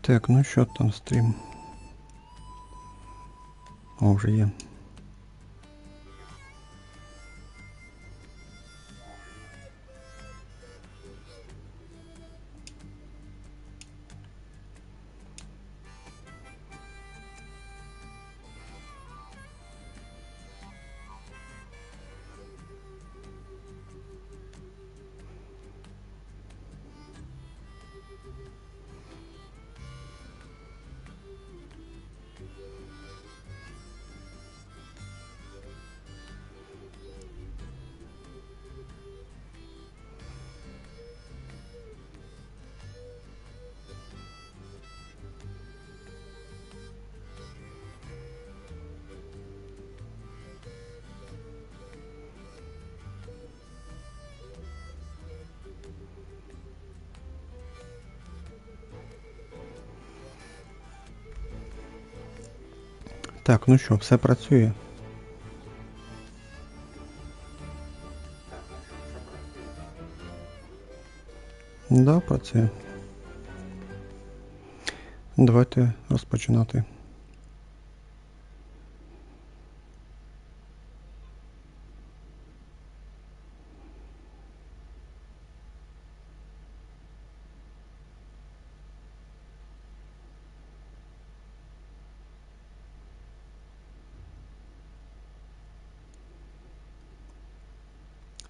Так, ну що там стрім? О, вже є. Так, ну що, все працює? Да, працює. Давайте розпочинати.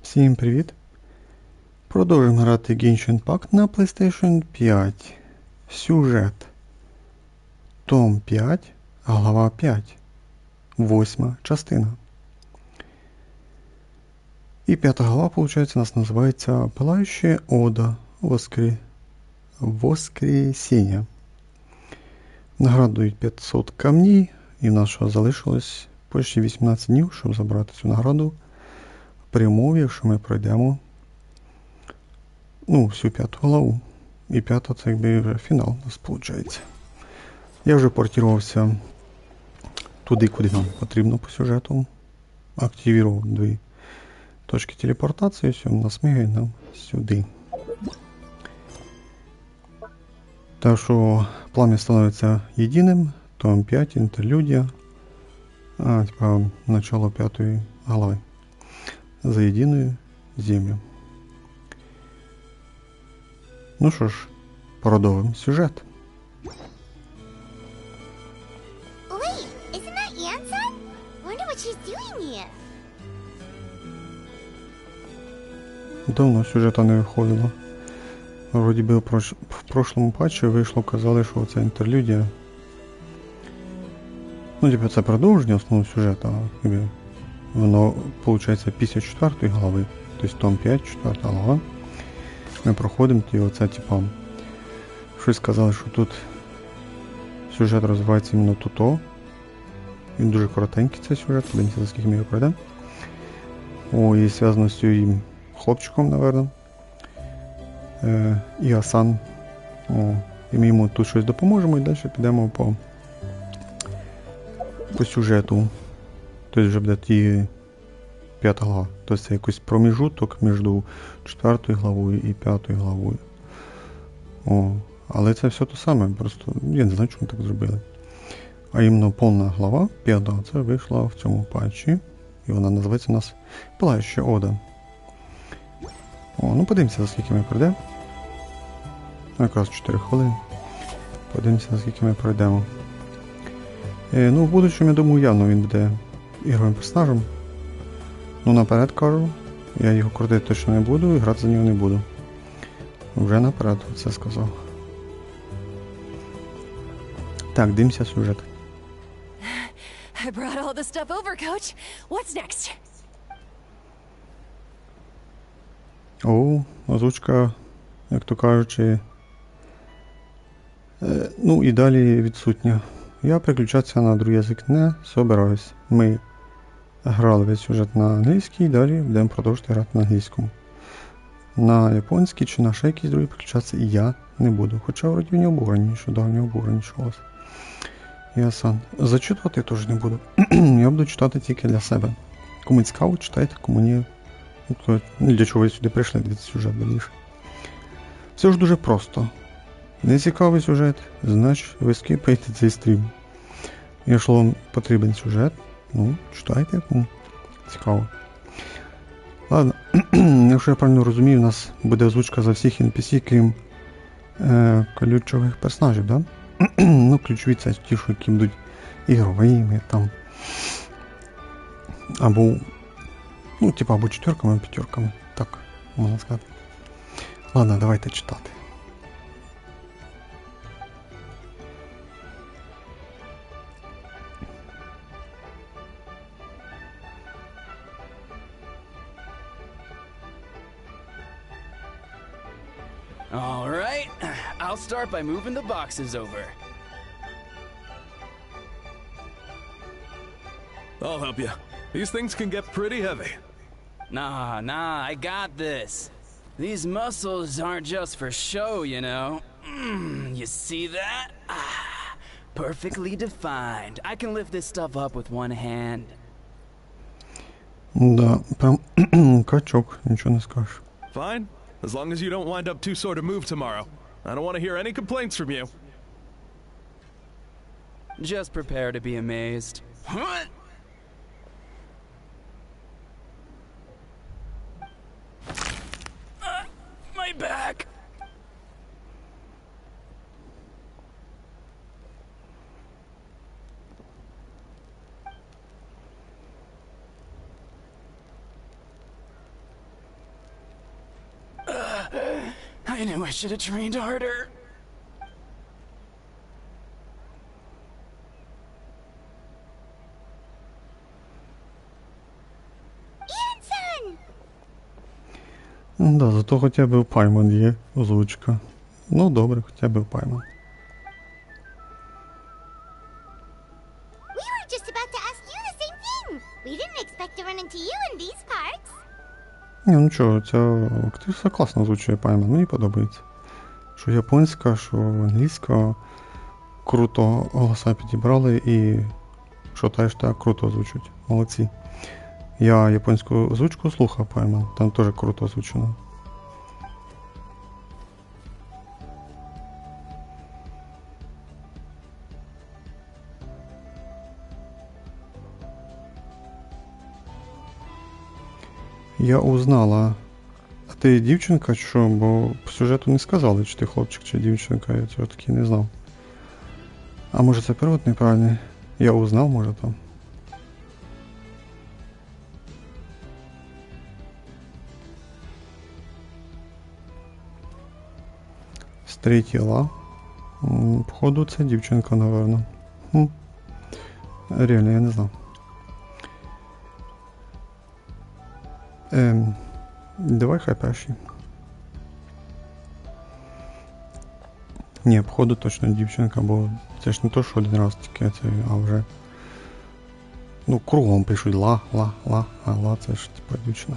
Всім привіт! Продовжуємо грати Genshin Impact на PlayStation 5. Сюжет. Том 5, Глава 5. 8 частина. І 5 глава, виходить, у нас називається Пылающая Ода Воскресіння. Наградують 500 камней, і в нас що залишилось почти 18 днів, щоб забрати цю награду. При умові, якщо ми пройдемо всю 5 главу. І 5 це якби вже фінал у нас виходить. Я вже портувався туди, куди нам потрібно по сюжету. Активував 2 точки телепортації, все, нас мигає нам сюди. Так що пламя становиться єдиним, Том 5, інтерлюдія, начало 5 глави. За єдиною землю. Ну що ж, продовжуємо сюжет. Давно сюжета не виходило. Вроді би в прошлому патчі вийшло, казали, що це інтерлюдія. Це продовження основного сюжету, воно, виходить, після 4 глави, тобто Том 5, 4 глава. Ми проходимо, і оце, щось сказали, що тут сюжет розвивається іменно тут. Він дуже коротенький, цей сюжет, подивимося, за скільки ми його пройдемо. І зв'язано з цим хлопчиком, напевно. І Асан. І ми йому тут щось допоможемо, і далі підемо по сюжету. Тобто вже буде ті 5 глава. Тобто це якийсь проміжуток між 4 главою і 5 главою. Але це все те саме, просто я не знаю, чому так зробили. А іменно повна глава, 5, це вийшла в цьому патчі. І вона називається у нас Пылающая Ода. Подивимося, за скільки ми пройдемо. Якраз 4 хвилини. Подивимося, за скільки ми пройдемо. В будущому, я думаю, явно він буде ігровим персонажем. Наперед кажу, я його крутити точно не буду і грати за нього не буду. Вже наперед це сказав. Так, дивимося сюжет. I brought all the stuff over, coach. What's next? Озвучка, як то кажучи, і далі відсутня. Я переключатися на другий язик не собираюсь. Ми грали весь сюжет на англійській, і далі будемо продовжувати грати на англійському. На японський чи на ще якийсь другий переключатися і я не буду. Хоча вроді в нього був раніше, в нього був раніше голос. Ясан. Зачитувати я теж не буду. Я буду читати тільки для себе. Кому цікаво, читайте, кому ні. Для чого ви сюди прийшли, дивіться сюжет далі. Все ж дуже просто. Не цікавий сюжет, значить ви скіпаєте цей стрім. Якщо вам потрібен сюжет, ну, читайте, цікаво. Ладно, якщо я правильно розумію, у нас буде озвучка за всіх NPC, крім ключових персонажів, да? Ну, ключові це ті, що які будуть ігровими, там. Або, ну, типа, або четверками, або п'ятерками. Так, можна сказати. Ладно, давайте читати. All right, I'll start by moving the boxes over. I'll help you. These things can get pretty heavy. Nah, I got this. These muscles aren't just for show, you know. You see that? Perfectly defined. I can lift this stuff up with one hand. Да, прям качок, нічого не скажеш. Fine, as long as you don't wind up too sore to move tomorrow. I don't want to hear any complaints from you. Just prepare to be amazed. My back! I knew I should have trained harder. Да, зато хоча б у Пайман є озвучка. Ну добре, хоча б у Пайман. We were just about to ask you the same thing. We didn't expect to run into you in these parts. Ні, ну чого, ця актриса класно озвучує Пайман, мені подобається. Що японська, що англійська, круто голоса підібрали і що теж так круто озвучують. Молодці. Я японську озвучку слухав Пайман, там теж круто озвучено. Я узнала. А ти дівчинка чи що? Бо по сюжету не сказали, чи ти хлопчик, чи дівчинка, я цього таки не знав. А може це перевод неправильний? Я узнав, може там. Старі тіла. Походу це дівчинка, напевно. Реально, я не знав. Давай хай перший. Ні, походу точно дівчинка, бо це ж не то, що один раз таке, це, а вже... Ну, кругом пишуть ла, а ла це ж типа дівчина.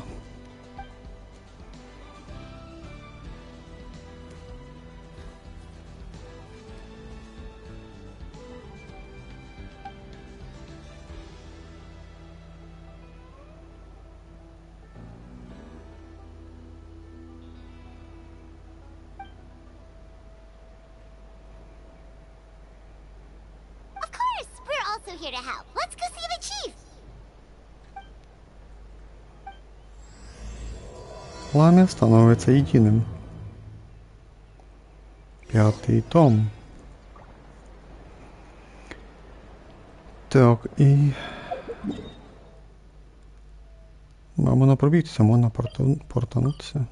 Of course, we're also here to help. Let's go see the chief. Пламя становиться єдиним. 5-й том. Так, і... Можна пробігтися, можна портанутися.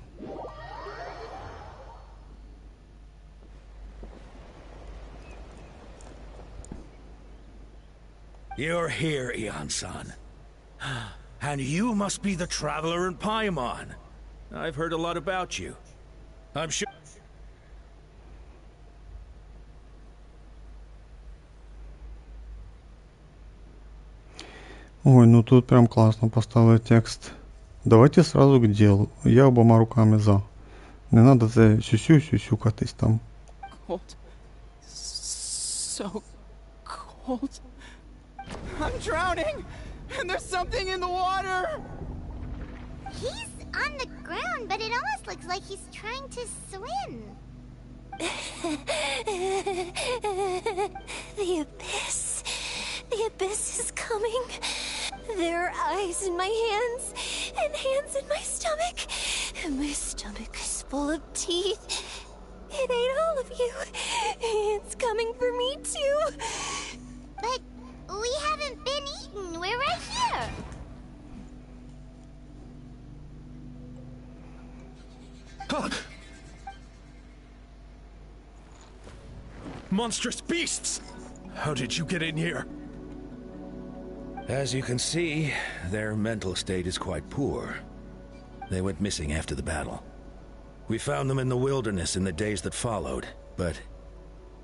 You're here, Eon-san. And you must be the traveler in Paimon. I've heard a lot about you. I'm sure... Ой, ну тут прям классно поставили текст. Давайте сразу к делу. Я обома руками за. Не надо це сюсю-сюсюкатись там. Cold. So cold. I'm drowning! And there's something in the water! He's on the ground, but it almost looks like he's trying to swim. The abyss. The abyss is coming. There are eyes in my hands, and hands in my stomach. And my stomach is full of teeth. It ate all of you. It's coming for me too. But we haven't been eaten. We're right here. Monstrous beasts! How did you get in here? As you can see, their mental state is quite poor. They went missing after the battle. We found them in the wilderness in the days that followed, but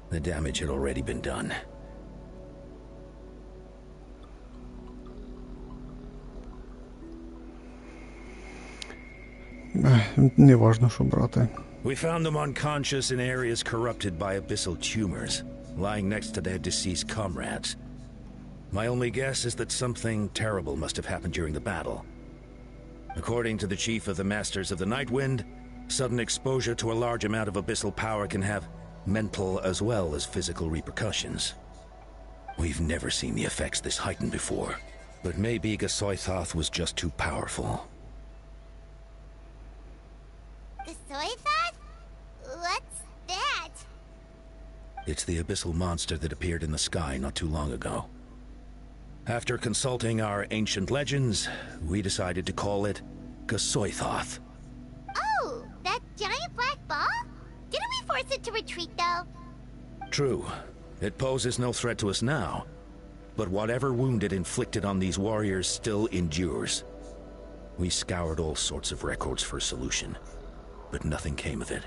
the damage had already been done. Не важно, що брати. We found them unconscious in areas corrupted by abyssal tumors, lying next to their deceased comrades. My only guess is that something terrible must have happened during the battle. According to the chief of the Masters of the Nightwind, sudden exposure to a large amount of abyssal power can have mental as well as physical repercussions. We've never seen the effects this heightened before, but maybe Gasoithoth was just too powerful. Gasoithoth? What's that? It's the abyssal monster that appeared in the sky not too long ago. After consulting our ancient legends, we decided to call it Gasoithoth. Oh, that giant black ball? Didn't we force it to retreat, though? True. It poses no threat to us now, but whatever wound it inflicted on these warriors still endures. We scoured all sorts of records for a solution, but nothing came of it.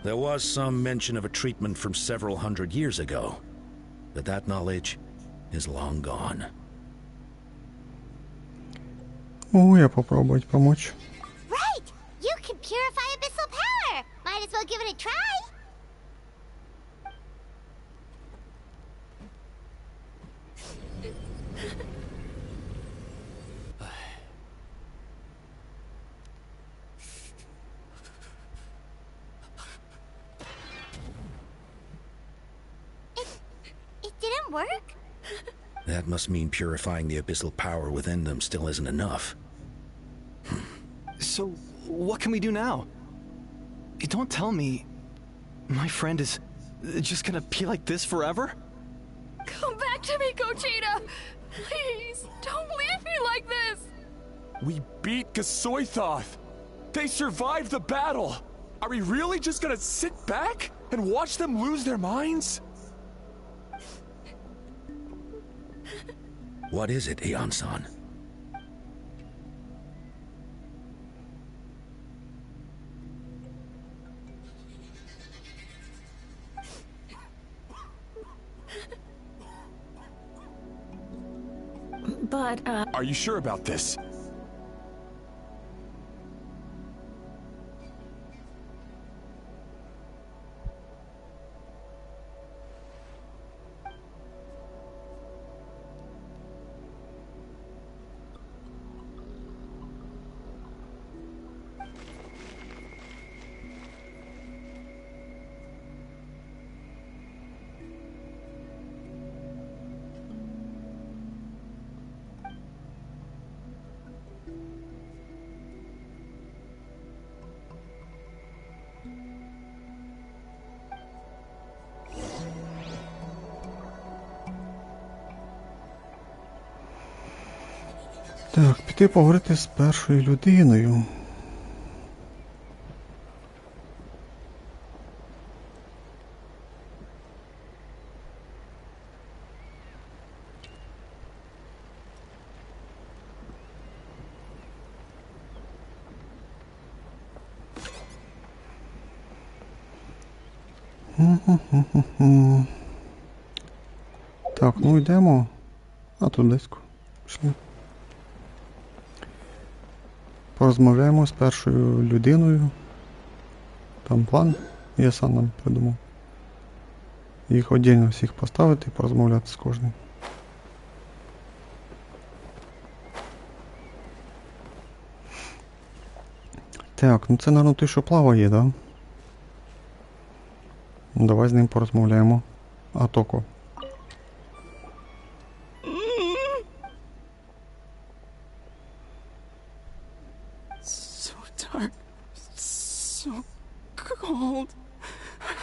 There was some mention of a treatment from several hundred years ago, but that knowledge is long gone. Могу я попробовать помочь? Right! You can purify abyssal power! Might as well give it a try! It didn't work? That must mean purifying the abyssal power within them still isn't enough. So, what can we do now? Don't tell me my friend is just gonna be like this forever? Come back to me, Gogeta! Please, don't leave me like this! We beat Gasoithoth! They survived the battle! Are we really just gonna sit back and watch them lose their minds? What is it, Aeon-san? But, Are you sure about this? Так, піти поговорити з першою людиною. Так, ну йдемо. А тут близько. Пішли. Порозмовляємо з першою людиною. Там план, я сам нам придумав. Їх віддільно всіх поставити і порозмовляти з кожним. Так, ну це, мабуть, той, що плаває, да? Давай з ним порозмовляємо. Атоко. So dark, so cold.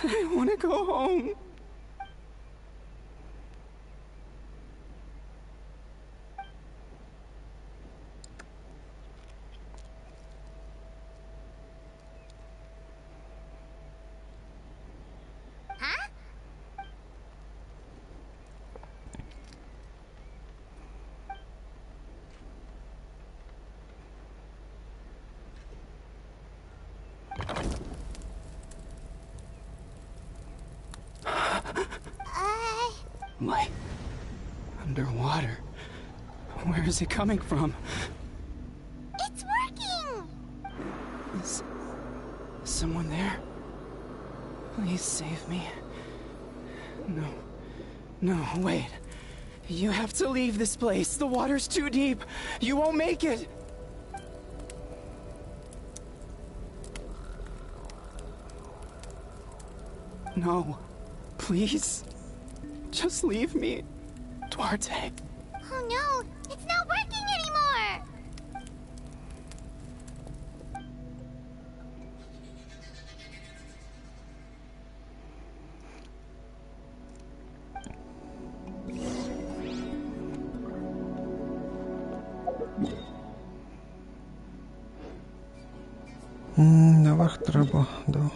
I want to go home. Light. Underwater. Where is it coming from? It's working! Is someone there? Please save me. No. No, wait. You have to leave this place. The water's too deep. You won't make it. No. Please. Just leave me. Duarte. Oh no, it's not working anymore! Наверх треба, да.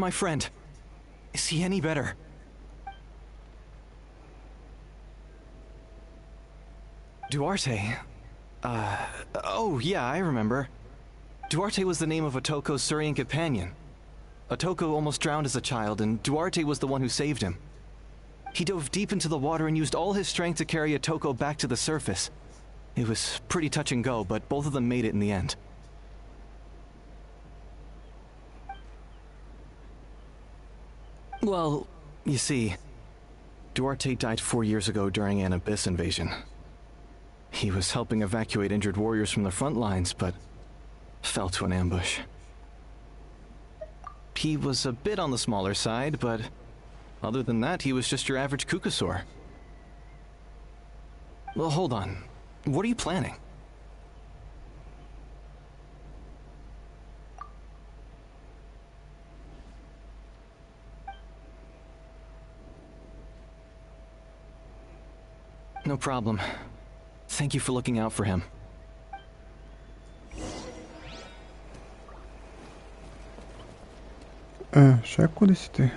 My friend, is he any better? Duarte? Oh yeah, I remember. Duarte was the name of Otoko's Surian companion. Otoko almost drowned as a child, and Duarte was the one who saved him. He dove deep into the water and used all his strength to carry Otoko back to the surface. It was pretty touch and go, but both of them made it in the end. Well, you see, Duarte died 4 years ago during an Abyss invasion. He was helping evacuate injured warriors from the front lines, but fell to an ambush. He was a bit on the smaller side, but other than that, he was just your average Kukasaur. Well, hold on. What are you planning? No problem. Thank you for looking out for him. Ще кудись іти?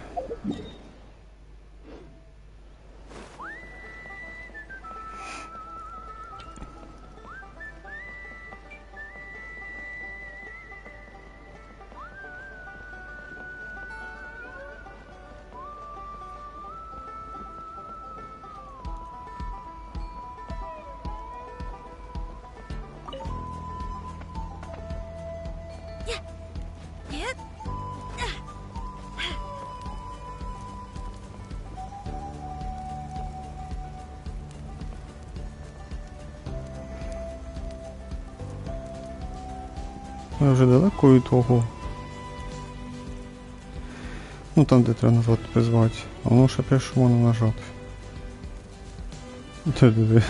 Я вже далеко від того. Ну там, де треба назвати призвати. А воно ще пише, що можна нажати. Де.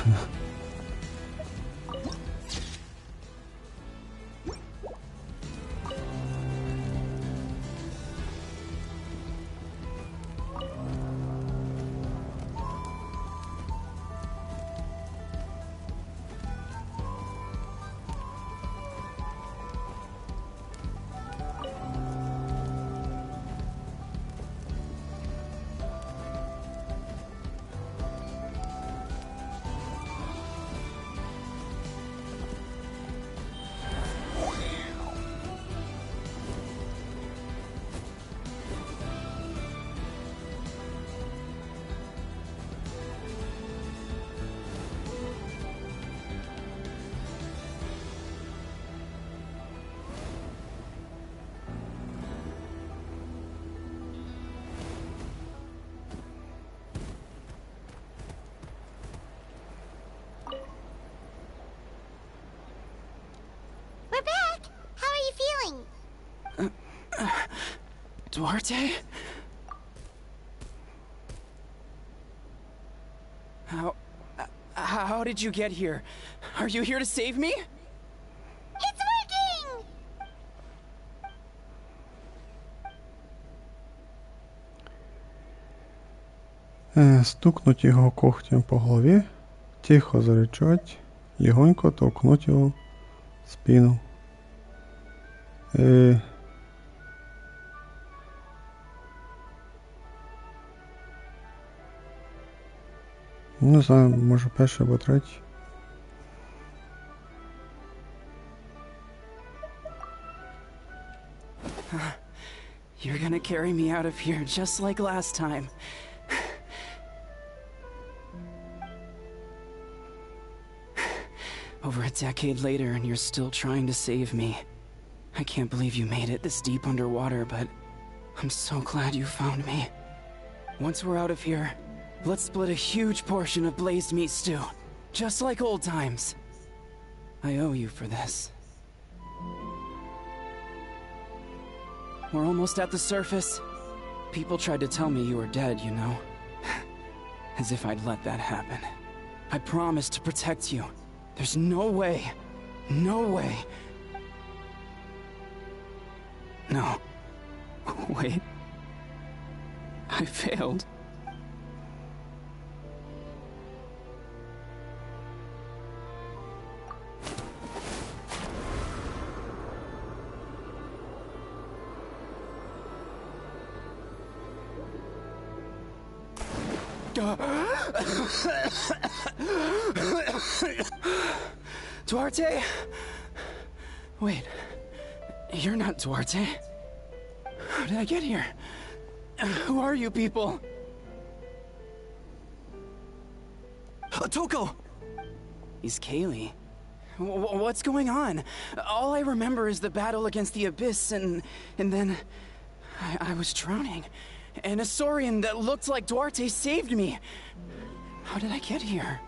Duarte? How did you get here? Are you here to save me? It's working! Стукнуть його когтем по голові, тихо заричать, легонько толкнуть його в спину. Не знаю, може перший або третій. You're gonna carry me out of here just like last time. Over a decade later and you're still trying to save me. I can't believe you made it this deep underwater, but I'm so glad you found me. Once we're out of here, let's split a huge portion of blazed meat stew, just like old times. I owe you for this. We're almost at the surface. People tried to tell me you were dead, you know. As if I'd let that happen. I promised to protect you. There's no way. No way. No. Wait. I failed. Duarte? Wait, you're not Duarte. How did I get here? Who are you people? Toko! He's Kaylee. What's going on? All I remember is the battle against the Abyss and then I was drowning. And a Saurian that looked like Duarte saved me. How did I get here?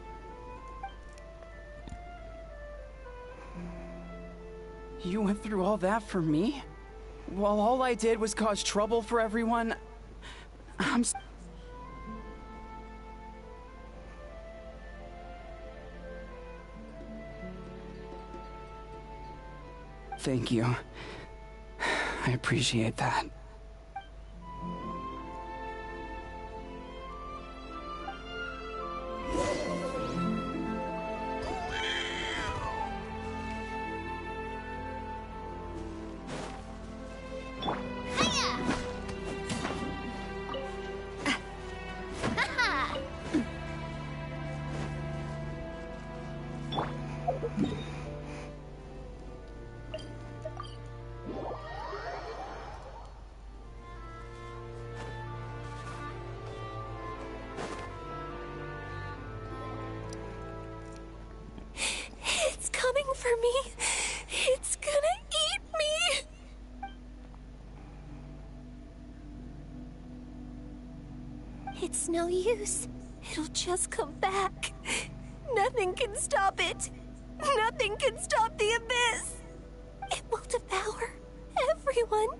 You went through all that for me? While all I did was cause trouble for everyone? Thank you. I appreciate that. For me, it's gonna eat me. It's no use. It'll just come back. Nothing can stop it. Nothing can stop the abyss. It will devour everyone.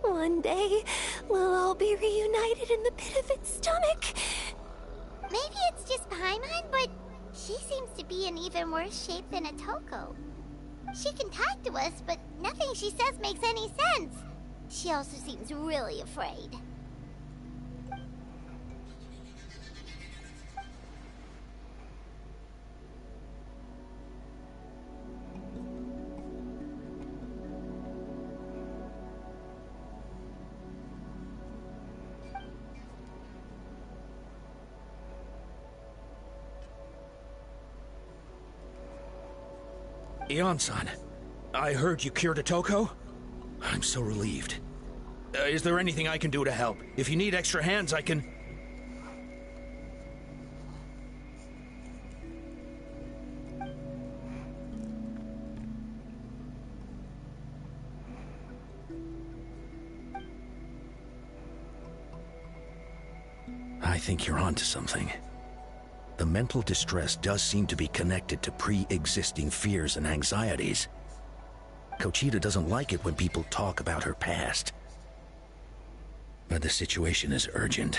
One day, we'll all be reunited in the pit of its stomach. Maybe it's just Paimon, but she seems to be in even worse shape than a Toko. She can talk to us, but nothing she says makes any sense. She also seems really afraid. Ion-san, I heard you cured a Toko? I'm so relieved. Is there anything I can do to help? If you need extra hands, I can... I think you're onto something. The mental distress does seem to be connected to pre-existing fears and anxieties. Kochita doesn't like it when people talk about her past. But the situation is urgent.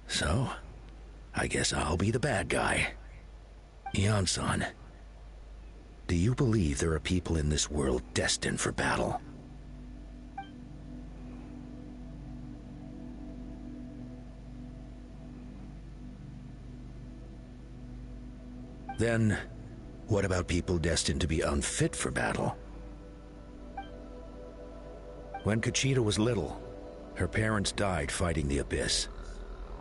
So, I guess I'll be the bad guy. Ian-san, do you believe there are people in this world destined for battle? Then, what about people destined to be unfit for battle? When Conchita was little, her parents died fighting the Abyss.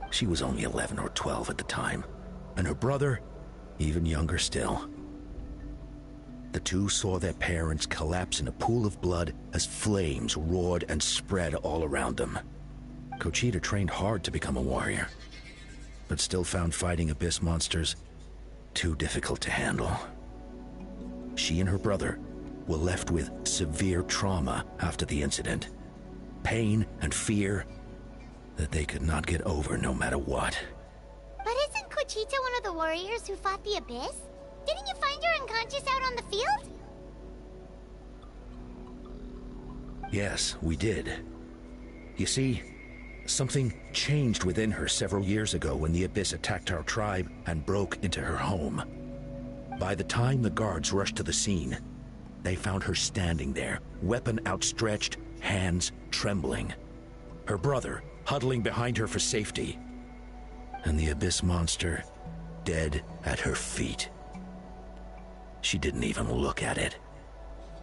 She was only 11 or 12 at the time, and her brother, even younger still. The two saw their parents collapse in a pool of blood as flames roared and spread all around them. Conchita trained hard to become a warrior, but still found fighting Abyss monsters too difficult to handle. She and her brother were left with severe trauma after the incident. Pain and fear that they could not get over no matter what. But isn't Conchita one of the warriors who fought the Abyss? Didn't you find her unconscious out on the field? Yes, we did. You see, something changed within her several years ago when the Abyss attacked our tribe and broke into her home. By the time the guards rushed to the scene, they found her standing there, weapon outstretched, hands trembling. Her brother huddling behind her for safety, and the Abyss monster dead at her feet. She didn't even look at it,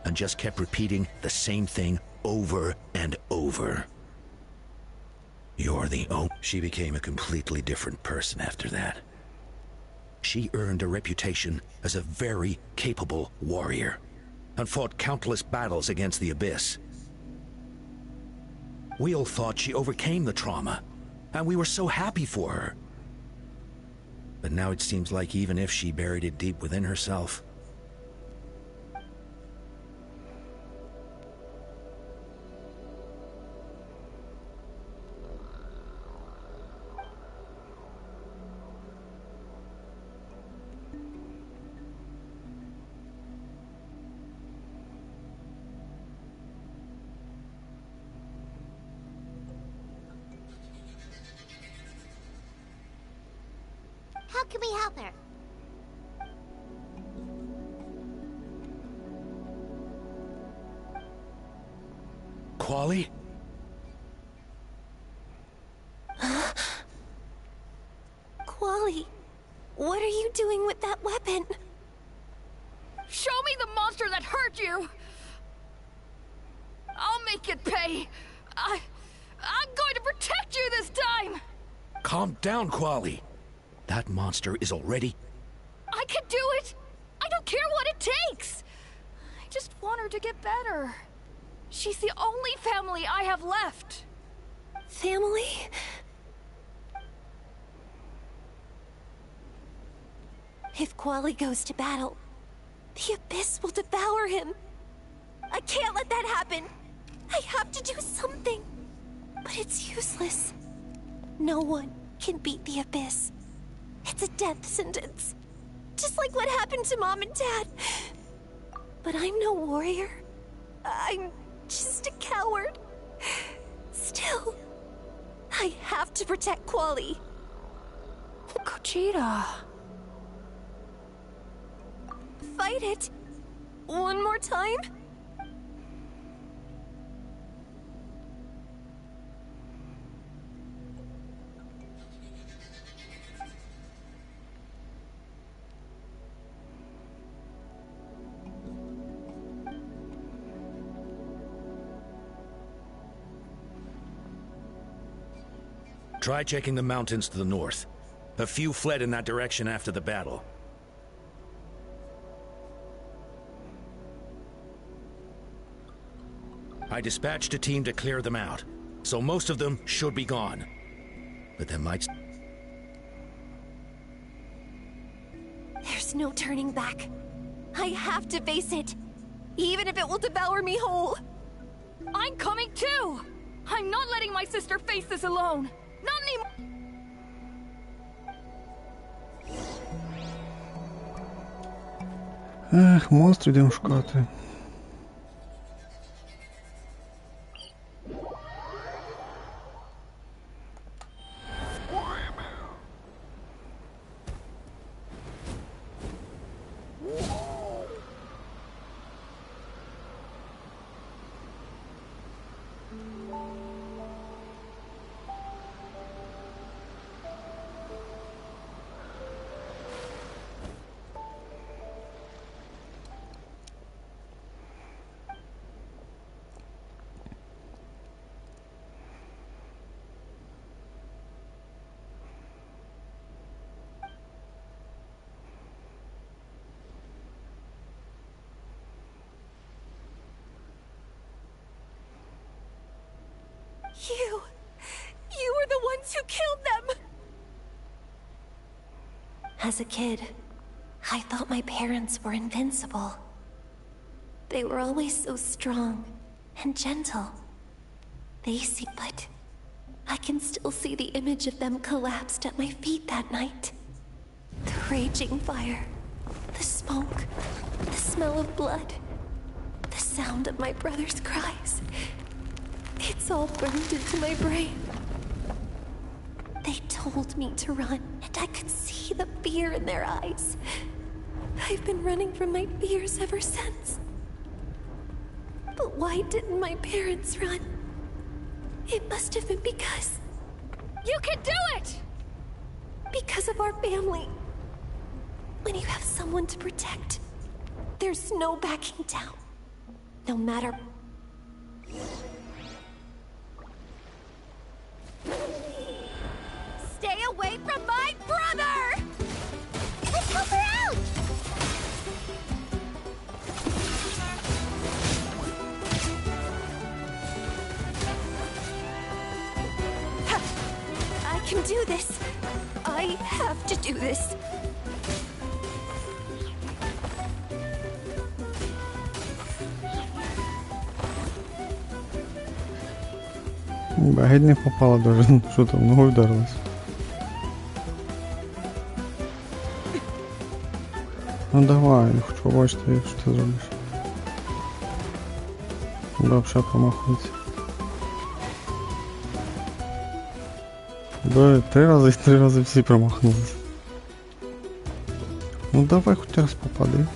and just kept repeating the same thing over and over. You're the She became a completely different person after that. She earned a reputation as a very capable warrior, and fought countless battles against the Abyss. We all thought she overcame the trauma, and we were so happy for her. But now it seems like even if she buried it deep within herself, How can we help her? Quali? Quali, what are you doing with that weapon? Show me the monster that hurt you! I'll make it pay! I'm going to protect you this time! Calm down, Quali. That monster is already... I can do it! I don't care what it takes! I just want her to get better. She's the only family I have left. Family? If Quali goes to battle, the Abyss will devour him. I can't let that happen. I have to do something. But it's useless. No one can beat the Abyss. It's a death sentence. Just like what happened to Mom and Dad. But I'm no warrior. I'm just a coward. Still, I have to protect Quali. Conchita. Fight it. One more time? Try checking the mountains to the north. A few fled in that direction after the battle. I dispatched a team to clear them out, so most of them should be gone. But there might... There's no turning back. I have to face it, even if it will devour me whole. I'm coming too! I'm not letting my sister face this alone! Not anymore! Монстр йдемо шукати. You were the ones who killed them! As a kid, I thought my parents were invincible. They were always so strong and gentle. But I can still see the image of them collapsed at my feet that night. The raging fire, the smoke, the smell of blood, the sound of my brother's cries. It's all burned into my brain. They told me to run, and I could see the fear in their eyes. I've been running from my fears ever since. But why didn't my parents run? It must have been because... You can do it! Because of our family. When you have someone to protect, there's no backing down. No matter... Stay away from my brother! Let's help her out! I can do this. I have to do this. Геть не попала даже. Що там, ногою вдарилась? Ну давай, я хочу побачити, що ти зробиш. Вообще промахується. Три рази всі промахнулись. Ну давай хоч раз попади.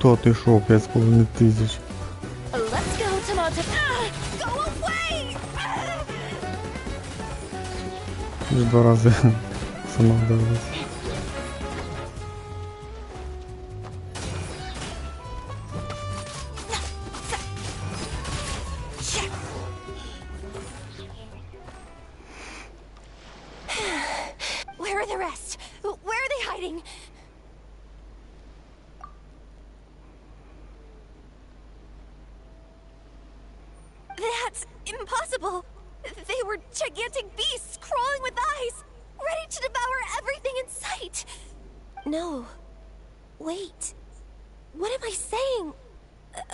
То ти шо, 5,5 тисяч. Let's go, Tomato. Go away! Вже 2 рази сама вдарилась. Where are the rest? Where are they hiding? That's impossible! They were gigantic beasts crawling with eyes, ready to devour everything in sight! No. Wait. What am I saying?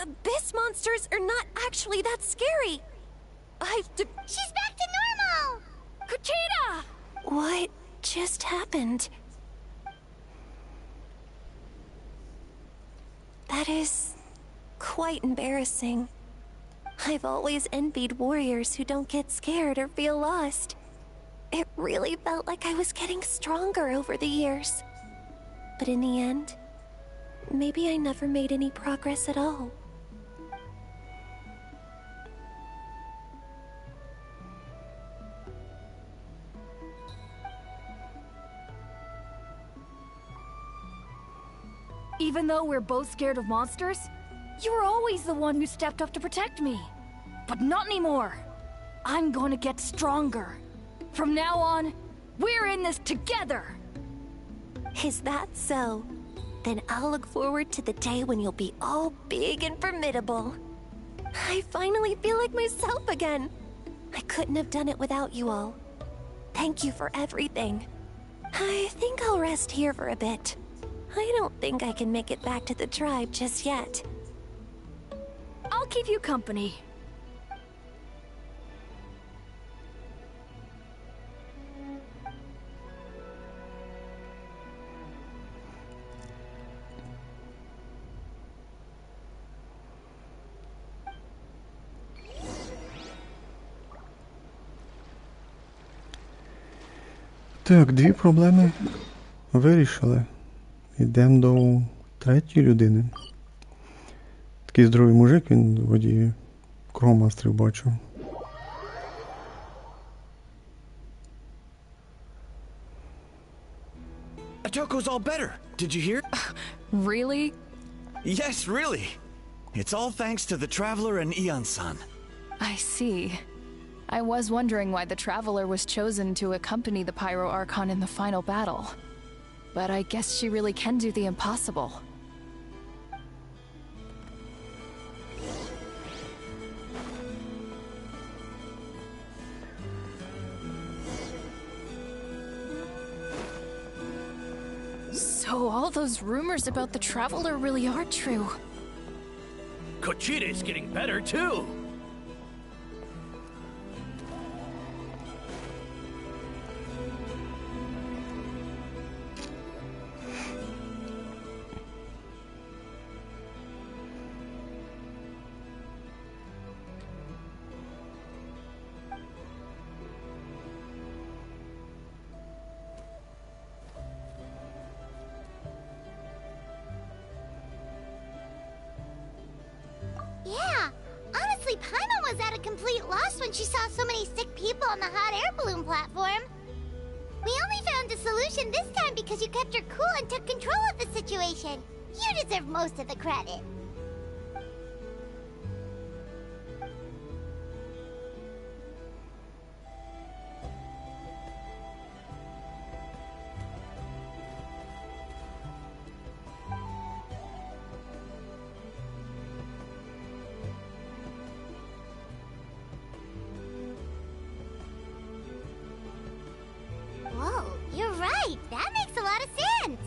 Abyss monsters are not actually that scary. She's back to normal! Kuchina! What just happened? That is quite embarrassing. I've always envied warriors who don't get scared or feel lost. It really felt like I was getting stronger over the years. But in the end, maybe I never made any progress at all. Even though we're both scared of monsters, you were always the one who stepped up to protect me. But not anymore. I'm going to get stronger. From now on, we're in this together. Is that so? Then I'll look forward to the day when you'll be all big and formidable. I finally feel like myself again. I couldn't have done it without you all. Thank you for everything. I think I'll rest here for a bit. I don't think I can make it back to the tribe just yet. I'll keep you company. Так, 2 проблеми вирішили. Йдемо до 3-ї людини. Такий здоровий мужик, він водій кругом монстрів бачив. Atoko's all better. Did you hear? Really? Yes, really. It's all thanks to the Traveler and Ian-san. I see. I was wondering why the Traveler was chosen to accompany the Pyro Archon in the final battle. but I guess she really can do the impossible. So all those rumors about the Traveler really are true. Kochida's getting better, too. Yeah, honestly, Paimon was at a complete loss when she saw so many sick people on the hot air balloon platform. We only found a solution this time because you kept her cool and took control of the situation. You deserve most of the credit. Whoa, you're right. That makes a lot of sense.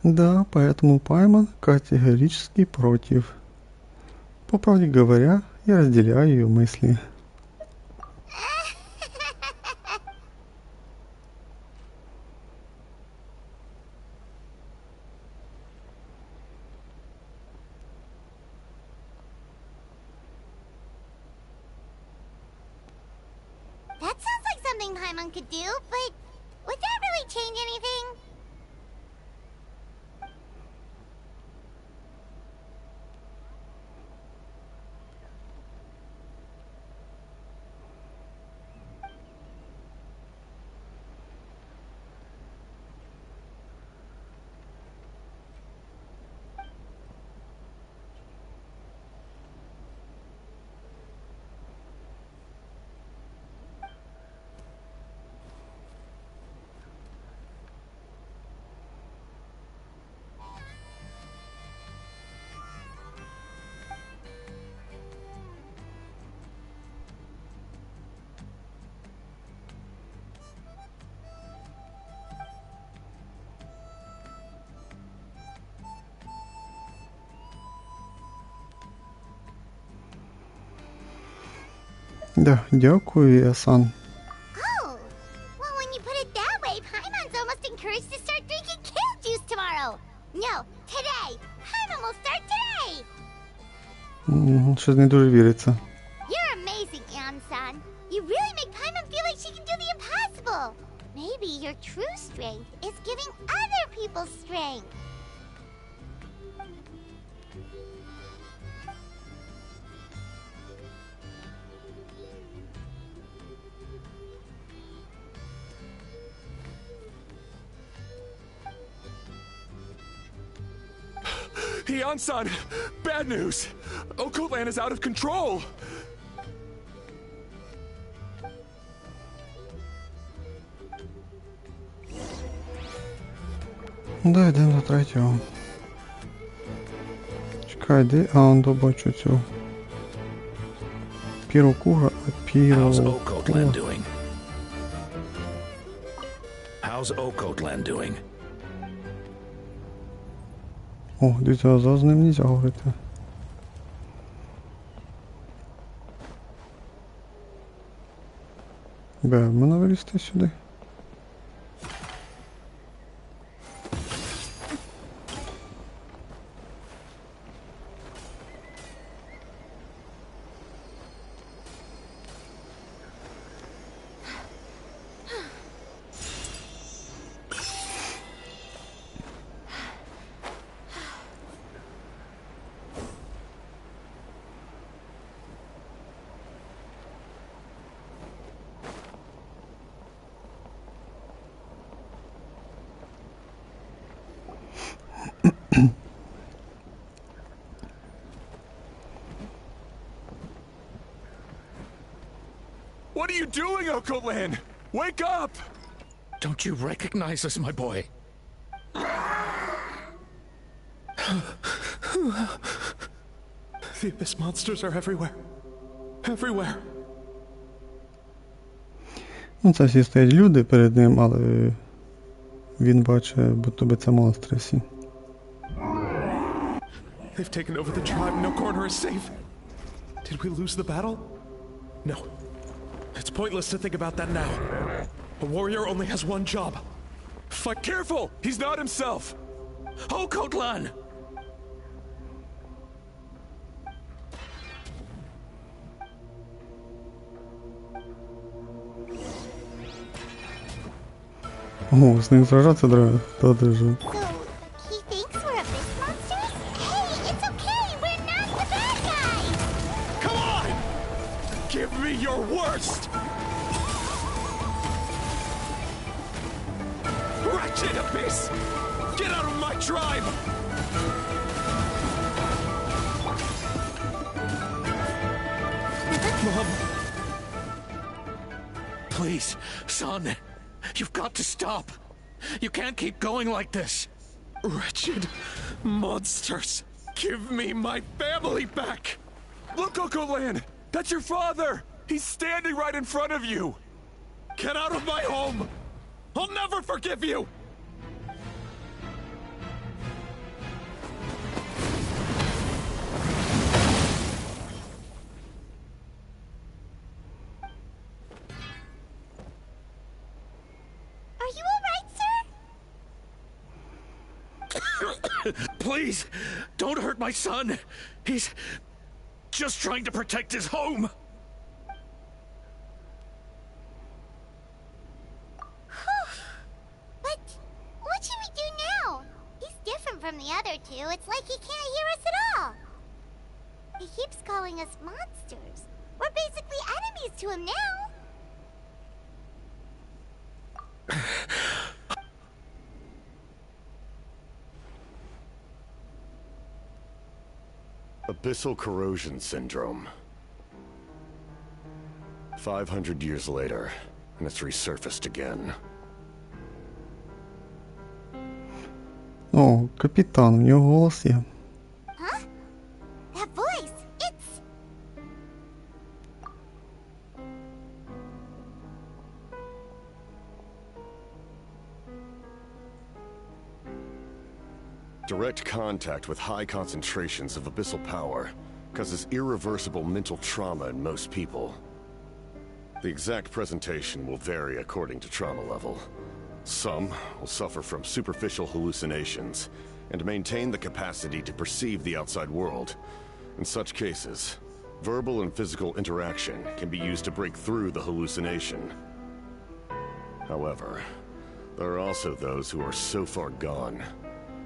Да, поэтому Пайман категорически против. По правде говоря, я разделяю ее мысли. That sounds like something Paimon could do, but would that really change anything? Да, дякую, Ясан. Oh, well, when you put it that way, Paimon's almost encouraged to start drinking kale juice tomorrow. No, today. Paimon will start today. Щось не дуже віриться. You're amazing, Eon-san. You really make Paimon feel like she can do the impossible. Maybe your true strength is giving other people strength. Eon-san, bad news. Okotland is out of control. Да, йдемо до третього. Чекай, де? А, он добачу цю. Пірокуга, How's Okotland doing? How's Okotland doing? О, дивіться, з ним нельзя говорити. Можна вилізти сюди? you doing, Uncle Lin? Wake up! Don't you recognize us, my boy? The Abyss monsters are everywhere. Everywhere. Ну, це всі стоять люди перед ним, але він бачить, будто би це монстри всі. They've taken over the tribe. No corner is safe. Did we lose the battle? No. It's pointless to think about that now. A warrior only has one job. Fight. Careful! He's not himself! Oh, Kotlan! О, з ним сражатися треба? Та ти ж. So, he thinks we're abyss monsters? Hey, it's okay! We're not the bad guys! Come on! Give me your worst! Wretched Abyss! Get out of my tribe! Mom. Please, son. You've got to stop. You can't keep going like this. Wretched monsters. Give me my family back! Look, Uncle Lin! That's your father! He's standing right in front of you! Get out of my home! I'll never forgive you! Are you alright, sir? Please, don't hurt my son. He's just trying to protect his home. But what should we do now? He's different from the other two. It's like he can't hear us at all. He keeps calling us monsters. We're basically enemies to him now. Abyssal corrosion syndrome. 500 years later, and it's resurfaced again. О, капітан, в нього голос є. Huh? That voice! It's... Direct contact with high concentrations of abyssal power causes irreversible mental trauma in most people. The exact presentation will vary according to trauma level. Some will suffer from superficial hallucinations and maintain the capacity to perceive the outside world. In such cases, verbal and physical interaction can be used to break through the hallucination. However, there are also those who are so far gone,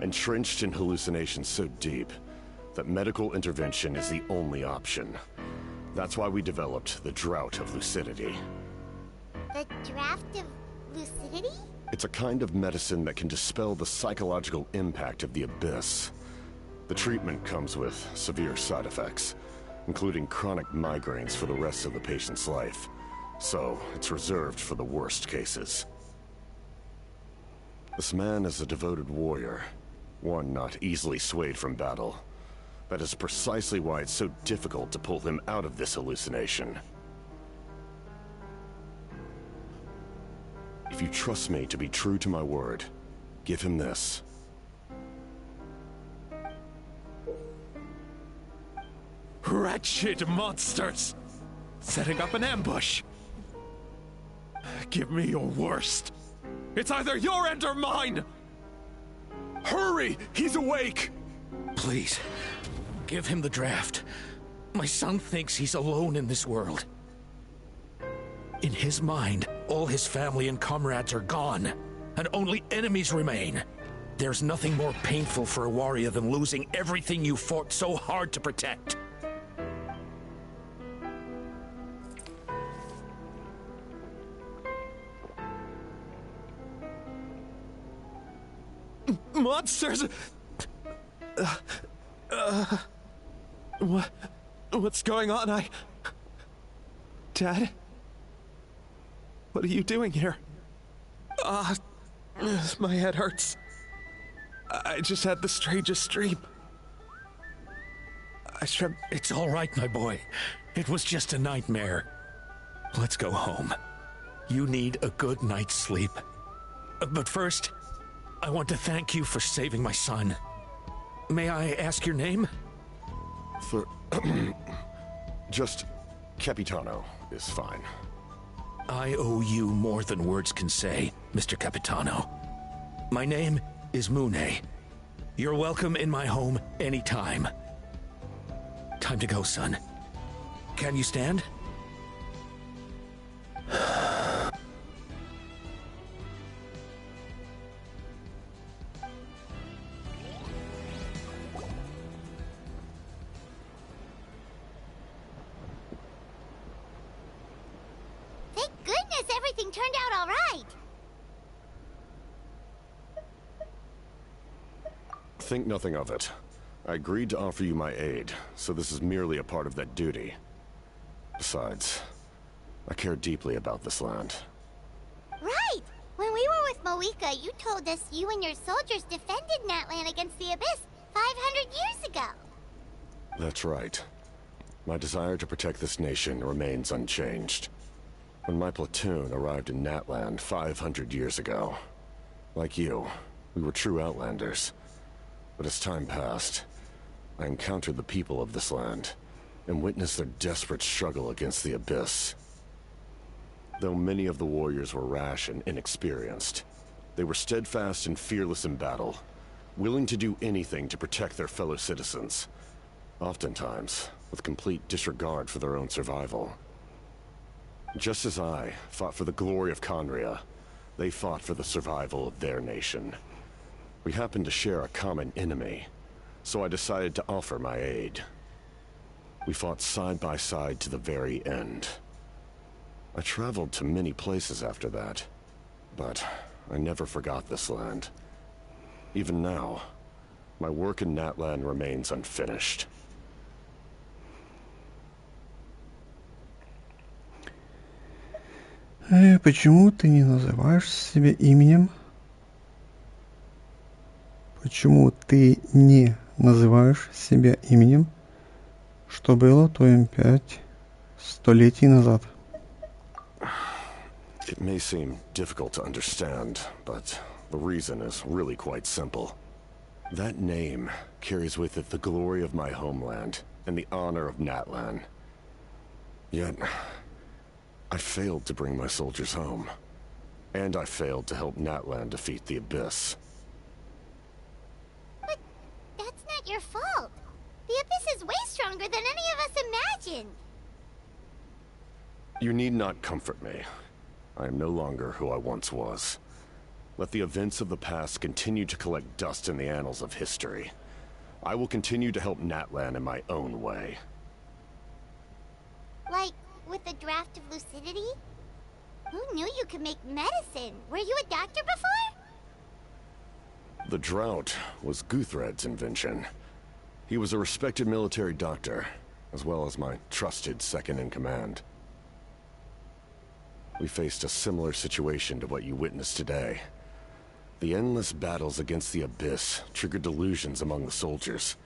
entrenched in hallucinations so deep, that medical intervention is the only option. That's why we developed the Drought of Lucidity. The draft of lucidity? It's a kind of medicine that can dispel the psychological impact of the Abyss. The treatment comes with severe side effects, including chronic migraines for the rest of the patient's life. So, it's reserved for the worst cases. This man is a devoted warrior, one not easily swayed from battle. That is precisely why it's so difficult to pull him out of this hallucination. If you trust me to be true to my word, give him this. Wretched monsters! Setting up an ambush! Give me your worst. It's either your end or mine! Hurry! He's awake! Please, give him the draft. My son thinks he's alone in this world. In his mind, all his family and comrades are gone, and only enemies remain. There's nothing more painful for a warrior than losing everything you fought so hard to protect. Monsters! What's going on? Dad? What are you doing here? My head hurts. I just had the strangest dream. It's all right, my boy. It was just a nightmare. Let's go home. You need a good night's sleep. But first, I want to thank you for saving my son. May I ask your name? Just Capitano is fine. I owe you more than words can say, Mr. Capitano. My name is Mune. You're welcome in my home anytime. Time to go, son. Can you stand? Thank goodness everything turned out all right. Think nothing of it. I agreed to offer you my aid, so this is merely a part of that duty. Besides, I care deeply about this land. Right! When we were with Moika, you told us you and your soldiers defended Natlan against the Abyss 500 years ago. That's right. My desire to protect this nation remains unchanged. When my platoon arrived in Natlan 500 years ago, like you, we were true outlanders. But as time passed, I encountered the people of this land and witnessed their desperate struggle against the Abyss. Though many of the warriors were rash and inexperienced, they were steadfast and fearless in battle, willing to do anything to protect their fellow citizens, oftentimes with complete disregard for their own survival. Just as I fought for the glory of Conria, they fought for the survival of their nation. We happened to share a common enemy, so I decided to offer my aid. We fought side by side to the very end. I traveled to many places after that, but I never forgot this land. Even now, my work in Natlan remains unfinished. Почему ты не называешь себя именем? Почему ты не называешь себя именем, что было твоим 5 столетий назад? It may seem difficult to understand, but the reason is really quite simple. That name carries with it the glory of my homeland and the honor of Natlan. Yet, I failed to bring my soldiers home, and I failed to help Natlan defeat the Abyss. But that's not your fault. The Abyss is way stronger than any of us imagined. You need not comfort me. I am no longer who I once was. Let the events of the past continue to collect dust in the annals of history. I will continue to help Natlan in my own way. Like, with the draft of lucidity? Who knew you could make medicine? Were you a doctor before? The drought was Guthred's invention. He was a respected military doctor, as well as my trusted second-in-command. We faced a similar situation to what you witnessed today. The endless battles against the Abyss triggered delusions among the soldiers,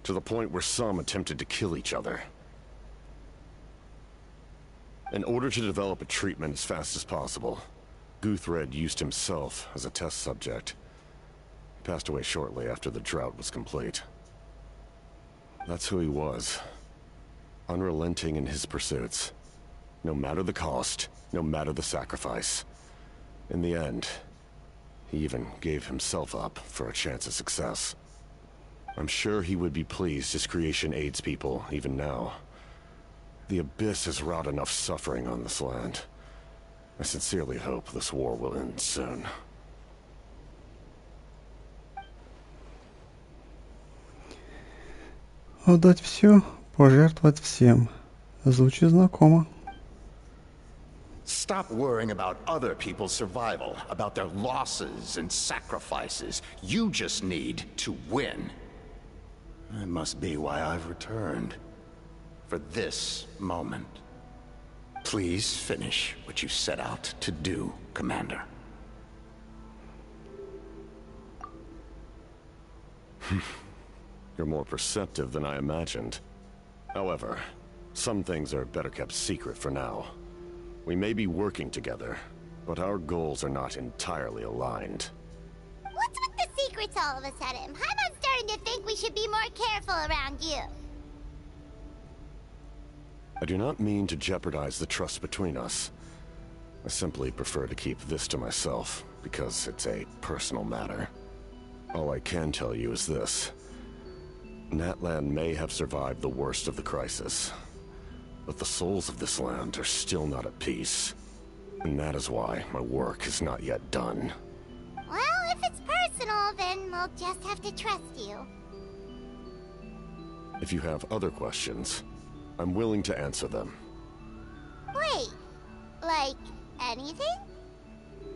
to the point where some attempted to kill each other. In order to develop a treatment as fast as possible, Guthred used himself as a test subject. He passed away shortly after the drought was complete. That's who he was. Unrelenting in his pursuits. No matter the cost, no matter the sacrifice. In the end, he even gave himself up for a chance of success. I'm sure he would be pleased his creation aids people even now. The Abyss has wrought enough suffering on this land. I sincerely hope this war will end soon. Отдать все, пожертвовать всем. Звучит знакомо. Stop worrying about other people's survival, about their losses and sacrifices. You just need to win. That must be why I've returned. For this moment. Please finish what you set out to do, Commander. You're more perceptive than I imagined. However, some things are better kept secret for now. We may be working together, but our goals are not entirely aligned. What's with the secrets all of a sudden? I'm starting to think we should be more careful around you. I do not mean to jeopardize the trust between us. I simply prefer to keep this to myself, because it's a personal matter. All I can tell you is this. Natlan may have survived the worst of the crisis, but the souls of this land are still not at peace. And that is why my work is not yet done. Well, if it's personal, then we'll just have to trust you. If you have other questions, I'm willing to answer them. Wait, like anything?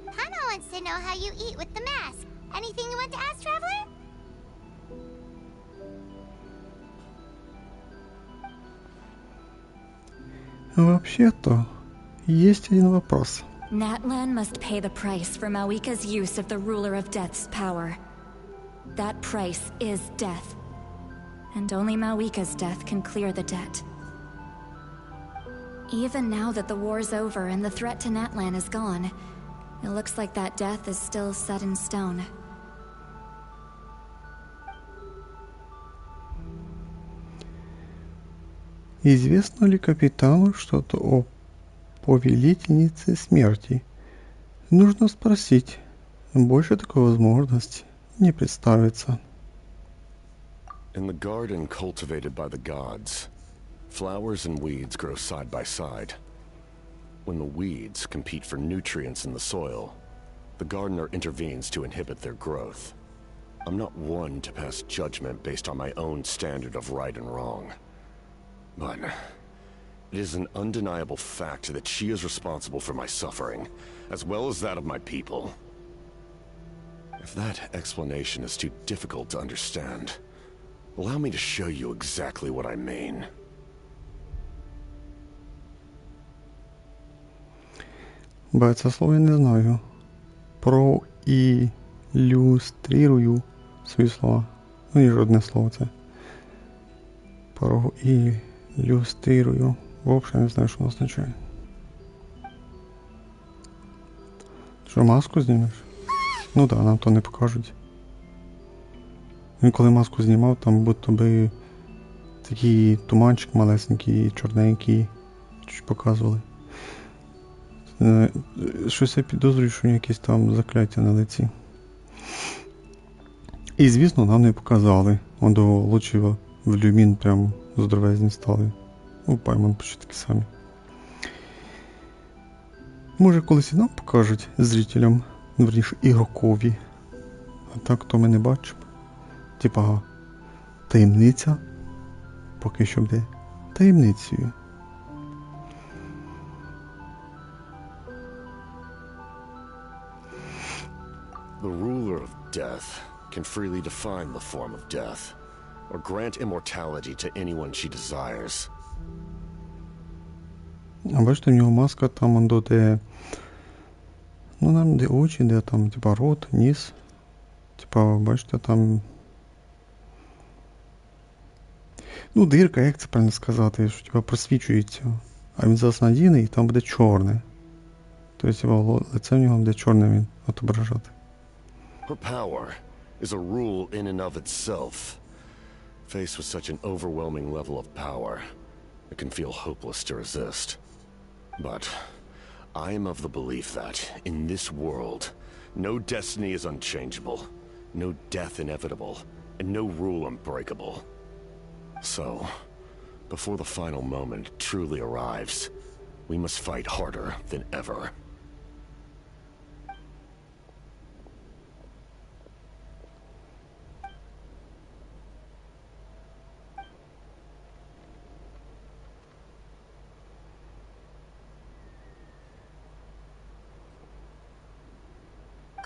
Hana wants to know how you eat with the mask. Anything you want to ask, Traveler? Вообще-то, есть один вопрос. Natlan must pay the price for Mawika's use of the Ruler of Death's power. That price is death. And only Mawika's death can clear the debt. Even now that the war's over and the threat to Natlan is gone, it looks like that death is still set in stone. Известно ли капитану что-то о повелительнице смерти? Нужно спросить. Больше такой возможности не представится. In the garden cultivated by the gods, flowers and weeds grow side by side. When the weeds compete for nutrients in the soil, the gardener intervenes to inhibit their growth. I'm not one to pass judgment based on my own standard of right and wrong. But it is an undeniable fact that she is responsible for my suffering, as well as that of my people. If that explanation is too difficult to understand, allow me to show you exactly what I mean. Бойцословие не знаю. Проиллюстрирую свої слова. Ну і жодне слово це. Проиллюстрирую. Взагалі не знаю, що воно означає. Що, маску знімеш? Ну так, нам то не покажуть. Він коли маску знімав, там будто би такий туманчик малесенький, чорненький, щось показували. Щось я підозрюю, що якісь там закляття на лиці. І, звісно, нам не показали. Он до лучі в люмін прям здоровезні стали. Ну, паймон почти такі самі. Може, колись і нам покажуть зрителям, верніше, ігрокові. А так, то ми не бачимо. Типа, таємниця поки що буде таємницею. The ruler of death can freely define the form of death, or grant immortality to anyone she desires. А бачите, в нього маска там, де... Ну, нам де очі, де там, типа, рот, ніс. Типа, бачите, там... Ну, дирка, як це правильно сказати, що, типа, просвічується. А він зараз надійний, і там буде чорне. Тобто, лице в нього буде чорне він отображати. Her power is a rule in and of itself. Faced with such an overwhelming level of power, it can feel hopeless to resist. But I am of the belief that, in this world, no destiny is unchangeable, no death inevitable, and no rule unbreakable. So, before the final moment truly arrives, we must fight harder than ever.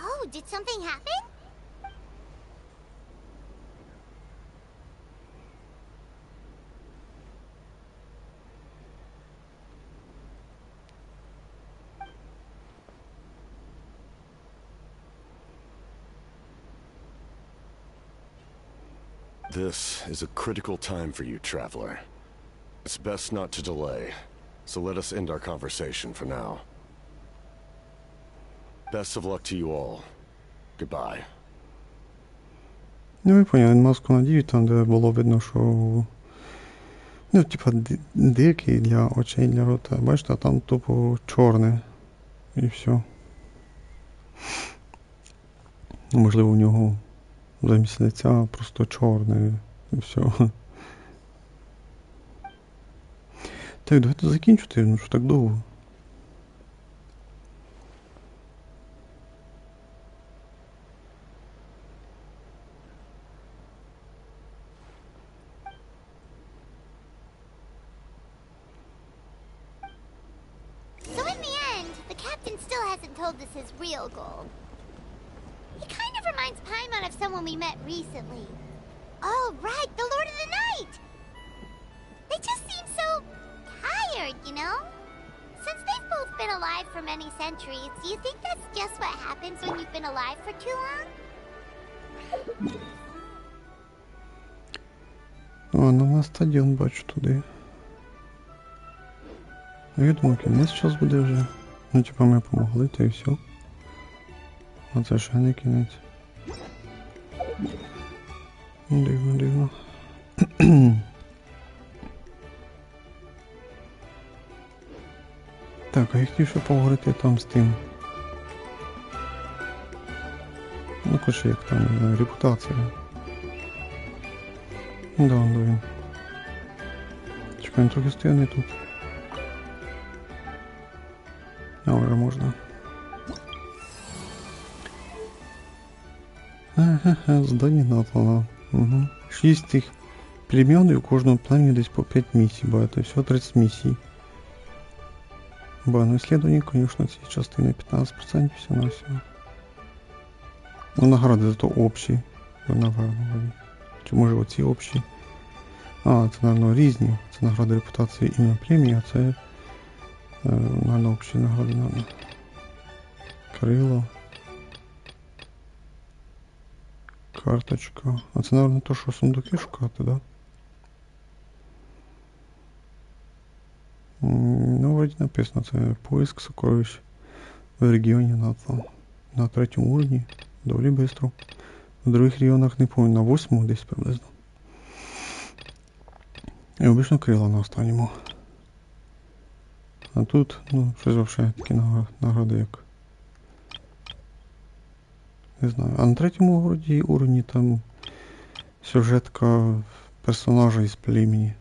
Oh, did something happen? This is a critical time for you, traveler. It's best not to delay, so let us end our conversation for now. Best of luck to you all. Goodbye. Ну, ви поняли, він маску надів, там, де було видно, що... Ну, типа, дикий для очей, для рота. Бачите, а там тупо чорне. І все. Можливо, у нього замість лиця просто чорне. І все. Так, давайте закінчити, ну що так довго. Told us his real goal. He kind of reminds Paimon of someone we met recently. Oh, right, the Lord of the Night! They just seem so tired, you know? Since they've both been alive for many centuries, do you think that's just what happens when you've been alive for too long? О, на стадіон бачу туди. Я думаю, кінець час буде вже. Ну, типа, ми помогли, та і все. А це ще не кінець. Дивно, дивно. Так, а я хотів ще поговорити там з тим. Ну, хоч як там, репутація. Да, він. Чекаємо, трохи стояти тут. А, уже можна. Ага, здання Натана. Угу. 6 тих племен, і у кожного племені десь по 5 місій, бо це все 30 місій. Бо, ну, исследование, конечно, цієї частини 15% все на все. Ну, награди зато общі. Напевно. Чи може оці общі? А, це, напевно, різні. Це награди репутації іменно премії, а це... Наверное, общие награды надо. Крыло. Карточка. А це, наверное, то, що сундуки шукати, да? Ну, вроде написано, це поиск сокровищ в регіоні на 3-му уровні. Доволі быстро. В других регіонах не помню, на 8-му десь приблизно. І обично крила на останньому. А тут, ну, щось взагалі такі награди, як... Не знаю. А на 3-му уровні там сюжетка персонажа із племені.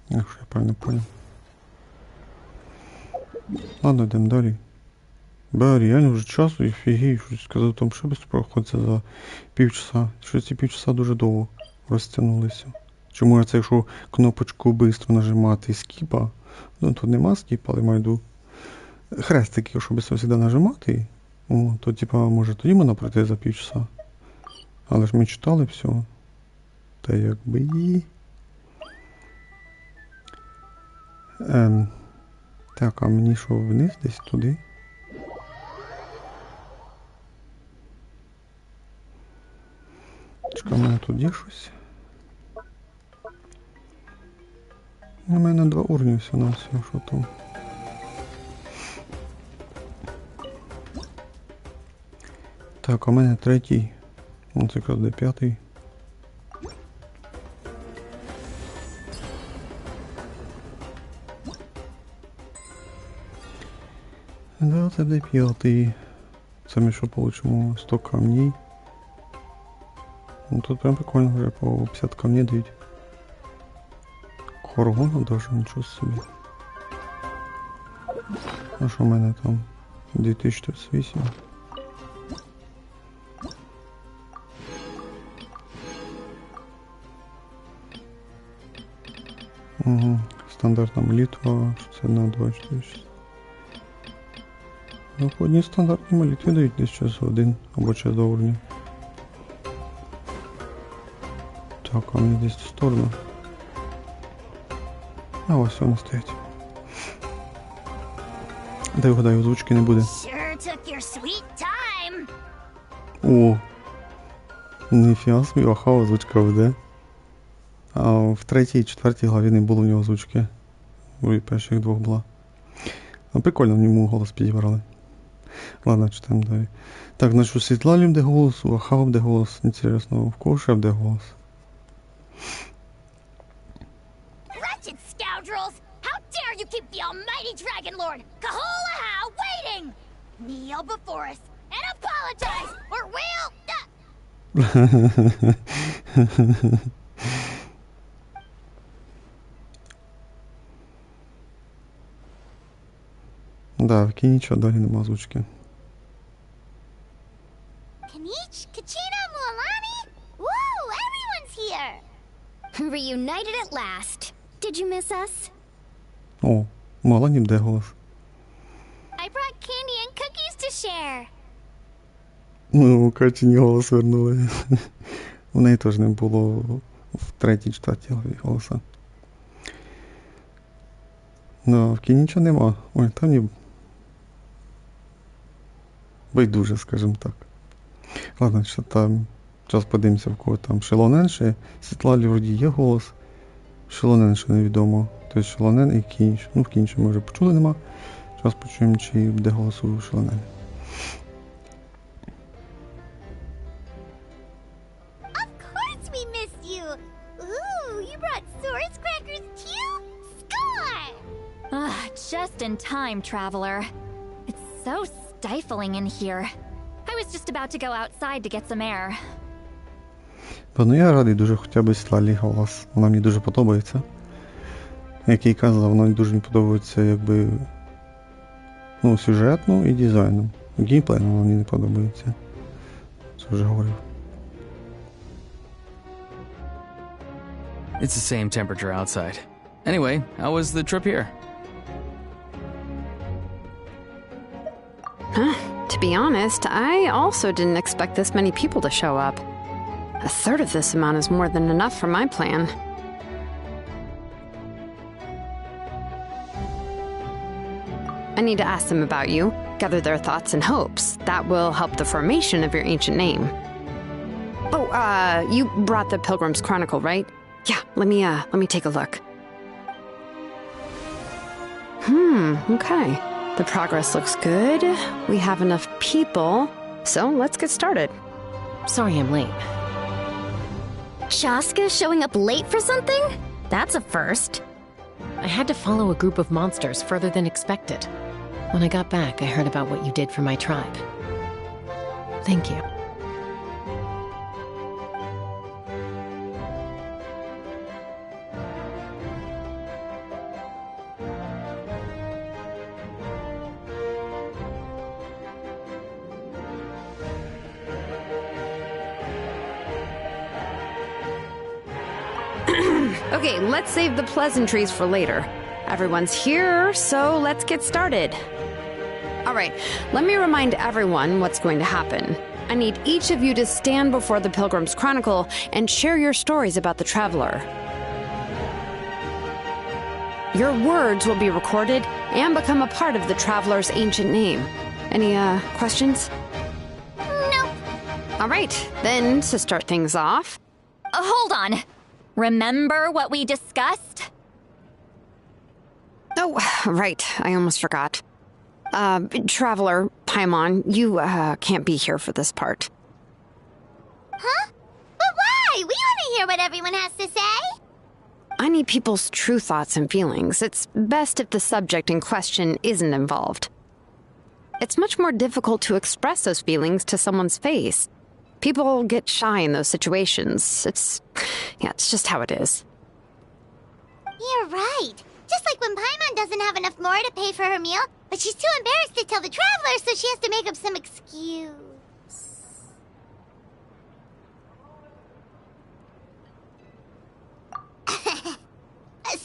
Якщо я правильно понял. Ладно, йдемо далі. Бо реально вже часу і фігію, щось сказав, там що без проходиться за півчаса. Щось ці півчаса дуже довго розтягнулися. Чому я це, якщо кнопочку швидко нажимати скіпа, ну тут нема скіпа, але майду хрестик, якщо би це завжди нажимати, о, то типа може тоді можна пройти за півчаса. Але ж ми читали все. Та якби і... Так, а мені що вниз десь туди? Чекай, у мене тут є щось. У мене 2 уровні все на все, що там. Так, у мене 3-й. Ну, це якраз де 5-й. Да, це де 5-й. Це ми що получимо? 100 камней. Ну тут прям прикольно, вже по 50 камней дають. Хоргону даже, нічого собі. А що в мене там? 2038. Угу. Стандартна молитва 61, 2, 4, 6. Ну, по одній стандартній молитві дають десь час 1 або час до уровня. Так, а мені десь в сторону. А ось вони стоять. Дай вгадаю, озвучки не буде. Sure took your sweet time. О! Ніфіга собі, Ахава озвучка веде. А в 3-й і 4-й главі не було в нього озвучки. У перших двох була. А прикольно, в ньому голос підібрали. Ладно, читаємо далі. Так, значить, у Світлалі буде голос, у Ахава буде голос. Інтересно, в кого ще буде голос? Wretched scoundrels! How dare you keep the almighty Dragon Lord, Kahulaha, waiting! Kneel before us and apologize, or we'll... Да, в кіні нічого далі нема озвучки. Kanich, Kachina, Mualani? Woo, everyone's here! Reunited at last. Did you miss us? О, мало ні буде голос. I brought candy and cookies to share. Ну, Катіні голос вернули. У неї теж не було в 3-й, 4-й главі голоса. Ну, в кіні нічого нема. Ой, там ні. Байдуже, скажімо так. Ладно, що там. Зараз подивимося, в кого там. Шелонен ще. Світлалі вроді є голос. Шелонен ще невідомо. Тобто Шелонен і Кінч. Ну, в Кінчі ми вже почули, нема. Зараз почуємо, чи буде голос у Шелонені. Of course we missed you! Ooh, you brought Source Crackers too? Score! Just in time, traveler. It's so stifling in here. I was just about to go outside to get some air. Ну я радий дуже хоча б Світлалі голос. Вона мені дуже подобається. Як я й казав, вона дуже мені подобається якби ну, сюжетно і дизайном. Геймплейно вона мені не подобається. Це вже говорив. It's the same temperature outside. Anyway, how was the trip here? To be honest, I also didn't expect this many people to show up. A third of this amount is more than enough for my plan. I need to ask them about you, gather their thoughts and hopes. That will help the formation of your ancient name. Oh, you brought the Pilgrim's Chronicle, right? Yeah, let me take a look. Okay. The progress looks good. We have enough people, so let's get started. Sorry I'm late. Shaska showing up late for something? That's a first. I had to follow a group of monsters further than expected. When I got back, I heard about what you did for my tribe. Thank you. Okay, let's save the pleasantries for later. Everyone's here, so let's get started. All right, let me remind everyone what's going to happen. I need each of you to stand before the Pilgrim's Chronicle and share your stories about the traveler. Your words will be recorded and become a part of the traveler's ancient name. Any, questions? Nope. All right, then, to start things off... Hold on. Remember what we discussed? Oh, right, I almost forgot. Traveler, Paimon, you, can't be here for this part. Huh? But why? We want to hear what everyone has to say. I need people's true thoughts and feelings. It's best if the subject in question isn't involved. It's much more difficult to express those feelings to someone's face. People get shy in those situations. It's just how it is. You're right. Just like when Paimon doesn't have enough more to pay for her meal, but she's too embarrassed to tell the traveler, so she has to make up some excuse.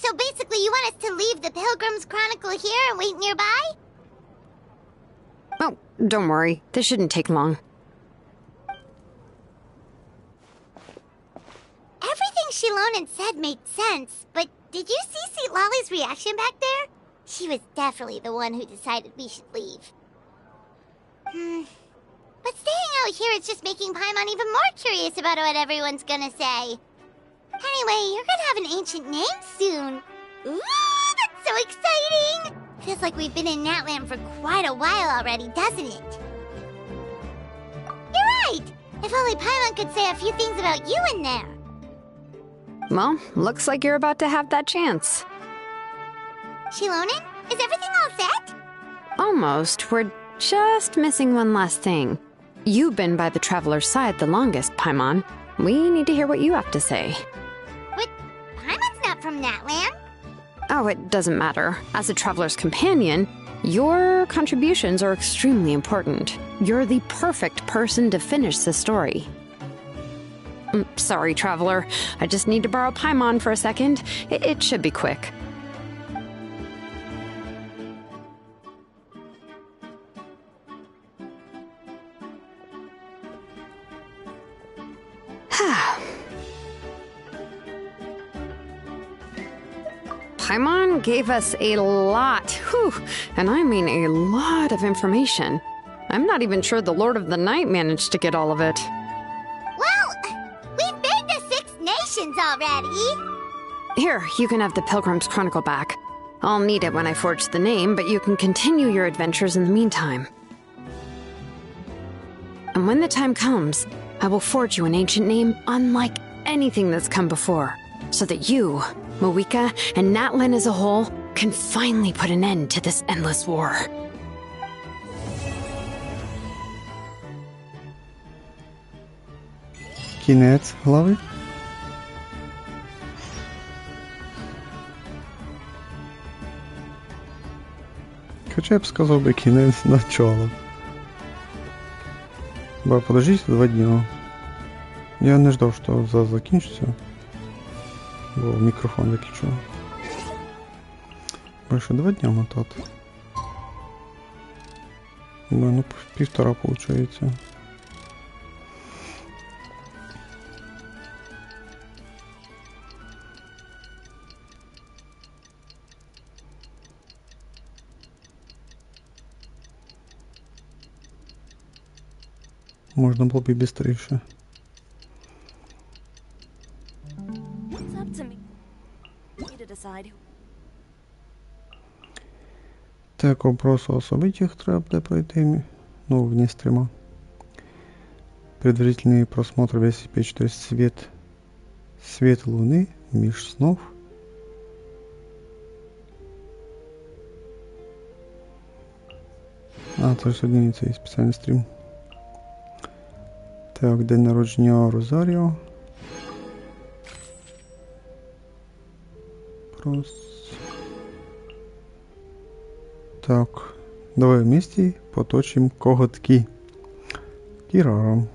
So basically, you want us to leave the Pilgrim's Chronicle here and wait nearby? Oh, don't worry. This shouldn't take long. Everything Shilonen said made sense, but did you see Lolly's reaction back there? She was definitely the one who decided we should leave. But staying out here it's just making Paimon even more curious about what everyone's gonna say. Anyway, you're gonna have an ancient name soon. Ooh, that's so exciting! Feels like we've been in Natland for quite a while already, doesn't it? You're right! If only Paimon could say a few things about you in there. Well, looks like you're about to have that chance. Shilonen, is everything all set? Almost. We're just missing one last thing. You've been by the Traveler's side the longest, Paimon. We need to hear what you have to say. But Paimon's not from Natland. Oh, it doesn't matter. As a Traveler's companion, your contributions are extremely important. You're the perfect person to finish the story. Sorry, Traveler. I just need to borrow Paimon for a second. It should be quick. Paimon gave us a lot, and I mean a lot of information. I'm not even sure the Lord of the Night managed to get all of it. Well, we've been to 6 nations already. Here, you can have the Pilgrim's Chronicle back. I'll need it when I forge the name, but you can continue your adventures in the meantime. And when the time comes, I will forge you an ancient name unlike anything that's come before, so that you, Moika, and Natlan as a whole can finally put an end to this endless war. Кінець глави. Хоча я б сказав би кінець начала. Бо подождіть 2 дня. Я не ждав, що закінчиться. Бо мікрофон виключив. Більше 2 дня мотати. Ну, 1,5 получається. Можна було б і бистріше. Так, опросу особитих треба буде пройти, ну, вне стрима. Предварительный просмотр версии PS5, то есть свет луны, меж снов. Це сьогодні цей спеціальний стрім. Так, день народження Розаріо. Так, давай вместе поточим коготки. Кираром.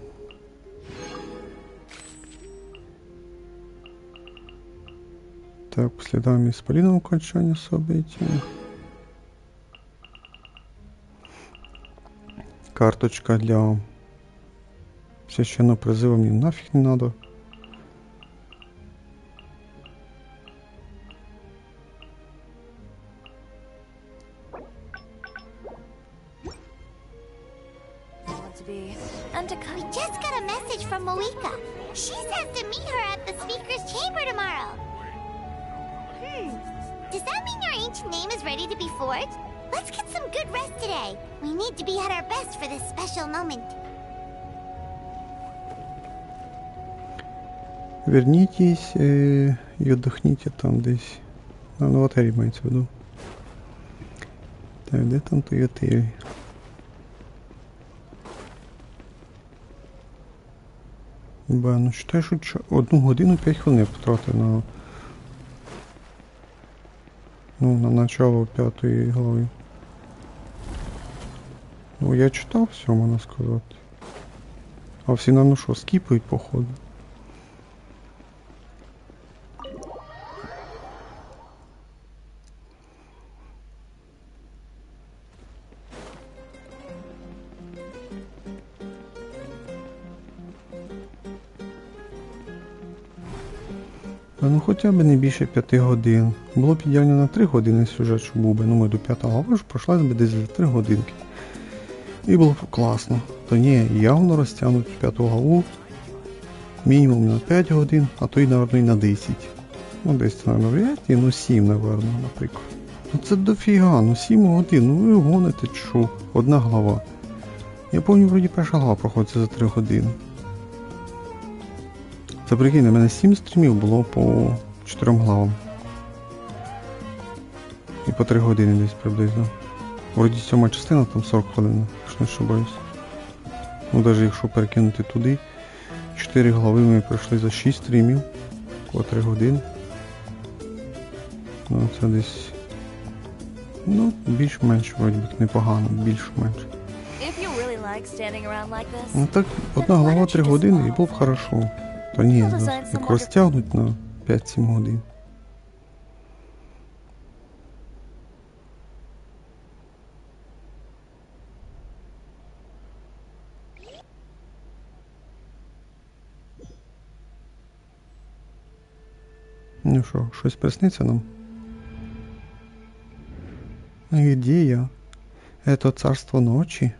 Так, по следам исполинного окончания события. Карточка для священного призыва мне нафиг не надо. We just got a message from Moika. She says to meet her at the speaker's chamber tomorrow. Does that mean your ancient name is ready to be forged? Let's get some good rest today. We need to be at our best for this special moment. Вернитесь и отдохните там десь. На отелі мається в виду. Так, де там той отель? Ну считай, що 1 годину 5 хвилин потратив на... Ну, на начало 5-ї глави. Ну, я читав все, можна сказати. А всі, наверно, що, скіпають, походу. Ну хоча б не більше 5 годин. Було б ідеально на 3 години сюжет, щоб був би. Ну ми до 5 глави ж пройшлась би десь за 3 годинки. І було б класно. То ні, явно розтягнуть 5 главу мінімум на 5 годин, а то й, напевно, і на 10. Ну, десь, напевно, 5, ну 7, напевно, наприклад. Ну це дофіга, ну 7 годин, ну ви гоните, що? Одна глава. Я пам'ятаю, вроді перша глава проходить за 3 години. Це прикинь, у мене 7 стрімів було по 4 главам. І по 3 години десь приблизно. Вроді 7 частина, там 40 хвилин, якщо не ошибаюсь. Ну навіть якщо перекинути туди, 4 глави ми пройшли за 6 стрімів, по 3 години. Ну це десь... Ну, більш-менш, вроді би, непогано, більш-менш. Ну так, одна глава 3 години і було б хорошо. Та ні, як розтягнуть на 5-7 годин. Ну що, щось присниться нам? Где я? Это царство ночи?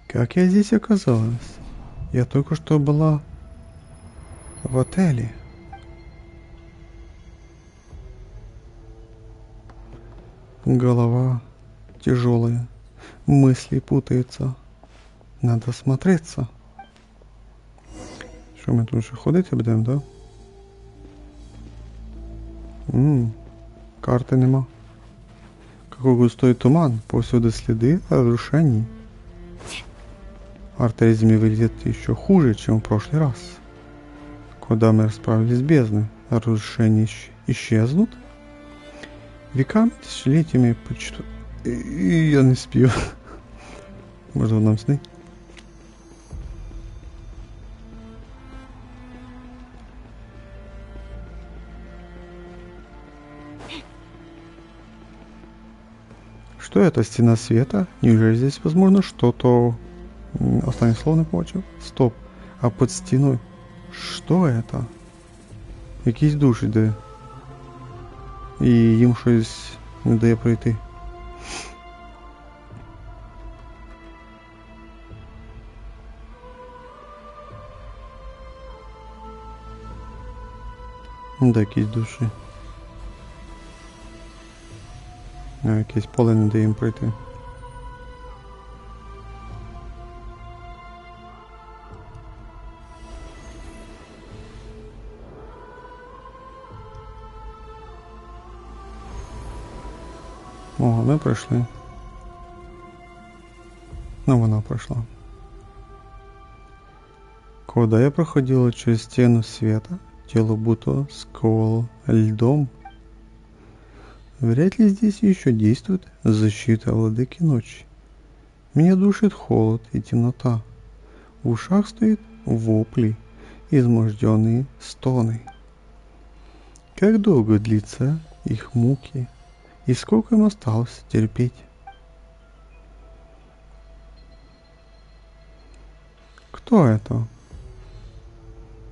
Как я здесь оказалась? Я только что была в отеле. Голова тяжелая, мысли путаются. Надо смотреться. Що ми тут ще ходити будемо, да? Карты нема. Какой густой туман, повсюду следы разрушений. Артезиями выглядит еще хуже, чем в прошлый раз. Куда мы расправились с бездной, разрушения исчезнут? Веками, тысячелетиями почту... И я не спью. Может, нам сны? Что это? Стена света? Неужели здесь возможно что-то... Останнє слово не почув? Стоп. А під стіною... Що это? Якийсь душ іде. І їм щось не дає пройти. Да, якісь душі. А якесь поле не дає їм пройти. О, ми пройшли. Ну, вона пройшла. Когда я проходила через стену света, тело будто сковало льдом. Вряд ли здесь еще действует защита владыки ночи. Меня душит холод и темнота. В ушах стоят вопли, изможденные стоны. Как долго длится их муки, и сколько им осталось терпеть? Кто это?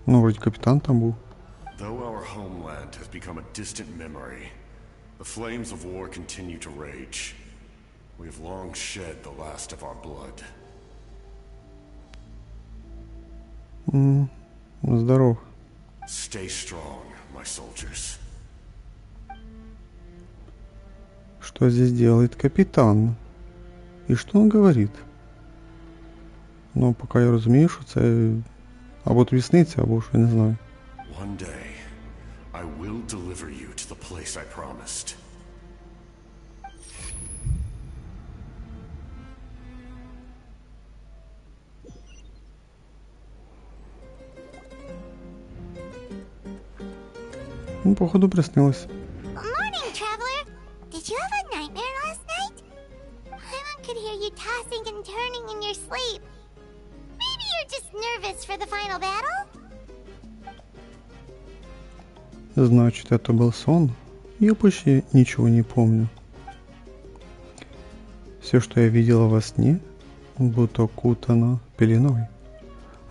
Ну, вроде капитан там был. Though our homeland has become a distant memory, the flames of war continue to rage. We have long shed the last of our blood. Здоров. Stay strong, my soldiers. Что здесь делает капитан? И что он говорит? Ну, пока я розумію, що це або твісниця, або що, я не знаю. One day, I will deliver you to the place I promised. Ну, походу, приснилось. Morning, traveler. Did you have a nightmare last night? Paimon could hear you tossing and turning in your sleep. Maybe you're just nervous for the final battle? Значит, это был сон. Я почти ничего не помню. Все, что я видела во сне, будто окутано пеленой.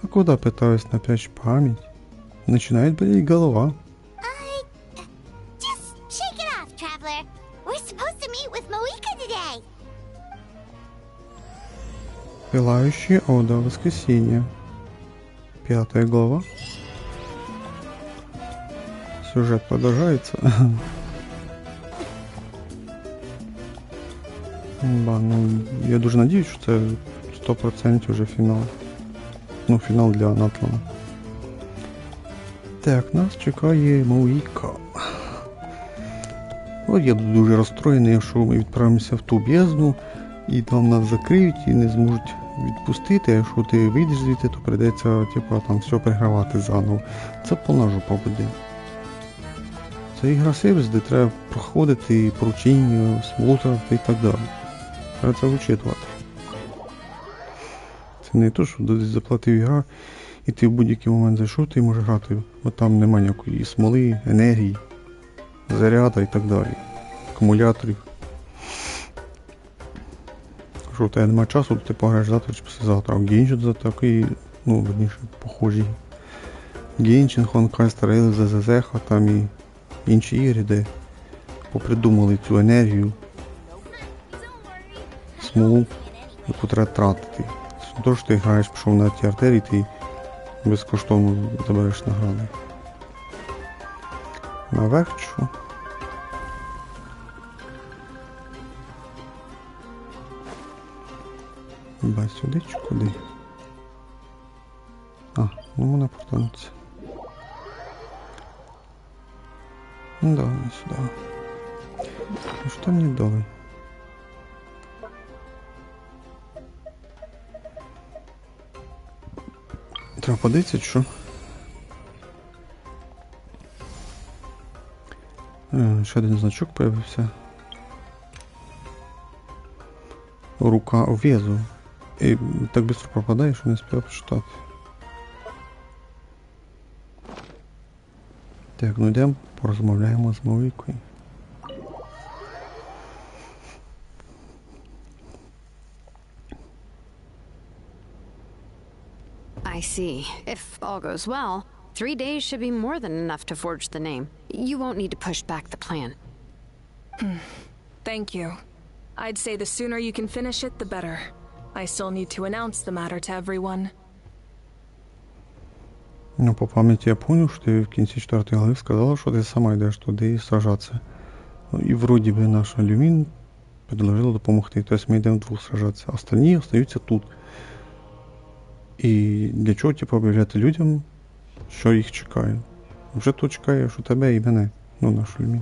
А куда пытаюсь напрячь память, начинает болеть голова. Just shake it off, traveler. We're supposed to meet with Moika today. Пылающая ода воскресенья. 5 глава. Сюжет продолжается. Ба, ну, я дуже надіюсь, що це 100% вже фінал. Ну, фінал для Натлана. Так, нас чекає Мауіка. От я дуже розстроєний, якщо ми відправимося в ту бездну, і там нас закриють і не зможуть відпустити, а якщо ти вийдеш звідти, то прийдеться, типу, там все перегравати заново. Це повна жопа буде. Це ігра сервіс, де треба проходити поручення, смотрити і так далі. Треба це вичитувати. Це не то, що десь заплатив ігра, і ти в будь-який момент зайшов, ти можеш грати, бо там нема ніякої смоли, енергії, заряда і так далі. Акумуляторів. Якщо в тебе немає часу, то ти пограєш завтра чи післязавтра. А в Genshin за такий, ну, верніше, похожі. Genshin, Honkai Star Rail, ZZZ, там і інші ігри, де попридумали цю енергію, смолу, яку треба тратити. З того, що ти граєш, пішов на ті артерії, ти безкоштовно забереш награди. Наверх що? Ба сюди чи куди? А, ну можна повернутися. Ну да, не сюди. Ну що мені дали? Треба подивитися, що? Ще один значок появився. Рука везу. І так швидко пропадає, що не спів почитати. Так, ну йдемо, порозмовляємо з Мавікою. I see. If all goes well, 3 days should be more than enough to forge the name. You won't need to push back the plan. Thank you. I'd say the sooner you can finish it, the better. I still need to announce the matter to everyone. Ну, по пам'яті я поняв, що ти в кінці 4 глави сказала, що ти сама йдеш туди і сражатися. І вроді би наша Люмін предложила допомогти. Тобто ми йдемо вдвох сражатися, а остальні остаються тут. І для чого, типу, об'являти людям, що їх чекає? Вже тут чекає, що тебе і мене, ну, нашу Люмін.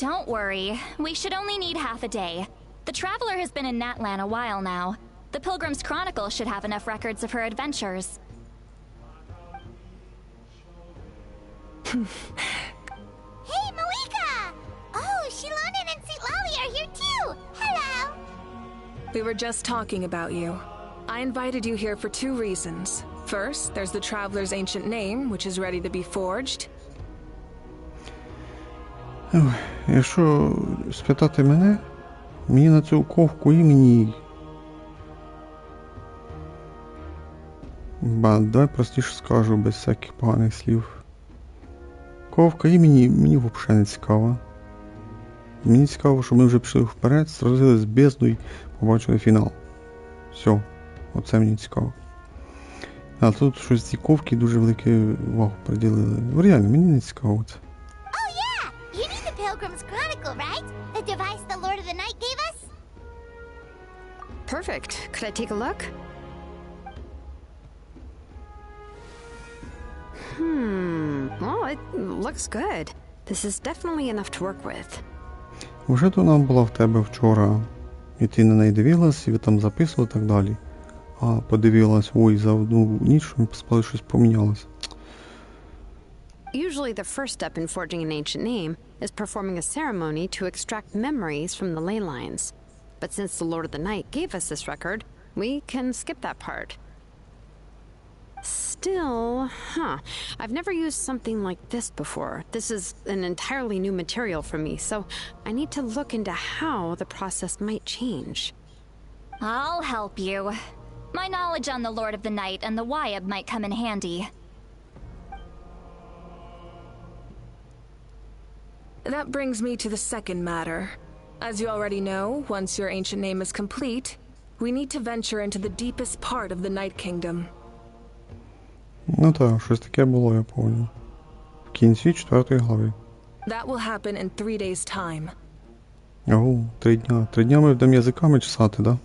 Don't worry, we should only need half a day. The Traveler has been in Natlan a while now. The Pilgrim's Chronicle should have enough records of her adventures. Hey, Malika! Oh, Shilonen and Sitlali are here too! Hello! We were just talking about you. I invited you here for 2 reasons. First, there's the Traveler's ancient name, which is ready to be forged. Якщо спитати мене, мені на цю ковку імені... Давай простіше скажу, без всяких поганих слів. Ковка імені мені взагалі не цікава. Мені цікаво, що ми вже пішли вперед, сразили з бездною, побачили фінал. Все. Оце мені цікаво. А тут щось ці ковки дуже велику увагу приділили. Реально, мені не цікаво це. Oh yeah! You need the Pilgrim's Chronicle, right? The device the Lord of the Night gave us? Perfect. Could I take a look? Well, it looks good. This is definitely enough to work with. Вже то нам була в тебе вчора, і ти на неї дивилась, і ви там записували і так далі. А подивилась, ой, за одну ніч ми поспали, щось помінялося. Usually the first step in forging an ancient name is performing a ceremony to extract memories from the ley lines. But since the Lord of the Night gave us this record, we can skip that part. Still, I've never used something like this before. This is an entirely new material for me, so I need to look into how the process might change. I'll help you. My knowledge on the Lord of the Night and the Wyab might come in handy. That brings me to the second matter. As you already know, once your ancient name is complete, We need to venture into the deepest part of the Night Kingdom. Ну так, щось таке було, я пам'ятаю. В кінці 4-ї глави. That will happen in 3 days' time. Ого, 3 дня. 3 дня ми будемо язиками чесати, да?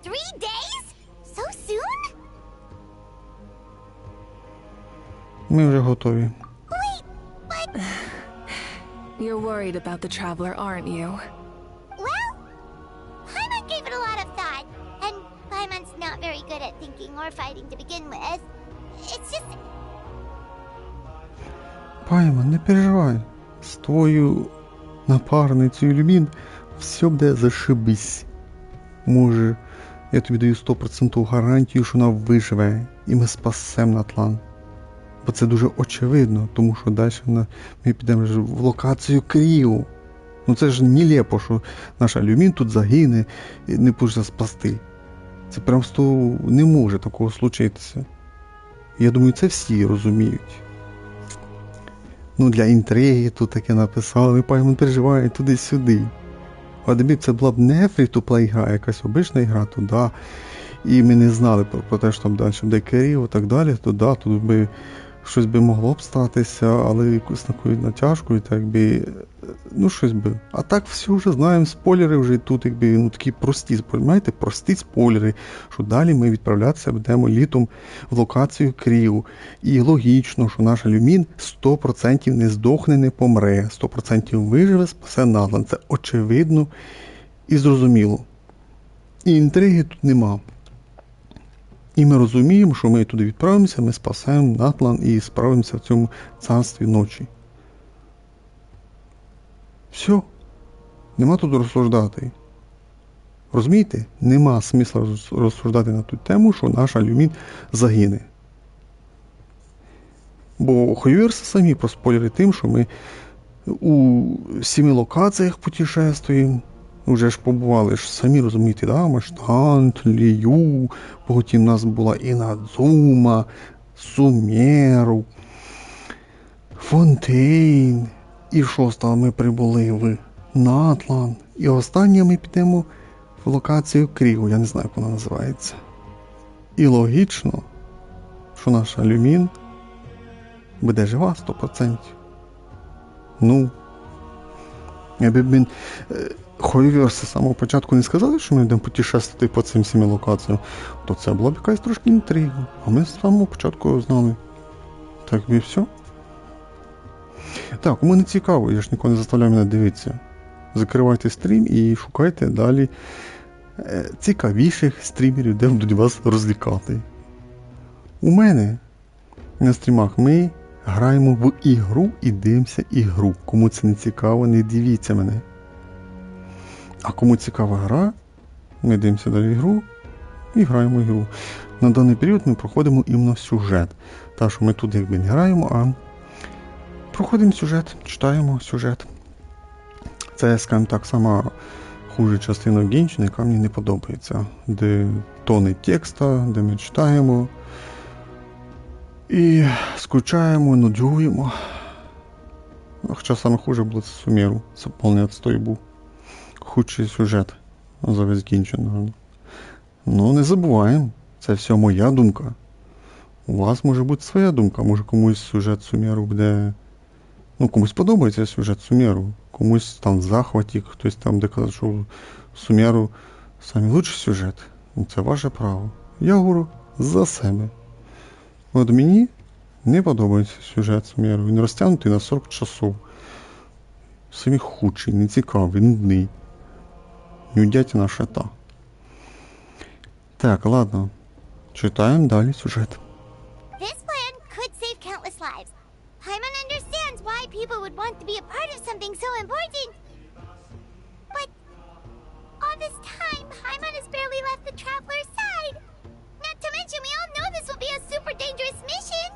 3 days? So soon? Ми вже готові. You're worried about the Traveler, aren't you? Well, Paimon gave it a lot of thought. And Paimon's not very good at thinking or fighting to begin with. It's just... Паймон, не переживай. З твоєю напарницею Люмін все буде зашибись. Може, я тобі даю 100% гарантію, що вона виживе, і ми спасемо Натлан. Бо це дуже очевидно, тому що далі ми підемо в локацію Кріу. Ну це ж нелепо, що наша Люмін тут загине і не буде спасти. Це просто не може такого случитися. Я думаю, це всі розуміють. Ну, для інтриги тут таке написали, Паймон переживає туди-сюди. А якби це була б не фрі-ту-плей гра, а якась обична гра, то да. І ми не знали про те, що там далі буде Керів і так далі, то да, тут би щось би могло б статися, але якусь такою натяжкою, так би, ну щось би. А так всі вже знаємо, спойлери вже тут, якби, ну такі прості, знаєте, прості спойлери, що далі ми відправлятися будемо літом в локацію Кріу. І логічно, що наша Люмін 100% не здохне, не помре, 100% виживе, спасе Натлан. Це очевидно і зрозуміло. І інтриги тут нема. І ми розуміємо, що ми туди відправимося, ми спасемо Натлан і справимося в цьому царстві ночі. Все. Нема тут розсуждати. Розумієте? Нема смисла розсуждати на ту тему, що наша Люмін загине. Бо Хойверси самі проспойлери тим, що ми у 7 локаціях путешествуємо. Вже ж побували, ж самі розумієте, да? Маштант, Лію, потім у нас була Інадзума, Сумеру, Фонтейн. І 6-го ми прибули в Натлан. І останнє ми підемо в локацію Крігу, я не знаю, як вона називається. І логічно, що наша Люмін буде жива 100%. Ну, якби він... Хойверси з самого початку не сказали, що ми йдемо путешествувати по цим 7 локаціям, то це була б якась трошки інтрига. А ми з самого початку знали. Так і все. Так, кому не цікаво, я ж нікого не заставляю мене дивитися. Закривайте стрім і шукайте далі цікавіших стрімерів, де будуть вас розлікати. У мене на стрімах ми граємо в ігру і дивимося ігру. Кому це не цікаво, не дивіться мене. А кому цікава гра, ми дивимося далі ігру і граємо ігру. На даний період ми проходимо іменно сюжет. Так що ми тут якби не граємо, а проходимо сюжет, читаємо сюжет. Це, скажімо так, сама хуже частина Genshin, яка мені не подобається. Де тони текста, де ми читаємо і скучаємо, нудьгуємо. Хоча саме хуже було це Сумеру. Це повний відстой був. Худший сюжет за весь Genshin. Ну, не забуваємо. Це все моя думка. У вас може бути своя думка. Може комусь сюжет Сумеру буде... Ну, комусь подобається сюжет Сумеру. Комусь там в захваті, хтось там де казав, що Сумеру найкращий сюжет. Це ваше право. Я говорю за себе. От мені не подобається сюжет Сумеру. Він розтягнутий на 40 часов. Самі худший, нецікавий, нудний. Нудятина шата. Так, ладно. Читаємо далі сюжет. This plan could save countless lives. Paimon understands why people would want to be a part of something so important. But all this time, Paimon has barely left the Traveler's side. Not to mention, we all know this will be a super dangerous mission.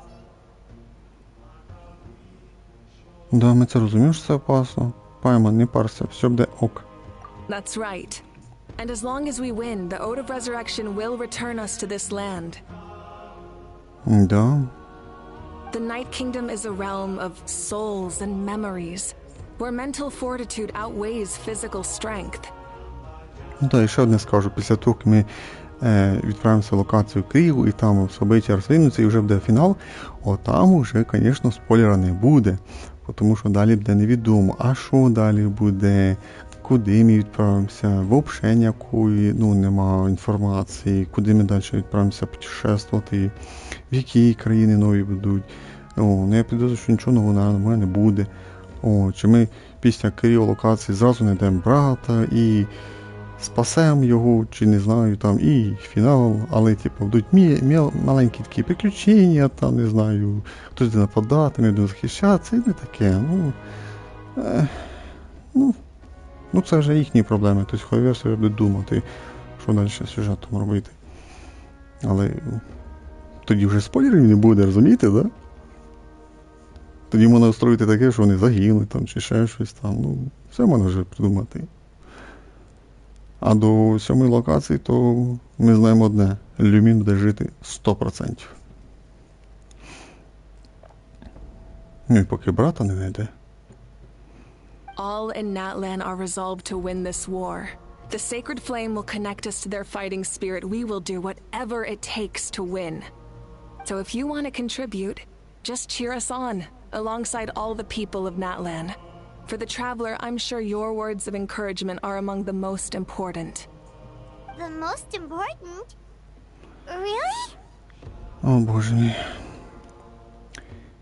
Да, ми це розуміємо, що це опасно. Паймон, не парся, все буде ок. That's right. And as long as we win, the Ode of Resurrection will return us to this land. Да. The Night Kingdom is a realm of souls and memories, where mental fortitude outweighs physical strength. Ну так, і ще одне скажу, після того, як ми відправимося в локацію Києву, і там собиття розвинуться, і вже буде фінал, там уже, звісно, спойлера не буде. Тому що далі буде невідомо, а що далі буде, куди ми відправимося, взагалі ніякої, нема інформації, куди ми далі відправимося путешествувати, в які країни нові будуть. Я підозрюю, що нічого нового, наверное, не буде. Чи ми після Києва локації зразу знайдемо брата і спасемо його, чи не знаю, там і фінал, але будуть маленькі такі приключення, там, не знаю, хтось буде нападати, ми будемо захищатися, і не таке. Це вже їхні проблеми, тобто хай собі буде думати, що далі з сюжетом робити. Але тоді вже спойлерів не буде, розумієте, да? Тоді можна устроїти таке, що вони загинули там, чи ще щось там, все можна вже придумати. А до 7-ї локації, то ми знаємо одне. Люмін буде жити 100%. І поки брата не знайде. All in Natlan are resolved to win this war. The sacred flame will connect us to their fighting spirit. We will do whatever it takes to win. So if you want to contribute, just cheer us on, alongside all the people of Natlan. For the Traveler, I'm sure your words of encouragement are among the most important. The most important? Really? О, боже мой.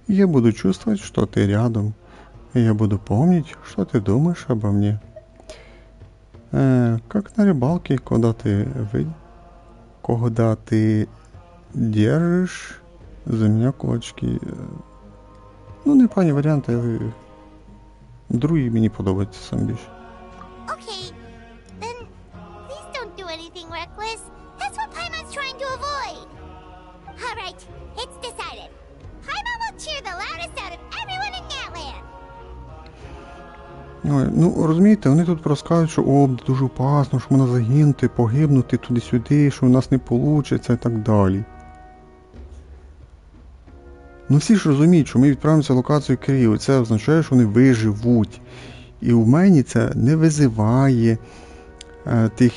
Я буду чувствовать, что ты рядом. И я буду помнить, что ты думаешь обо мне. Как на рыбалке, когда ты держишь за меня кулачки. Непогані варіанти, але другий мені подобається сам більше. Okay, then please don't do anything reckless. That's what Paimon's trying to avoid. Alright, it's decided. Paimon will cheer the loudest out of everyone in Natlan. Розумієте, вони тут розказують, що дуже опасно, що можна загинути, погибнути туди-сюди, що у нас не вийде і так далі. Всі ж розуміють, що ми відправимося в локацію Києва, і це означає, що вони виживуть. І в мені це не визиває тих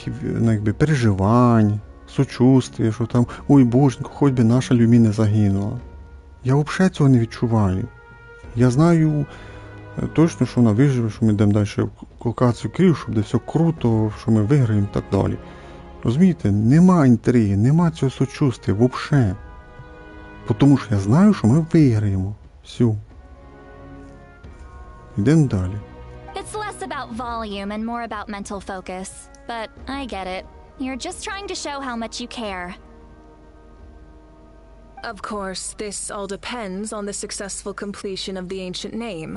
переживань, сочувствия, що там, ой боженько, хоч би наша Люмі не загинула. Я взагалі цього не відчуваю. Я знаю точно, що вона виживе, що ми йдемо далі в локацію Києва, що буде все круто, що ми виграємо і так далі. Розумієте, нема інтриги, нема цього сочувствия взагалі. Тому що я знаю, що ми виграємо. Все. Йдемо далі. It's less about volume and more about mental focus. But I get it. You're just trying to show how much you care. Of course, this all depends on the successful completion of the ancient name.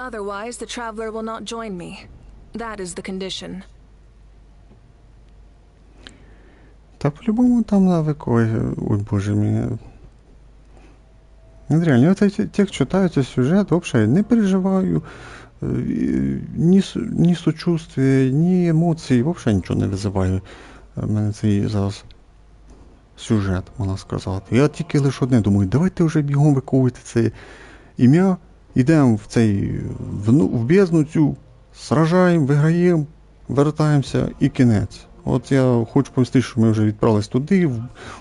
Otherwise, the Traveler will not join me. That is the condition. Та по-любому там навикою, ой боже мій. Реально, я текст читаю цей сюжет, взагалі не переживаю, ні сочувствия, ні емоцій, взагалі нічого не визиває в мене цей зараз сюжет, можна сказати. Я тільки лише одне думаю, давайте вже бігом виковувати це ім'я, йдемо в бездну цю, сражаємо, виграємо, вертаємося і кінець. От я хочу повісти, що ми вже відправились туди,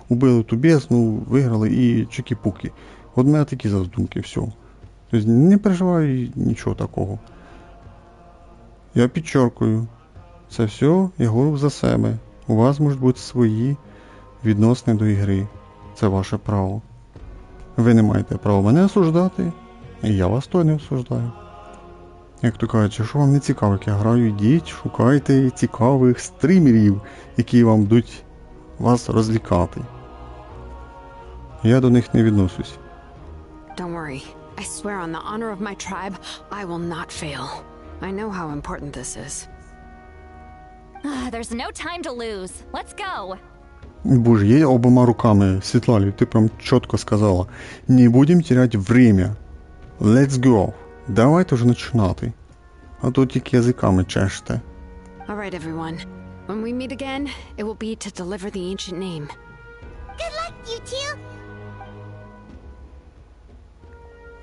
убили ту бездну, виграли і чики-пуки. От в мене такі задумки, все. Тобто не переживаю нічого такого. Я підчеркую, це все я говорю за себе. У вас можуть бути свої відносини до ігри. Це ваше право. Ви не маєте права мене осуждати, і я вас то не осуждаю. Як то кажуть, якщо вам не цікаво, як я граю, йдіть, шукайте цікавих стрімерів, які вам будуть вас розлікати. Я до них не відношусь. Don't worry. I swear on the honor of my tribe, I will not fail. I know how important this is. There's no time to lose. Let's go. Боже, я обома руками, Світлана, ти прям чітко сказала. Не будемо теряти время. Let's go. Давайте вже починати. А то тільки язиками чешете. All right, everyone. When we meet again, it will be to deliver the ancient name. Good luck, you two!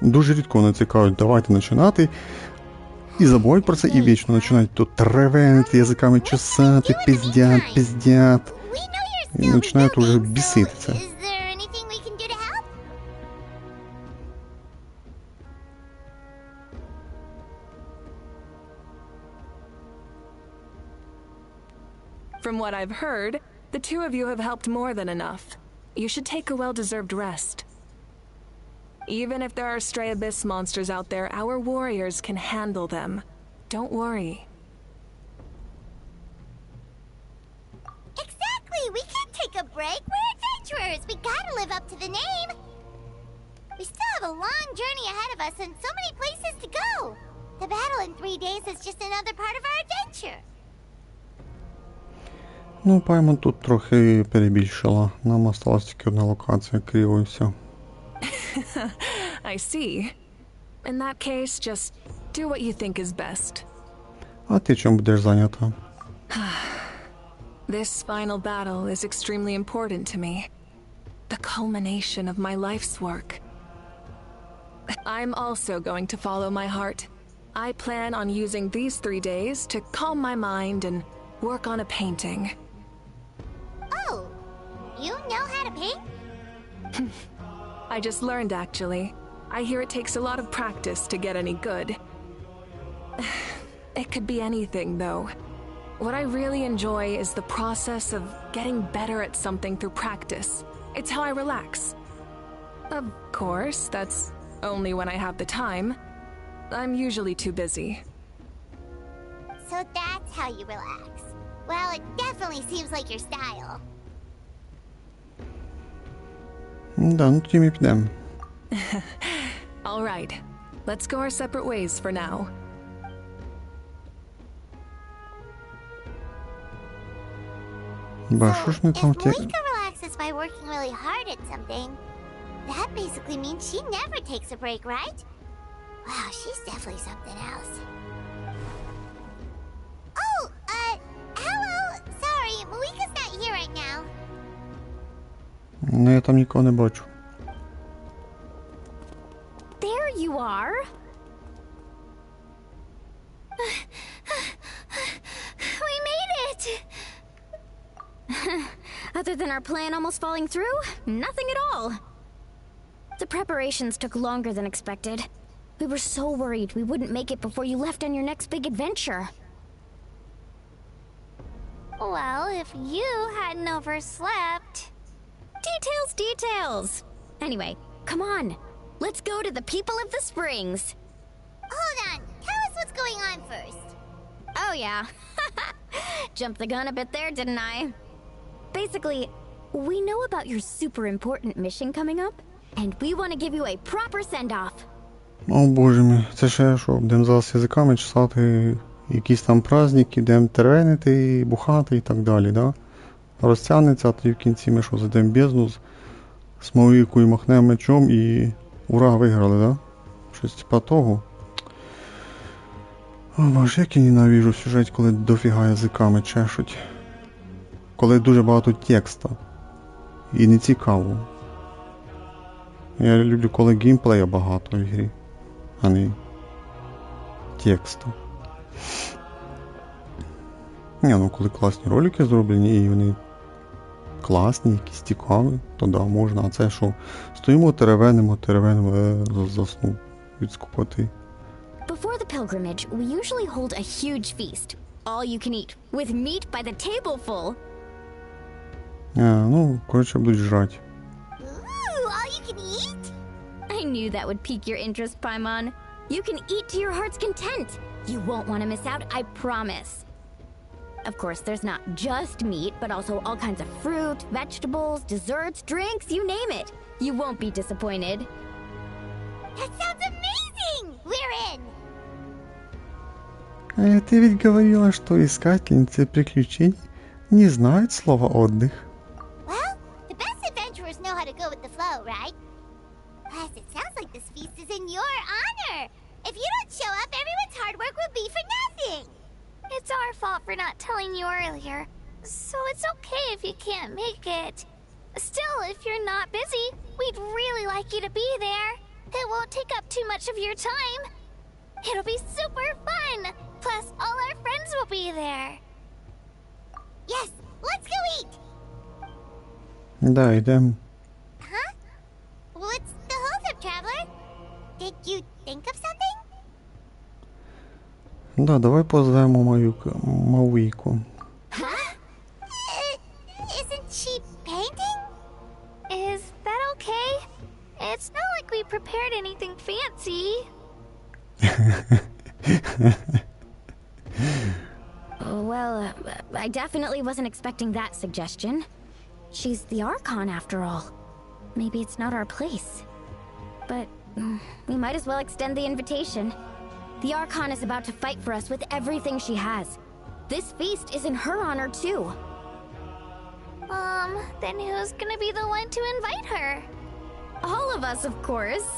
Дуже рідко вони цікавить, давайте починати. І забувають про це і вічно починають тут теревенити, язиками чесати, пиздят. І починають уже бісити це. From what I've heard, the two of you have helped more than enough. You should take a well-deserved rest. Even if there are stray abyss monsters out there, our warriors can handle them. Don't worry. Exactly! We can't take a break. We're adventurers. We gotta live up to the name. We still have a long journey ahead of us and so many places to go. The battle in 3 days is just another part of our adventure. Ну, Паймон тут трохи перебільшила. Нам осталась тільки одна локація, криво і все. I see. In that case, just do what you think is best. А ти чим будеш зайнята? This final battle is extremely important to me. The culmination of my life's work. I'm also going to follow my heart. I plan on using these 3 days to calm my mind and work on a painting. Oh, you know how to paint? I just learned, actually. I hear it takes a lot of practice to get any good. It could be anything, though. What I really enjoy is the process of getting better at something through practice. It's how I relax. Of course, that's only when I have the time. I'm usually too busy. So that's how you relax. Well, it definitely seems like your style. Да, ну тоді ми підемо. All right. Let's go our separate ways for now. Ба, що ж ми там If Malika relaxes by working really hard at something, that basically means she never takes a break, right? Wow, she's definitely something else. Oh, hello. Sorry, Malika's not here right now. Ну, я там нікого не бачу. There you are. We made it! Other than our plan almost falling through, nothing at all. The preparations took longer than expected. We were so worried we wouldn't make it before you left on your next big adventure. Well, if you hadn't overslept... Details! Anyway, come on. Let's go to the people of the springs. Hold on. Tell us what's going on first. Oh yeah. Jumped the gun a bit there, didn't I? Basically, we know about your super important mission coming up, and we want to give you a proper send-off. О боже мій, це ще що, будемо зараз язиками чесати якісь там праздники, будемо теревенити, бухати і так далі, да? Розтягнеться, а тоді в кінці ми що, зайдемо в бездну з Маликою махнемо мечом і ура, виграли, да? Щось типа того. О боже, як я ненавижу сюжет, коли дофіга язиками чешуть. Коли дуже багато текста. І не цікаво. Я люблю, коли геймплея багато в грі, а не тексту. Ні, ну коли класні ролики зроблені і вони класні, якісь цікаві, то да, можна. А це що? Стоїмо, теревенимо, заснув від скупоти. Before the pilgrimage, we usually hold a huge feast. All you can eat, with meat by the tableful. Ну, коротше, будуть жрати. Ooh, all you can eat? I knew that would pique your interest, Paimon. You can eat to your heart's content. You won't want to miss out, I promise. Of course, there's not just meat, but also all kinds of fruit, vegetables, desserts, drinks, you name it. You won't be disappointed. That sounds amazing! We're in! Ты ведь говорила, что искательницы приключений не знают слова «отдых». Well, the best adventurers know how to go with the flow, right? Plus, it sounds like this feast is in your honor. If you don't show up, everyone's hard work will be for nothing. It's our fault for not telling you earlier, so it's okay if you can't make it. Still, if you're not busy, we'd really like you to be there. It won't take up too much of your time. It'll be super fun! Plus, all our friends will be there. Yes, let's go eat! Да, йдем. Huh? What's the hold up, traveler? Did you think of something? Да, давай позвемо Мавіку. Huh? Isn't she painting? Is that okay? It's not like we prepared anything fancy. Well, I definitely wasn't expecting that suggestion. She's the Archon after all. Maybe it's not our place. But we might as well extend the invitation. The Archon is about to fight for us with everything she has. This feast is in her honor too. Then who's gonna be the one to invite her? All of us, of course.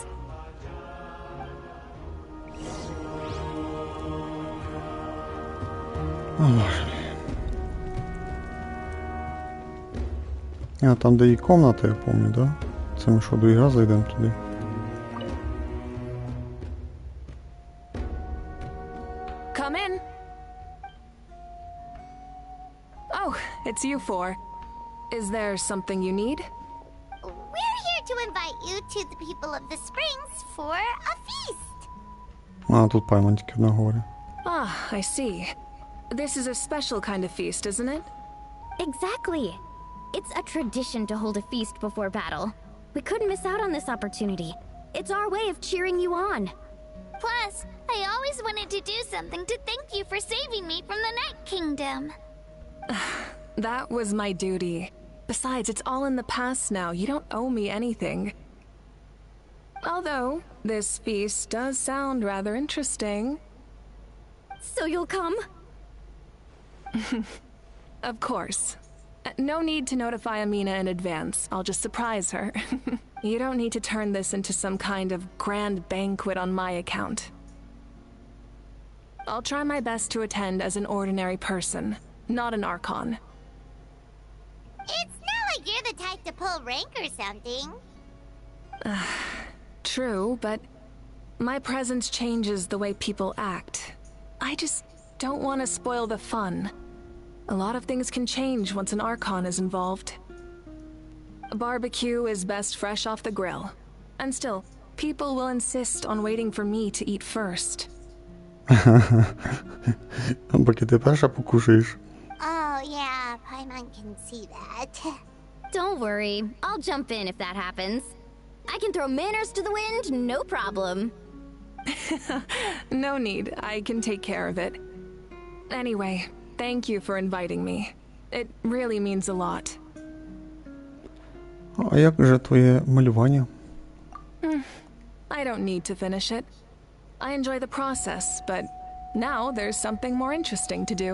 А, там де і комната, я пам'ятаю, да? Це ми що, до ігра зайдемо туди? Come in. Oh, it's you four. Is there something you need? We're here to invite you to the people of the Springs for a feast. А, тут пайман тільки одна говорить. Ah, I see. This is a special kind of feast, isn't it? Exactly. It's a tradition to hold a feast before battle. We couldn't miss out on this opportunity. It's our way of cheering you on. Plus, I always wanted to do something to thank you for saving me from the Night Kingdom. That was my duty. Besides, it's all in the past now. You don't owe me anything. Although, this feast does sound rather interesting. So you'll come? Of course. No need to notify Amina in advance. I'll just surprise her. You don't need to turn this into some kind of grand banquet on my account. I'll try my best to attend as an ordinary person, not an Archon. It's not like you're the type to pull rank or something. True, but my presence changes the way people act. I just don't want to spoil the fun. A lot of things can change once an Archon is involved. A barbecue is best fresh off the grill. And still, people will insist on waiting for me to eat first. Поки ти перша покушаєш. Oh, yeah, Paimon can see that. Don't worry. I'll jump in if that happens. I can throw manners to the wind, no problem. No need. I can take care of it. Anyway, thank you for inviting me. It really means a lot. А як же твоє малювання? I don't need to finish it. I enjoy the process, but now there's something more interesting to do.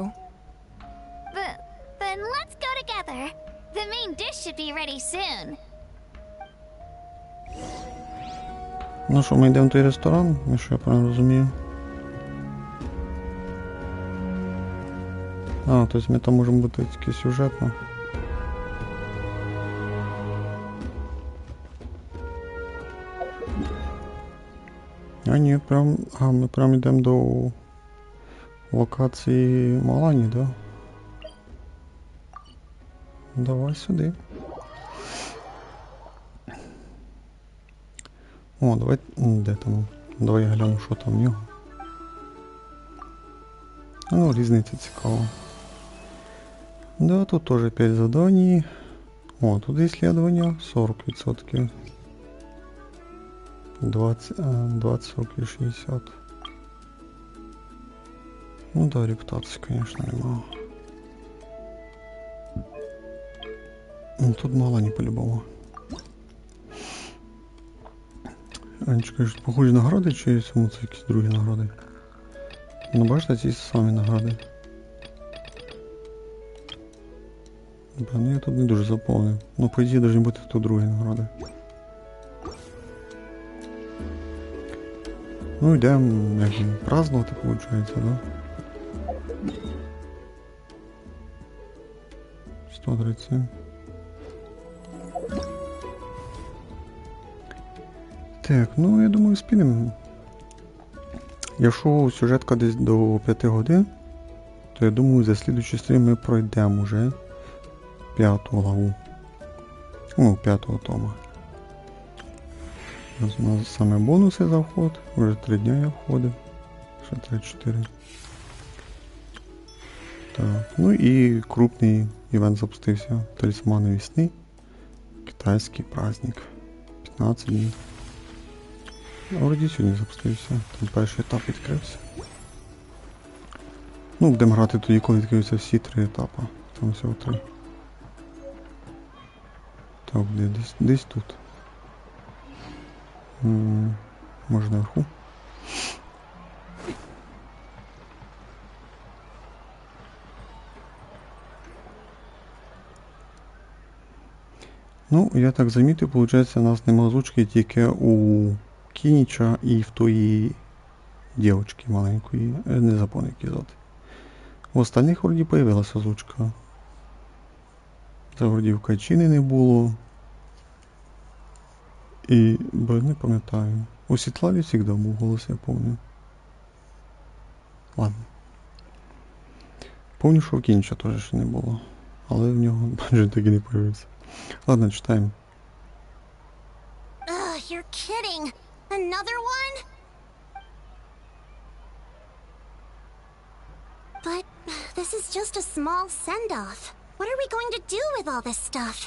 Then let's go together. The main dish should be ready soon. Ну що, ми йдемо в той ресторан, якщо я правильно розумію. А, тобто ми там можемо бути тільки сюжетно. А ні, ми прям йдемо до локації Малані, да? Давай сюди. О, давай, де там? Давай я гляну, що там в нього. А ну, різниця цікава. Да, тут теж 5 заданий. О, тут исследования 40%. 20, 40 и 60. Ну да, репутации, конечно, немало. Тут мало не по-любому. Раніше, конечно, похожі награди, чи самому це якісь другі награди? Ну, бачите, ці самі награди. Ну, я тут не дуже заповнив. Ну, по ідеї, повинні бути тут другі награди. Ну, йдемо, як празднувати, виходить, да? 137. Так, ну, я думаю, спінемо. Якщо сюжетка десь до 5 годин, то я думаю, за слідуючий стрім ми пройдемо вже 5-ту главу. Ну, 5-го тома. Ось у нас саме бонуси за вход. Вже 3 дня я входив. Ще 3-4. Так, ну і крупний івент запустився. Талісмани весни. Китайський праздник. 15 днів. Вроді сьогодні запустився. Там перший етап відкрився. Ну, будемо грати тоді, коли відкриються всі 3 етапи. Там всього 3. Так, десь тут. Може наверху. Ну, я так замітив, виходить, у нас нема озвучки тільки у Кініча і в тої дівчинки маленької, не запомню, як її звати. У остальних вроді появилася озвучка. Це вроді в Кайчини не було. І, не пам'ятаю. У Світлаві завжди був голос, я пам'ятаю. Ладно. Помню, що у Кініча теж ще не було. Але в нього майже так і не появився. Ладно, читаємо. You're kidding. Another one? But this is just a small send-off. What are we going to do with all this stuff?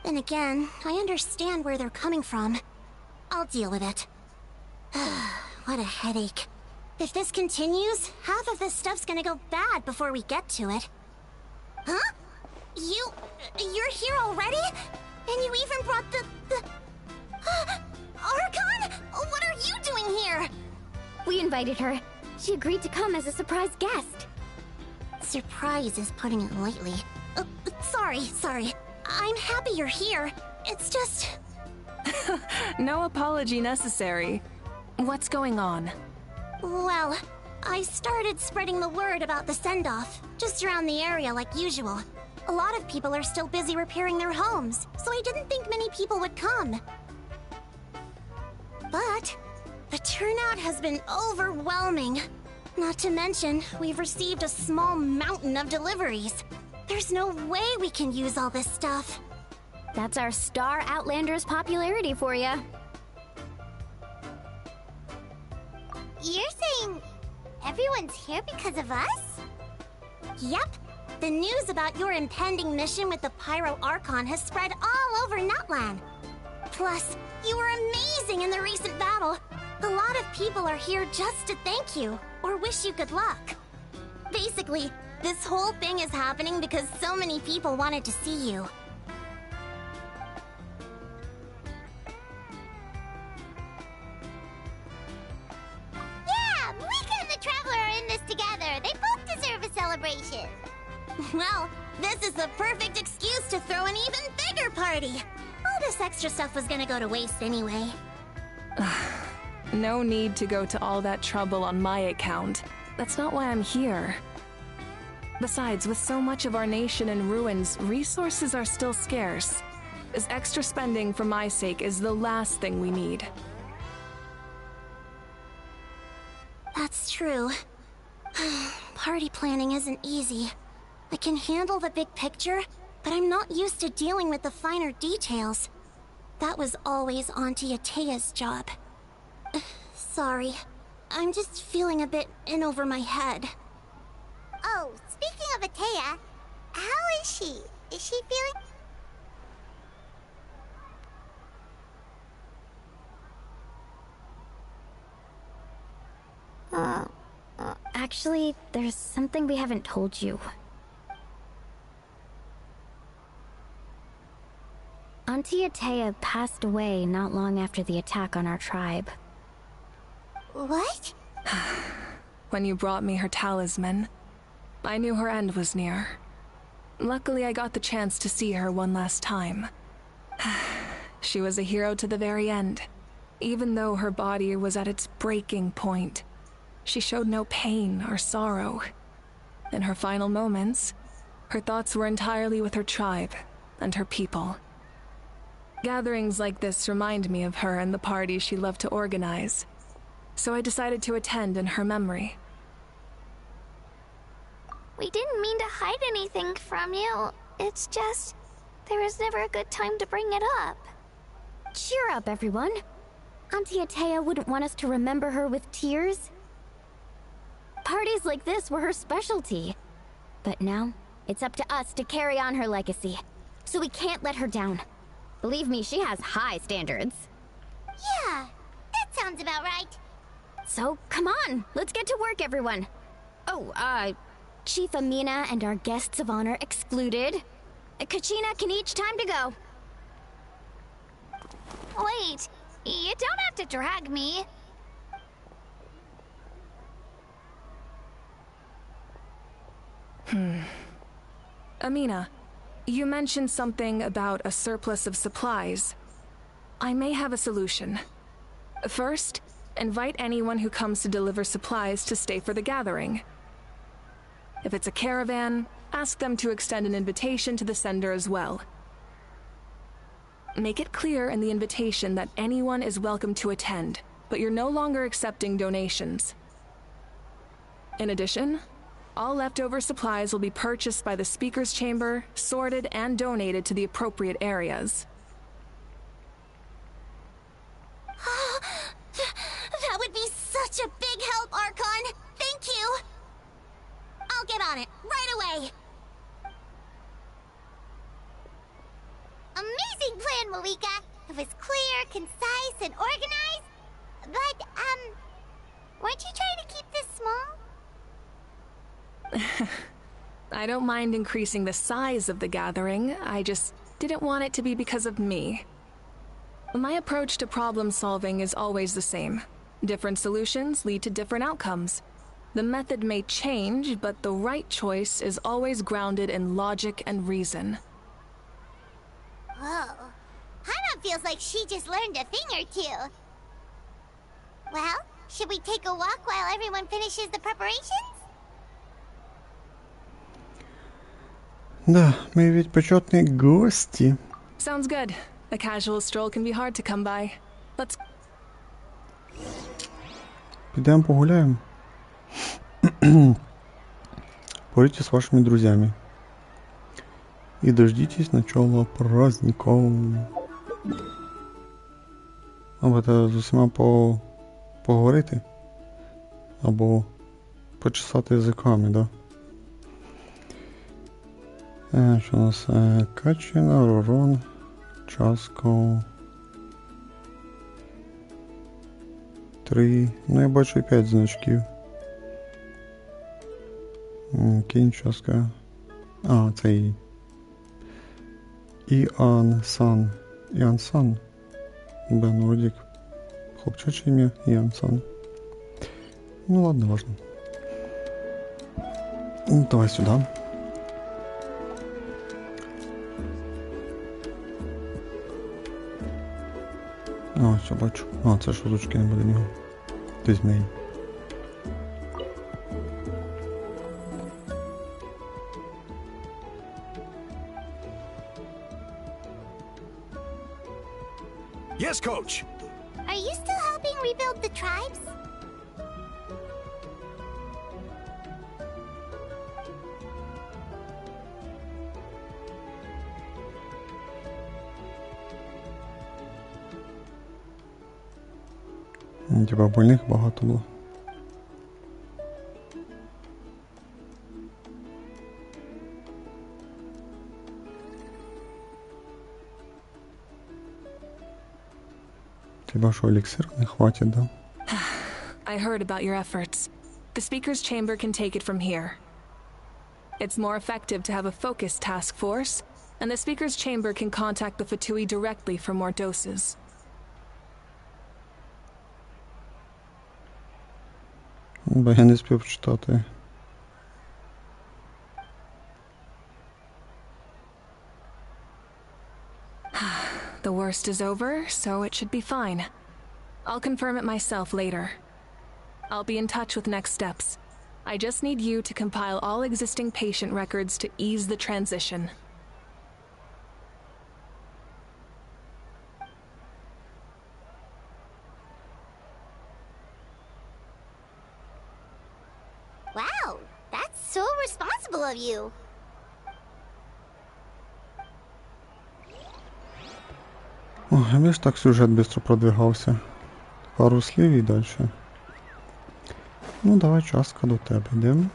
Then again, I understand where they're coming from. I'll deal with it. What a headache. If this continues, half of this stuff's gonna go bad before we get to it. Huh? You're here already? And you even brought the... Archon? What are you doing here? We invited her. She agreed to come as a surprise guest. Surprise is putting it lightly. Sorry. I'm happy you're here. It's just... No apology necessary. What's going on? Well, I started spreading the word about the send-off, just around the area like usual. A lot of people are still busy repairing their homes, so I didn't think many people would come. But the turnout has been overwhelming. Not to mention, we've received a small mountain of deliveries. There's no way we can use all this stuff. That's our Star Outlander's popularity for ya. You're saying everyone's here because of us? Yep. The news about your impending mission with the Pyro Archon has spread all over Nutland. Plus, you were amazing in the recent battle. A lot of people are here just to thank you, or wish you good luck. Basically, this whole thing is happening because so many people wanted to see you. Yeah, Mika and the Traveler are in this together. They both deserve a celebration. Well, this is the perfect excuse to throw an even bigger party. All this extra stuff was gonna go to waste anyway. No need to go to all that trouble on my account. That's not why I'm here. Besides, with so much of our nation in ruins, resources are still scarce. This extra spending for my sake is the last thing we need. That's true. Party planning isn't easy. I can handle the big picture, but I'm not used to dealing with the finer details. That was always Auntie Atea's job. Sorry. I'm just feeling a bit in over my head. Oh, speaking of Atea, how is she? Is she feeling... Actually, there's something we haven't told you. Auntie Atea passed away not long after the attack on our tribe. What? When you brought me her talisman, I knew her end was near. Luckily, I got the chance to see her one last time. She was a hero to the very end. Even though her body was at its breaking point, she showed no pain or sorrow. In her final moments, her thoughts were entirely with her tribe and her people. Gatherings like this remind me of her and the parties she loved to organize. so I decided to attend in her memory. We didn't mean to hide anything from you. It's just, there was never a good time to bring it up. Cheer up, everyone. Auntie Atea wouldn't want us to remember her with tears. Parties like this were her specialty. But now, it's up to us to carry on her legacy. So we can't let her down. Believe me, she has high standards. Yeah, that sounds about right. So, come on, let's get to work, everyone. Oh, Chief Amina and our guests of honor excluded. Kachina can each time to go. Wait, you don't have to drag me. Amina, you mentioned something about a surplus of supplies. I may have a solution. First, invite anyone who comes to deliver supplies to stay for the gathering. If it's a caravan, ask them to extend an invitation to the sender as well. Make it clear in the invitation that anyone is welcome to attend, but you're no longer accepting donations. In addition, all leftover supplies will be purchased by the speaker's chamber, sorted, and donated to the appropriate areas. That would be such a big help, Archon! Thank you! I'll get on it, right away! Amazing plan, Malika. It was clear, concise, and organized. But, weren't you trying to keep this small? I don't mind increasing the size of the gathering, I just didn't want it to be because of me. My approach to problem solving is always the same. Different solutions lead to different outcomes. The method may change, but the right choice is always grounded in logic and reason. Whoa. Hana feels like she just learned a thing or two. Well, should we take a walk while everyone finishes the preparations? Да, ми ведь почетні гості. Sounds good. A casual stroll can be hard to come by. Let's... Підемо погуляємо. Порите с вашими друзьями. И дождитесь начала праздников. Або це з усіма поговорити. Або почесати язиками, да? Що у нас? Качина, Ророн, Часко. 3. Ну я бачу 5 значків. Кінь, Часка. А, це і. Іан Сан. Іан Сан. Бен Родік. Хлопчаче ім'я. Іан Сан. Ну ладно, важно. Давай сюди. О, все бачу. А, це ж ручки не буде нього. Ти з неї. Yes, Coach! Are you still helping rebuild the tribes? Типа больних багато було. Хіба що еліксир не хватить, да? I heard about your efforts. The speaker's chamber can take it from here. It's more effective to have a focused task force, and the speaker's chamber can contact the Fatui directly for more doses. Бо я не спів читати. The worst is over, so it should be fine. I'll confirm it myself later. I'll be in touch with next steps. I just need you to compile all existing patient records to ease the transition. Wow, that's so responsible of you. О, видиш, так сюжет быстро продвигався. Пару слів і далі. Ну, давай, частка до тебе йдемо.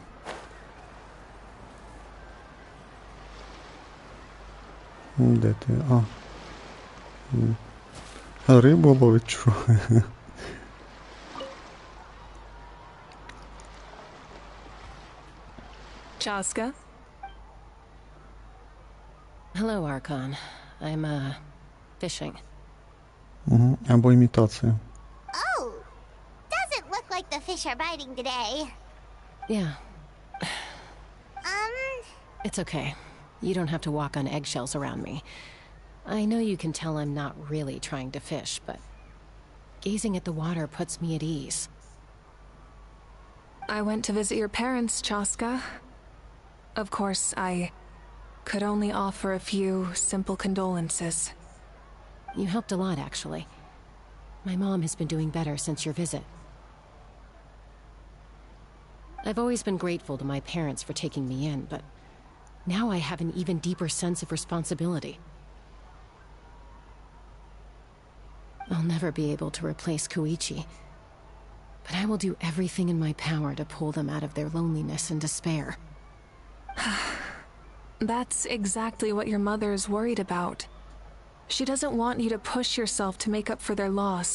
Де ти? А. Рибу ловить, чого? Chaska? Hello, Archon. I'm, fishing. Або імітація. Oh, doesn't look like the fish are biting today. Yeah. It's okay. You don't have to walk on eggshells around me. I know you can tell I'm not really trying to fish, but gazing at the water puts me at ease. I went to visit your parents, Chaska. Of course, I could only offer a few simple condolences. You helped a lot, actually. My mom has been doing better since your visit. I've always been grateful to my parents for taking me in, but now I have an even deeper sense of responsibility. I'll never be able to replace Koichi, but I will do everything in my power to pull them out of their loneliness and despair. That's exactly what your mother is worried about. She doesn't want you to push yourself to make up for their loss.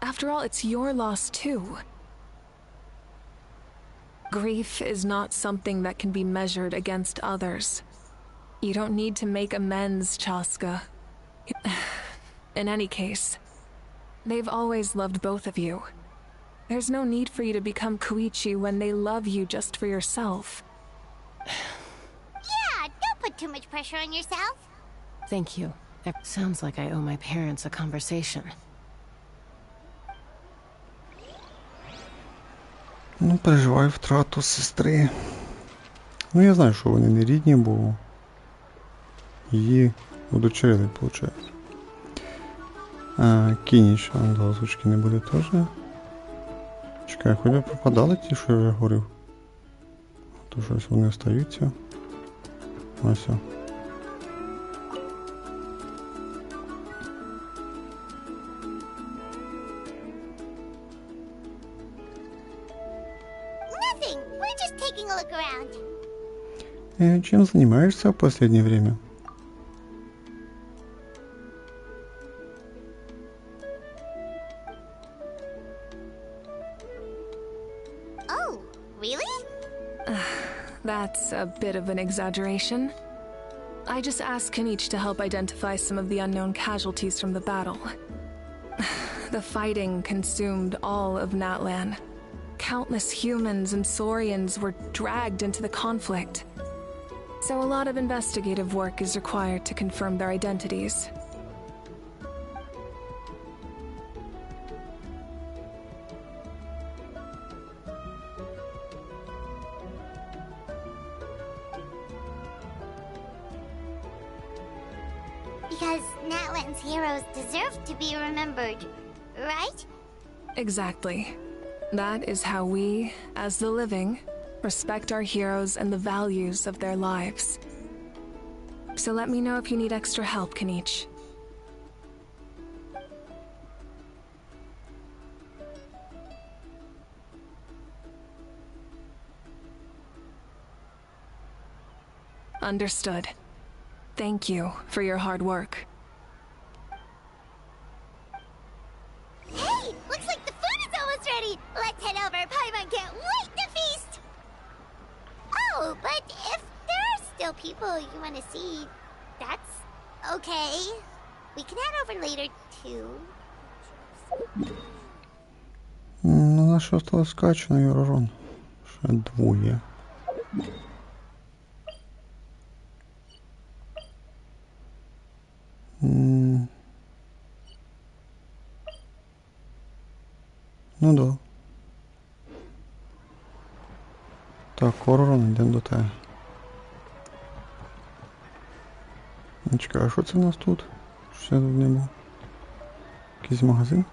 After all, it's your loss too. Grief is not something that can be measured against others. You don't need to make amends, Chaska. In any case, they've always loved both of you. There's no need for you to become Koichi when they love you just for yourself. Yeah, don't put too much pressure on yourself. Thank you. It sounds like I owe my parents a conversation. Ну, переживаю втрату сестри. Ну, я знаю, що вони не рідні, бо її удочерили, виходить. Кініч, до озвучки не буде теж. Чекай, хоч би пропадали ті, що я вже говорив. То щось вони остаються. Ось. Чем занимаешься в последнее время? Oh, really? That's a bit of an exaggeration. I just asked Kanich to help identify some of the unknown casualties from the battle. The fighting consumed all of Natlan. Countless humans and Saurians were dragged into the conflict. So a lot of investigative work is required to confirm their identities. Because Natlan's heroes deserve to be remembered, right? Exactly. That is how we, as the living, respect our heroes and the values of their lives. So let me know if you need extra help, Kanich. Understood. Thank you for your hard work. Hey, looks like the food is almost ready. Let's head over. Paimon can't wait to feast. Oh, but if there are still people you want to see, that's okay. We can head over later too. Ну, на що осталось скачано, Юророн? Ще двоє. Ну да. Так, Оророн, йдемо до тебе. Чекай, а що це в нас тут? Що тут не було? Якийсь магазин?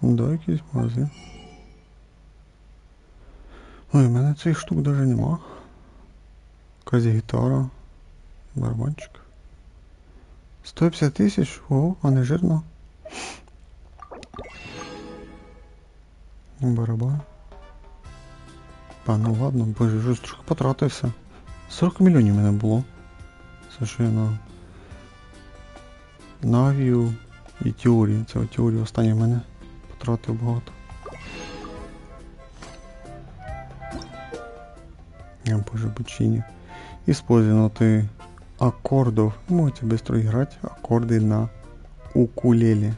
Да, якийсь магазин. Ой, в мене цих штук даже нема. Якась гітара. Барабанчик. 150 тисяч? О, а не жирно. Барабан. Ну ладно, боже, вже трохи потратився. 40 мільйонів в мене було. Це що я на Навію і теорії. Це теорію останнє в мене потратив багато. Боже, бучині. Использовать аккордов. Можете быстро играть аккорды на укулеле.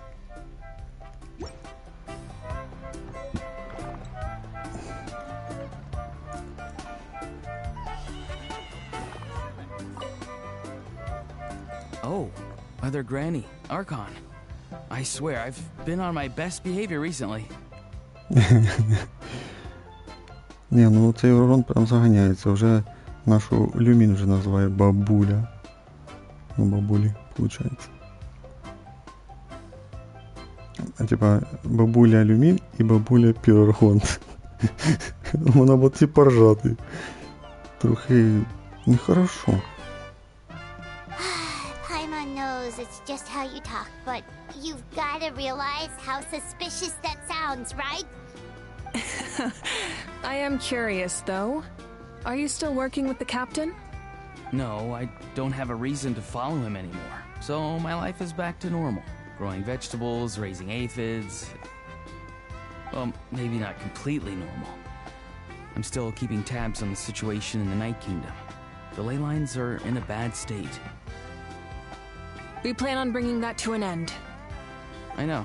Oh, Mother Granny, Archon. I swear, I've been on my best behavior recently. Не, ну цей урон прям заганяється. Вже нашу Люмін вже називає бабуля. Ну, бабулі, виходить. А типа бабуля Люмін і бабуля Піроргон. Вона буде типа ржати. Трохи нехорошо. Paimon knows it's just how you talk, but you've got to realize how suspicious that sounds, right? I am curious, though. Are you still working with the captain? No, I don't have a reason to follow him anymore. So my life is back to normal. Growing vegetables, raising aphids. Well, maybe not completely normal. I'm still keeping tabs on the situation in the Night Kingdom. The ley lines are in a bad state. We plan on bringing that to an end. I know.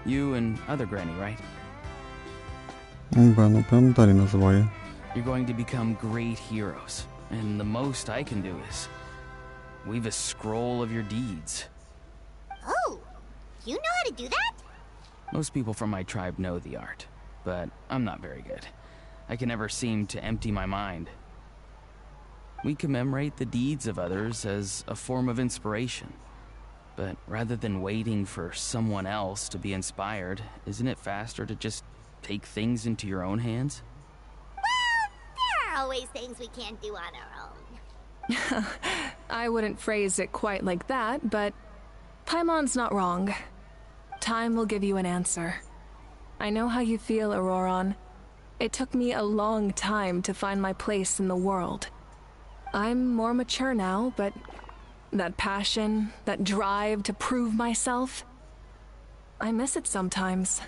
You and other Granny, right? Ну, прям далі називає. You're going to become great heroes. And the most I can do is weave a scroll of your deeds. Oh, you know how to do that? Most people from my tribe know the art, but I'm not very good. I can never seem to empty my mind. We commemorate the deeds of others as a form of inspiration. But rather than waiting for someone else to be inspired, isn't it faster to just take things into your own hands? Well, there are always things we can't do on our own. I wouldn't phrase it quite like that, but Paimon's not wrong. Time will give you an answer. I know how you feel, Auroron. It took me a long time to find my place in the world. I'm more mature now, but that passion, that drive to prove myself, I miss it sometimes.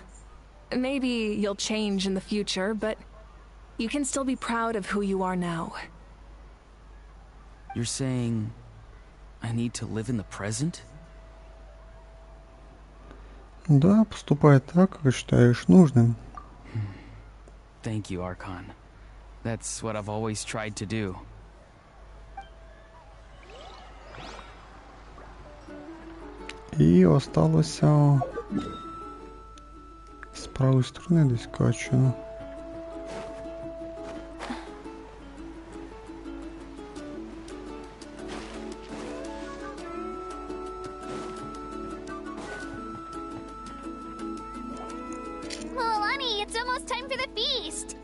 Maybe you'll change in the future, but you can still be proud of who you are now. You're saying I need to live in the present? Да, поступай так, как считаешь нужным. Thank you, Archon. That's what I've always tried to do. І осталося з правої сторони десь качано. Milani, it's almost time for the feast.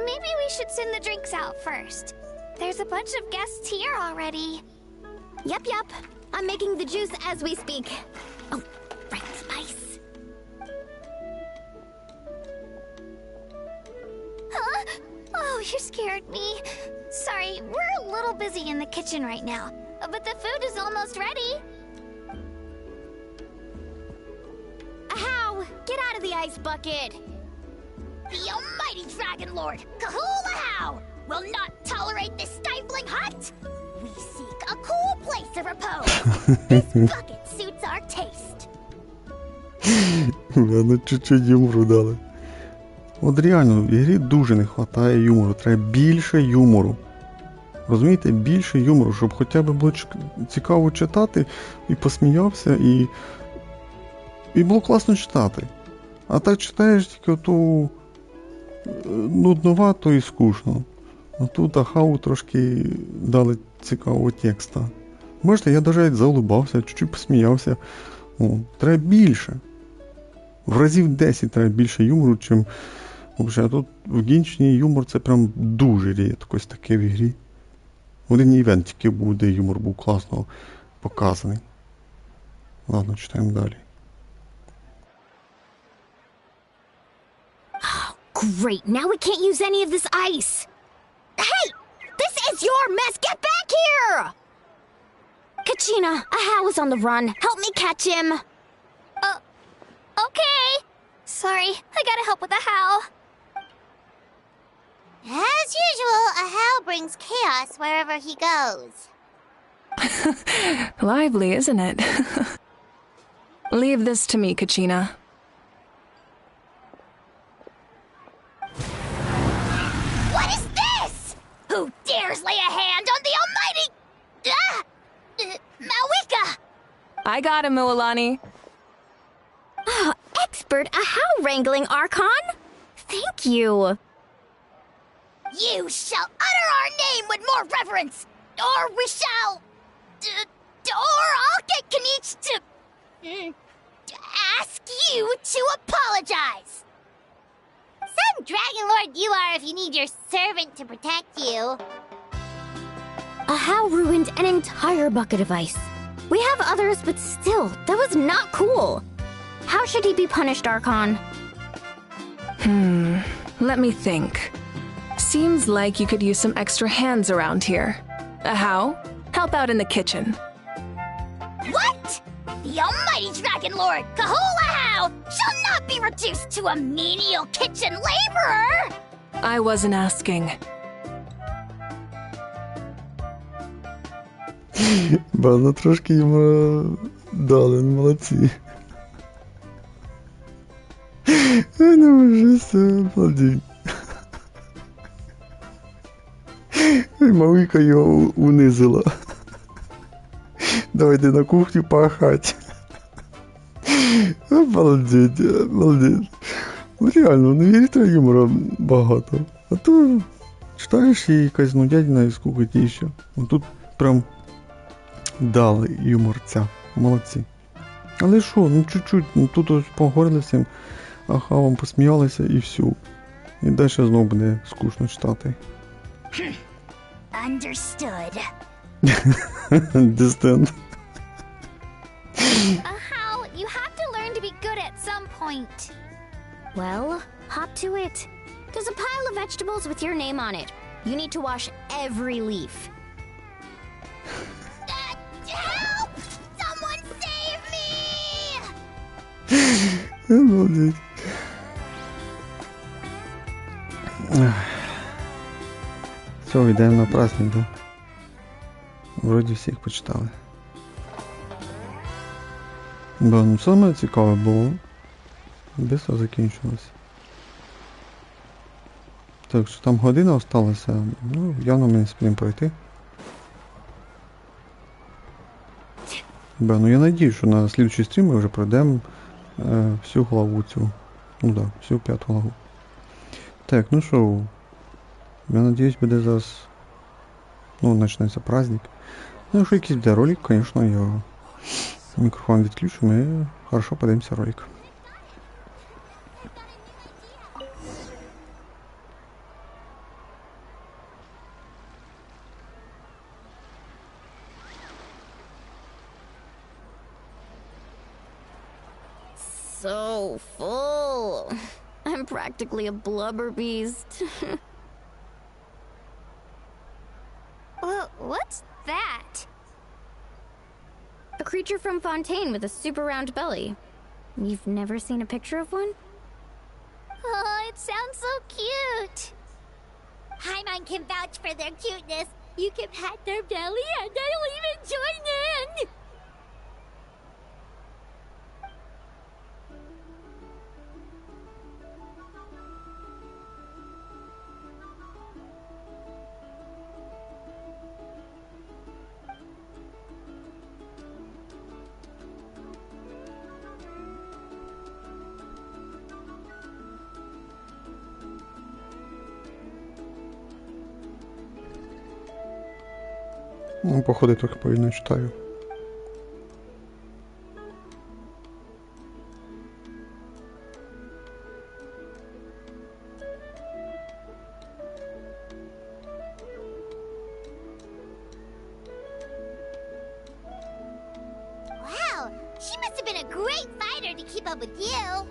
Maybe we should send the drinks out first. There's a bunch of guests here already. Yep. I'm making the juice as we speak. Oh, right spice. Huh? Oh, you scared me. Sorry, we're a little busy in the kitchen right now, but the food is almost ready. Ahow! Get out of the ice bucket! The almighty Dragon Lord, Kahulahow, will not tolerate this stifling hut. We seek a cool place of repose. This bucket suits our taste. Ну, чуть-чуть юмору дали. От реально, в ігрі дуже не вистачає юмору. Треба більше юмору. Розумієте? Більше юмору, щоб хоча б було цікаво читати, і посміявся, і було класно читати. А так читаєш тільки оту нудновато і скучно. А тут Ахау трошки дали цікавого текста. Бачите, я навіть заулибався, чуть-чуть посміявся. О, треба більше. В разів 10 треба більше юмору, чим Взагалі, тут в Геншині юмор це прям дуже рідко ось таке в ігрі. Один івент тільки був, де юмор був класно показаний. Ладно, читаємо далі. Great, now we can't use any of this ice. Hey! This is your mess! Get back here! Kachina, Ahau is on the run. Help me catch him. Okay. Sorry, I gotta help with Ahau. As usual, Ahau brings chaos wherever he goes. Lively, isn't it? Leave this to me, Kachina. What is this? Who dares lay a hand on the almighty... Malwika! I got him, Mualani. Expert Ahau wrangling, Archon? Thank you. You shall utter our name with more reverence, or we shall... or I'll get Kanich to... ask you to apologize. Some Dragon Lord you are if you need your servant to protect you. Ahau ruined an entire bucket of ice. We have others, but still, that was not cool. How should he be punished, Archon? Let me think. Seems like you could use some extra hands around here. Ahau, help out in the kitchen. What? The almighty Dragon Lord, Kahula Ahau, shall not be reduced to a menial kitchen laborer! I wasn't asking. База трошки йому дали, молодці. Я не можу все, обалдеть. Малика його унизила. Давай йди на кухню пахать. Обалдеть, обалдеть. Ну реально, ну вірите, юмора багато. А то читаєш і якась нудятина і скукотіща. Тут прям дали юморця. Молодці. Але що, ну чуть-чуть, ну тут ось поговорили всім, Ахавом посміялися і все. І далі знову буде скучно читати. Understood. Understand. Ahau, you have to learn to be good at some point. Well, hop to it. There's a pile of vegetables with your name on it. You need to wash every leaf. Help! Someone save me! Обалдеть. Все, йдемо на праздник, да? Вроді всіх почитали. Да, ну саме цікаве було. Бистро закінчилось. Так що там година осталася, ну явно ми не спіємо пройти. Да, ну я надіюсь, що на слідчий стрім ми вже пройдемо всю главу цю. Ну да, всю 5 главу. Так, ну що, я надіюсь, буде зараз, ну, почнеться праздник. Ну, якщо якийсь буде ролик, звісно, я мікрофон відключу, ми хорошо подивимося ролик. So full. I'm practically a blubber beast. Well, what's that? A creature from Fontaine with a super round belly. You've never seen a picture of one? Oh, it sounds so cute. Paimon can vouch for their cuteness. You can pat their belly and I'll even join in. Ну, походу, трохи повільно читаю. hard to keep up with you.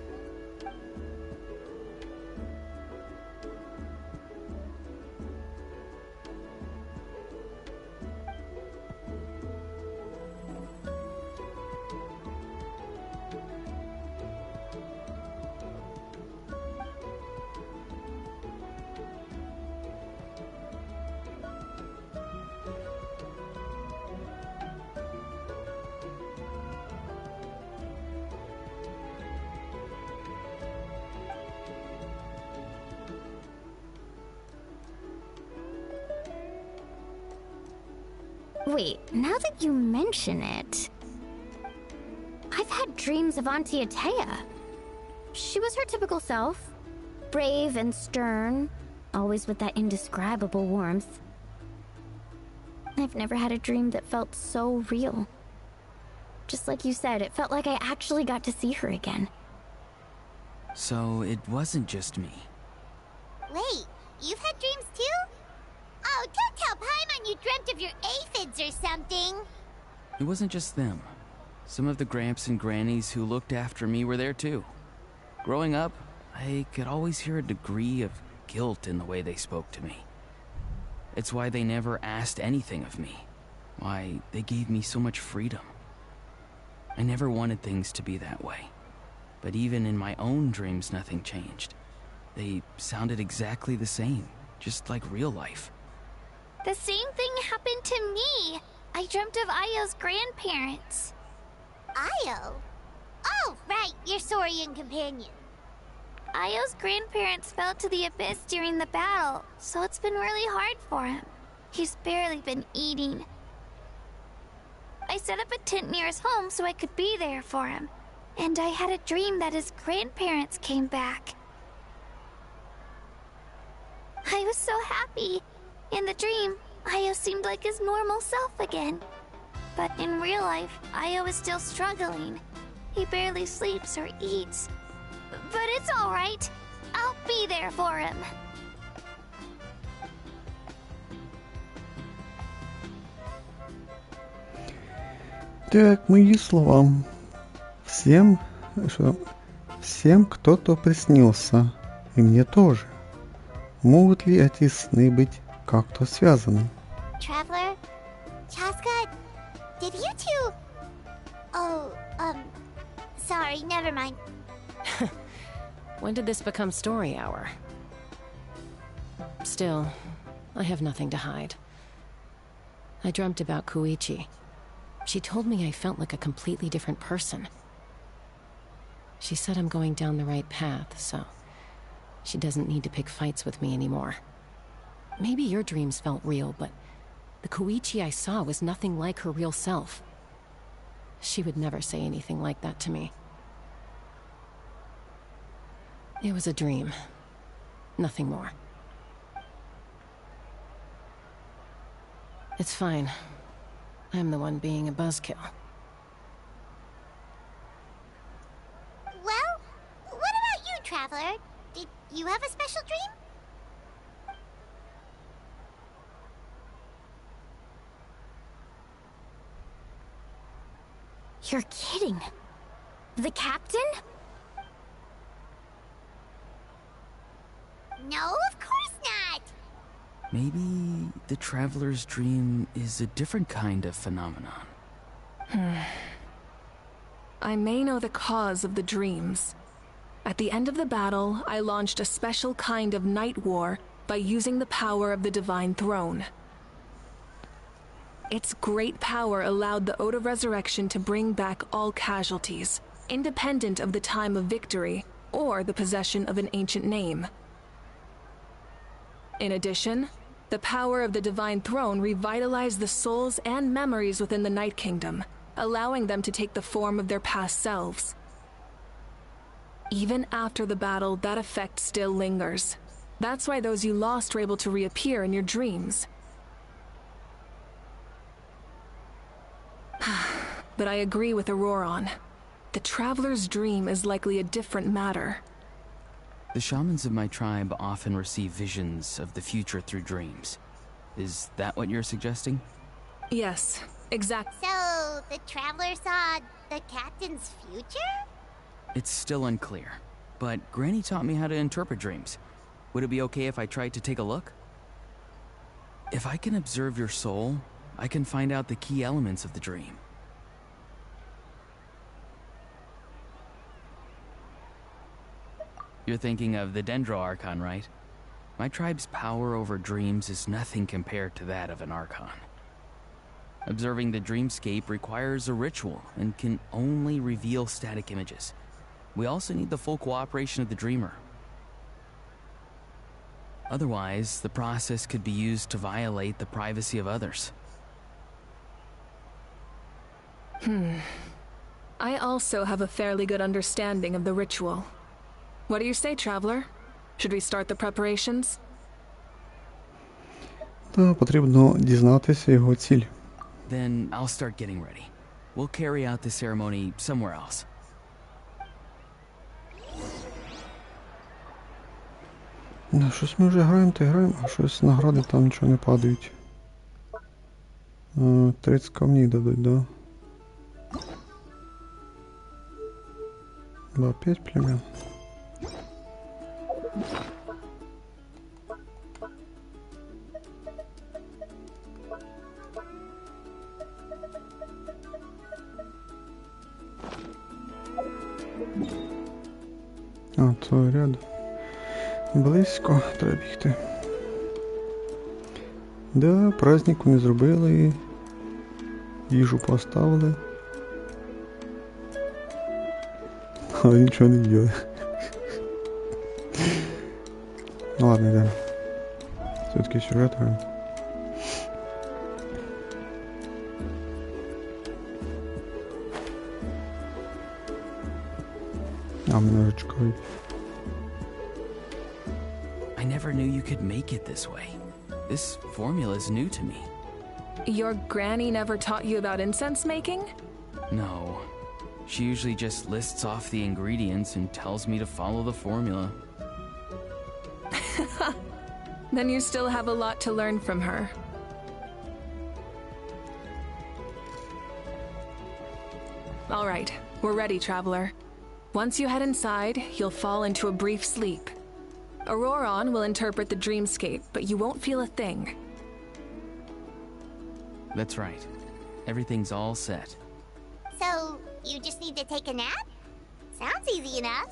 Wait, now that you mention it, I've had dreams of Auntie Atea. She was her typical self, brave and stern, always with that indescribable warmth. I've never had a dream that felt so real. Just like you said, it felt like I actually got to see her again. So it wasn't just me. Wait, you've had dreams too? Oh, don't tell Paimon you dreamt of your aphids or something. It wasn't just them. Some of the Gramps and Grannies who looked after me were there too. Growing up, I could always hear a degree of guilt in the way they spoke to me. It's why they never asked anything of me. Why they gave me so much freedom. I never wanted things to be that way. But even in my own dreams, nothing changed. They sounded exactly the same, just like real life. The same thing happened to me. I dreamt of Ayo's grandparents. Ayo? Oh, right, your Saurian companion. Ayo's grandparents fell to the abyss during the battle, so it's been really hard for him. He's barely been eating. I set up a tent near his home so I could be there for him. And I had a dream that his grandparents came back. I was so happy. In the dream, Ayo seemed like his normal self again. But in real life, Ayo is still struggling. He barely sleeps or eats. But it's alright. I'll be there for him. Так, мои слова. Всем кто-то приснился. И мне тоже. Могут ли эти сны быть как-то связаны? Traveler? Chaska? Did you two... Oh, sorry, never mind. When did this become story hour? Still, I have nothing to hide. I dreamt about Koichi. She told me I felt like a completely different person. She said I'm going down the right path, so she doesn't need to pick fights with me anymore. Maybe your dreams felt real, but the Koichi I saw was nothing like her real self. She would never say anything like that to me. It was a dream. Nothing more. It's fine. I'm the one being a buzzkill. Well, what about you, Traveler? Did you have a special dream? You're kidding. The captain? No, of course not! Maybe the Traveler's dream is a different kind of phenomenon. I may know the cause of the dreams. At the end of the battle, I launched a special kind of night war by using the power of the Divine Throne. Its great power allowed the Ode of Resurrection to bring back all casualties, independent of the time of victory or the possession of an ancient name. In addition, the power of the Divine Throne revitalized the souls and memories within the Night Kingdom, allowing them to take the form of their past selves. Even after the battle, that effect still lingers. That's why those you lost were able to reappear in your dreams. But I agree with Auroron. The Traveler's dream is likely a different matter. The shamans of my tribe often receive visions of the future through dreams. Is that what you're suggesting? Yes, exactly. So, the Traveler saw the captain's future? It's still unclear, but Granny taught me how to interpret dreams. Would it be okay if I tried to take a look? If I can observe your soul, I can find out the key elements of the dream. You're thinking of the Dendro Archon, right? My tribe's power over dreams is nothing compared to that of an Archon. Observing the dreamscape requires a ritual and can only reveal static images. We also need the full cooperation of the dreamer. Otherwise, the process could be used to violate the privacy of others. I also have a fairly good understanding of the ritual. What do you say, Traveler? Should we start the preparations? Та потрібно дізнатися його ціль. Then I'll start getting ready. We'll carry out the ceremony somewhere else. Щось ми вже граємо, а щось награди там нічого не падають. 30 камней дадуть, да? 5 племен. Той ряд. Близько, треба бігти. Да, праздник вони зробили. Їжу поставили. Але нічого не їли. Ну ладно, йдемо. Все-таки сюжет граємо. Мене вже чекають. I never knew you could make it this way. This formula is new to me. Your granny never taught you about incense making? No. She usually just lists off the ingredients and tells me to follow the formula. Then you still have a lot to learn from her. All right, we're ready, Traveler. Once you head inside, you'll fall into a brief sleep. Auroron will interpret the dreamscape, but you won't feel a thing. That's right. Everything's all set. So, you just need to take a nap? Sounds easy enough.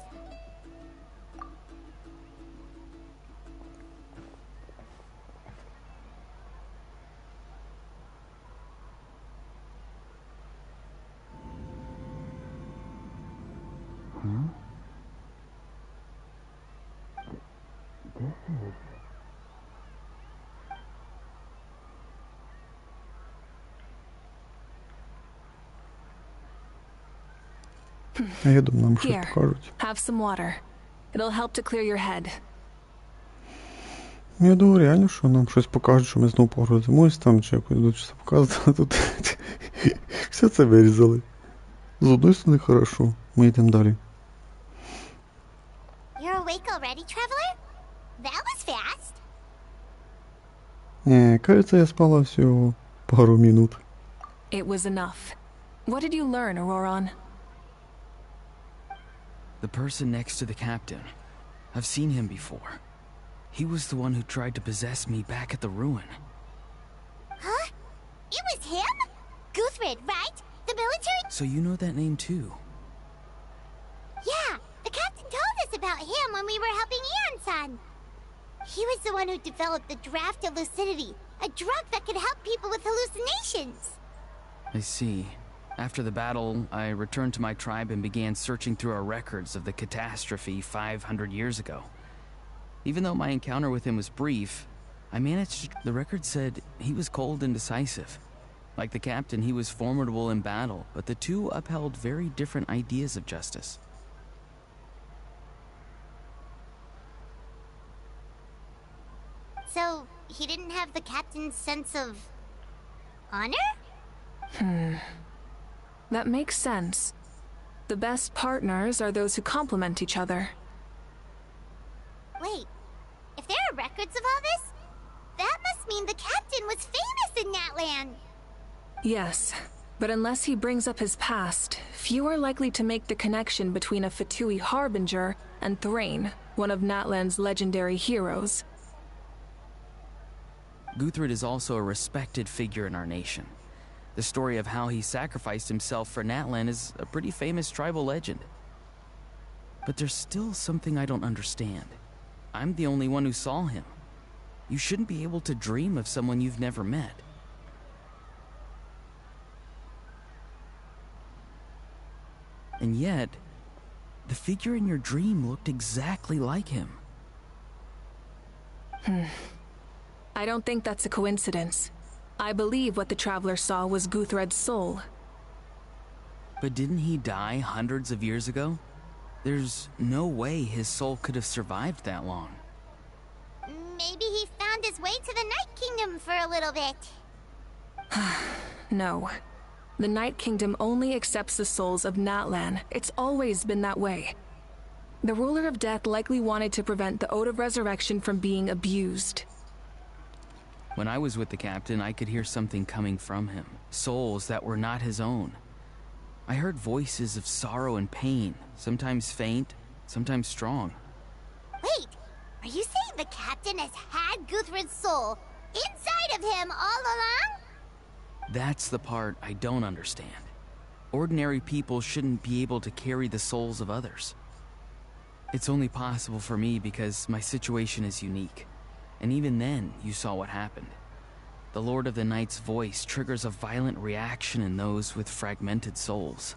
Я думаю, нам щось Here, покажуть. have some water. It'll help to clear your head. Я думаю, реально, що нам щось покажуть, що ми знову погрузимось там, чи якось будуть щось показувати, а тут все це вирізали. З одної сторони хорошо, ми йдемо далі. You're awake already, Traveler? That was fast. Кажется, я спала всього пару минут. It was enough. What did you learn, Auroron? The person next to the captain. I've seen him before. He was the one who tried to possess me back at the ruin. Huh? It was him? Guthrid, right? The military? So you know that name too? Yeah, the captain told us about him when we were helping Ian-san. He was the one who developed the draft of lucidity, a drug that could help people with hallucinations. I see. After the battle, I returned to my tribe and began searching through our records of the catastrophe 500 years ago. Even though my encounter with him was brief, I managed. The record said he was cold and decisive. Like the captain, he was formidable in battle, but the two upheld very different ideas of justice. So, he didn't have the captain's sense of honor? That makes sense. The best partners are those who complement each other. Wait, if there are records of all this, that must mean the captain was famous in that land. Yes. But unless he brings up his past, few are likely to make the connection between a Fatui Harbinger and Thrain, one of Natlan's legendary heroes. Guthred is also a respected figure in our nation. The story of how he sacrificed himself for Natlan is a pretty famous tribal legend. But there's still something I don't understand. I'm the only one who saw him. You shouldn't be able to dream of someone you've never met. And yet, the figure in your dream looked exactly like him. I don't think that's a coincidence. I believe what the Traveler saw was Guthred's soul. But didn't he die hundreds of years ago? There's no way his soul could have survived that long. Maybe he found his way to the Night Kingdom for a little bit. No. The Night Kingdom only accepts the souls of Natlan. It's always been that way. The Ruler of Death likely wanted to prevent the Ode of Resurrection from being abused. When I was with the captain, I could hear something coming from him. Souls that were not his own. I heard voices of sorrow and pain, sometimes faint, sometimes strong. Wait, are you saying the captain has had Guthred's soul inside of him all along? That's the part I don't understand. Ordinary people shouldn't be able to carry the souls of others. It's only possible for me because my situation is unique. And even then, you saw what happened. The Lord of the Night's voice triggers a violent reaction in those with fragmented souls.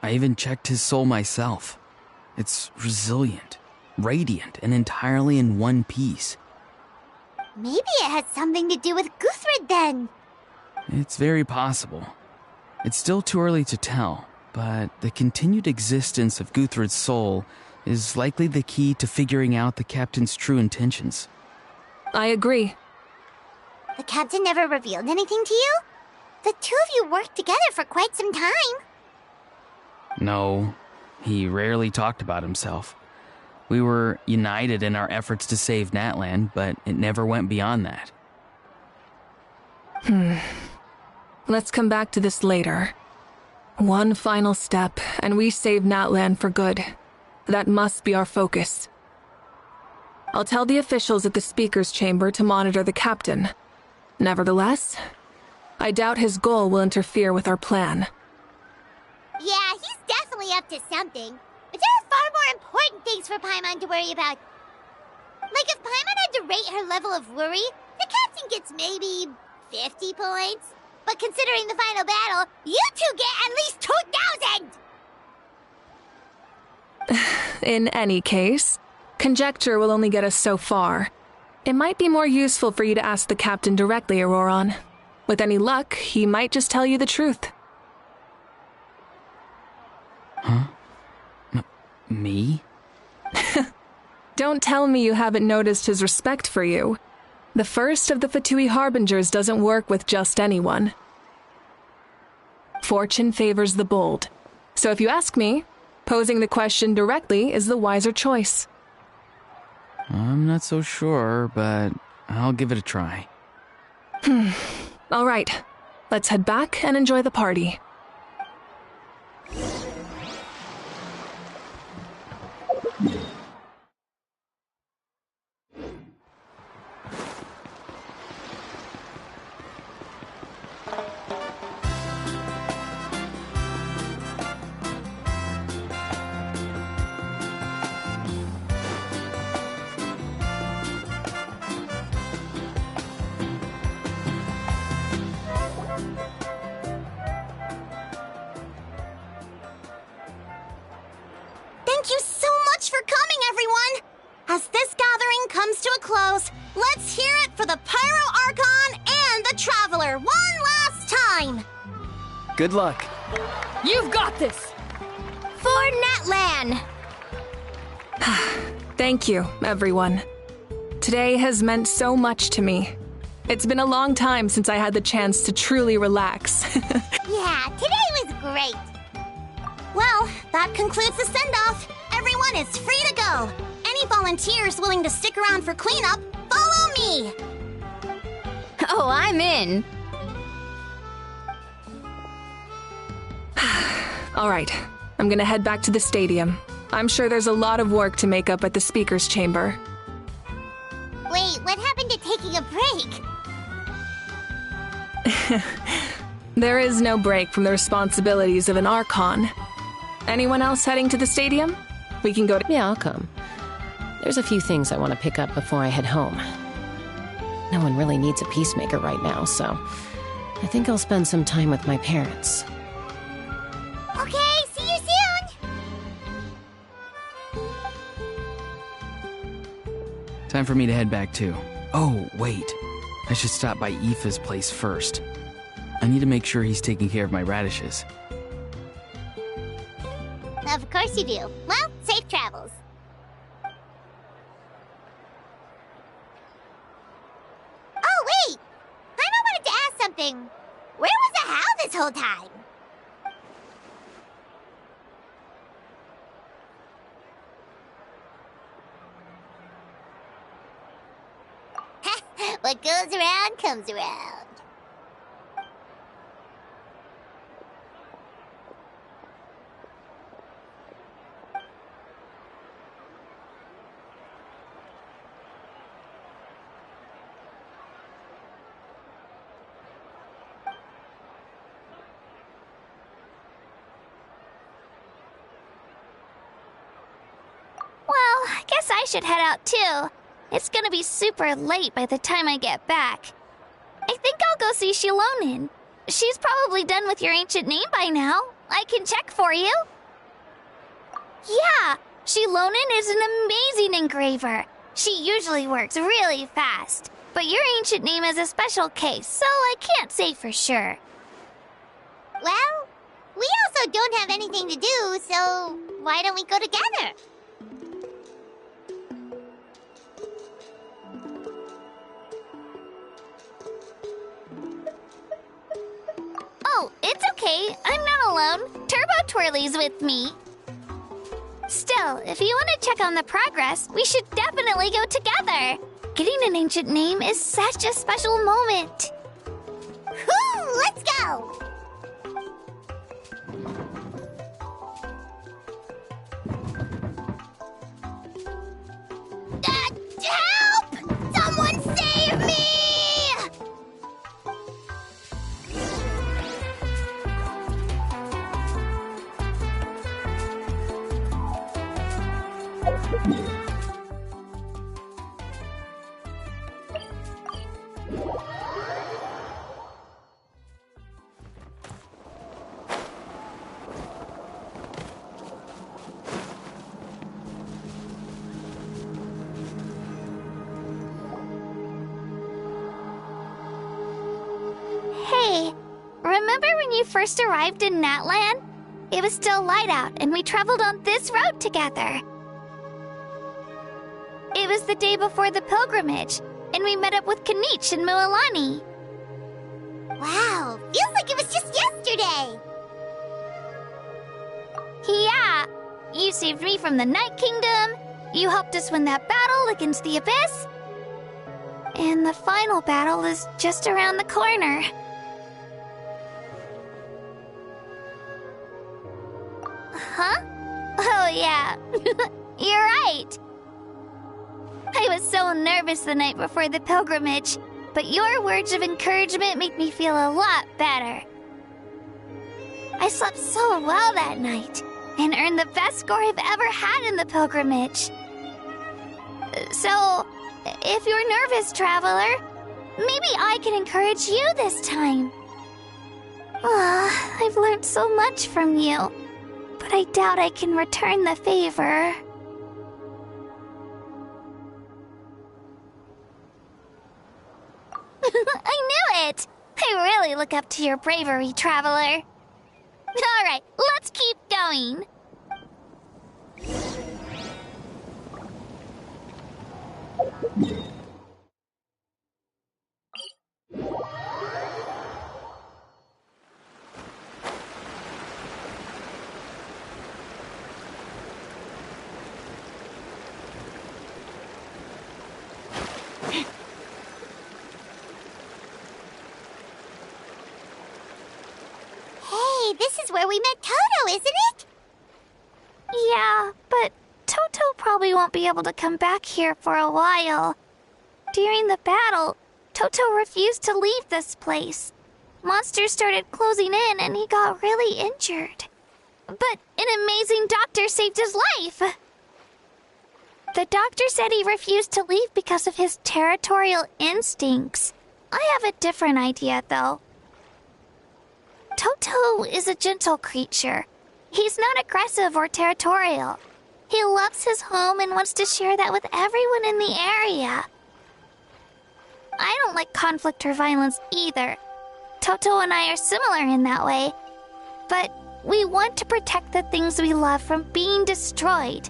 I even checked his soul myself. It's resilient, radiant, and entirely in one piece. Maybe it has something to do with Guthred then. It's very possible. It's still too early to tell, but the continued existence of Guthred's soul is likely the key to figuring out the captain's true intentions. I agree. The captain never revealed anything to you? The two of you worked together for quite some time. No, he rarely talked about himself. We were united in our efforts to save Natlan, but it never went beyond that. Let's come back to this later. One final step, and we save Natlan for good. That must be our focus. I'll tell the officials at the speaker's chamber to monitor the captain. Nevertheless, I doubt his goal will interfere with our plan. Yeah, he's definitely up to something. But there are far more important things for Paimon to worry about. Like if Paimon had to rate her level of worry, the captain gets maybe 50 points. But considering the final battle, you two get at least 2,000! In any case, conjecture will only get us so far. It might be more useful for you to ask the captain directly, Auroron. With any luck, he might just tell you the truth. Huh? Me? Don't tell me you haven't noticed his respect for you. The first of the Fatui Harbingers doesn't work with just anyone. Fortune favors the bold. So if you ask me, posing the question directly is the wiser choice. I'm not so sure, but I'll give it a try. All right, let's head back and enjoy the party. Thank you so much for coming, everyone! As this gathering comes to a close, let's hear it for the Pyro Archon and the Traveler one last time! Good luck. You've got this! For Natlan! Thank you, everyone. Today has meant so much to me. It's been a long time since I had the chance to truly relax. Yeah, today was great. Well, that concludes the send-off. Everyone is free to go. Any volunteers willing to stick around for cleanup, follow me. Oh, I'm in. All right, I'm gonna head back to the stadium. I'm sure there's a lot of work to make up at the speaker's chamber. Wait, what happened to taking a break? There is no break from the responsibilities of an Archon. Anyone else heading to the stadium? We can go to— Yeah, I'll come. There's a few things I want to pick up before I head home. No one really needs a peacemaker right now, so I think I'll spend some time with my parents. Okay, see you soon! Time for me to head back too. Oh, wait. I should stop by Aoife's place first. I need to make sure he's taking care of my radishes. Of course you do. Well, safe travels. Oh, wait! I wanted to ask something. Where was the How this whole time? What goes around comes around. Well, I guess I should head out too. It's gonna be super late by the time I get back. I think I'll go see Shilonin. She's probably done with your ancient name by now. I can check for you. Yeah, Shilonin is an amazing engraver. She usually works really fast. But your ancient name is a special case, so I can't say for sure. Well, we also don't have anything to do, so why don't we go together? Oh, it's okay. I'm not alone. Turbo Twirly's with me. Still, if you want to check on the progress, we should definitely go together. Getting an ancient name is such a special moment. Whoo! Let's go! Help! Someone save me! Hey, remember when you first arrived in Natlan? It was still light out, and we traveled on this road together. It was the day before the pilgrimage, and we met up with Kanich and Mualani. Wow, feels like it was just yesterday. Yeah, you saved me from the Night Kingdom, you helped us win that battle against the Abyss, and the final battle is just around the corner. Huh? Oh yeah, you're right. I was so nervous the night before the pilgrimage, but your words of encouragement make me feel a lot better. I slept so well that night, and earned the best score I've ever had in the pilgrimage. So, if you're nervous, traveler, maybe I can encourage you this time. I've learned so much from you, but I doubt I can return the favor. I knew it! I really look up to your bravery, traveler. Alright, let's keep going. Hey, this is where we met Toto, isn't it? Yeah, but Toto probably won't be able to come back here for a while. During the battle, Toto refused to leave this place. Monsters started closing in and he got really injured. But an amazing doctor saved his life! The doctor said he refused to leave because of his territorial instincts. I have a different idea, though. Toto is a gentle creature. He's not aggressive or territorial. He loves his home and wants to share that with everyone in the area. I don't like conflict or violence either. Toto and I are similar in that way. But we want to protect the things we love from being destroyed.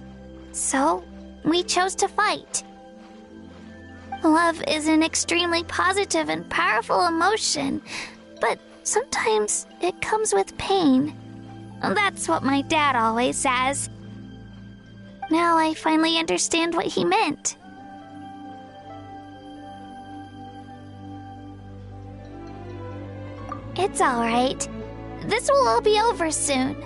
So, we chose to fight. Love is an extremely positive and powerful emotion, but sometimes it comes with pain. That's what my dad always says. Now I finally understand what he meant. It's alright. This will all be over soon.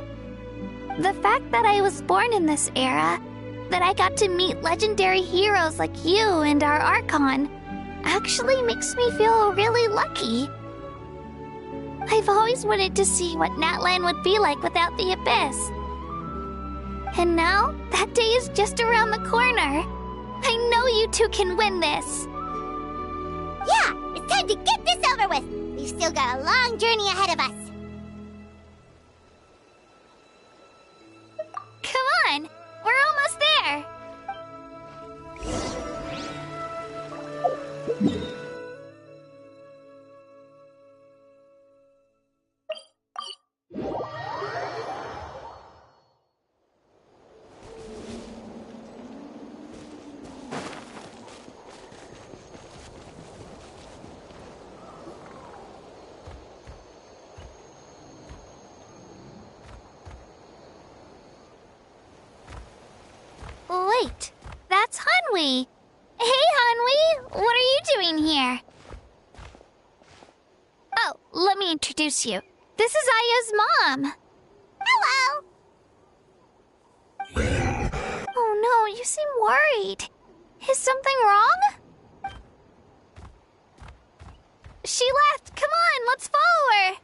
The fact that I was born in this era, that I got to meet legendary heroes like you and our Archon, actually makes me feel really lucky. I've always wanted to see what Natlan would be like without the Abyss. And now, that day is just around the corner. I know you two can win this. Yeah, it's time to get this over with. We've still got a long journey ahead of us. Come on, we're almost there. Wait, that's Hanwi. Hey, Hanwi, what are you doing here? Oh, let me introduce you. This is Aya's mom. Hello. Oh no, you seem worried. Is something wrong? She left. Come on, let's follow her.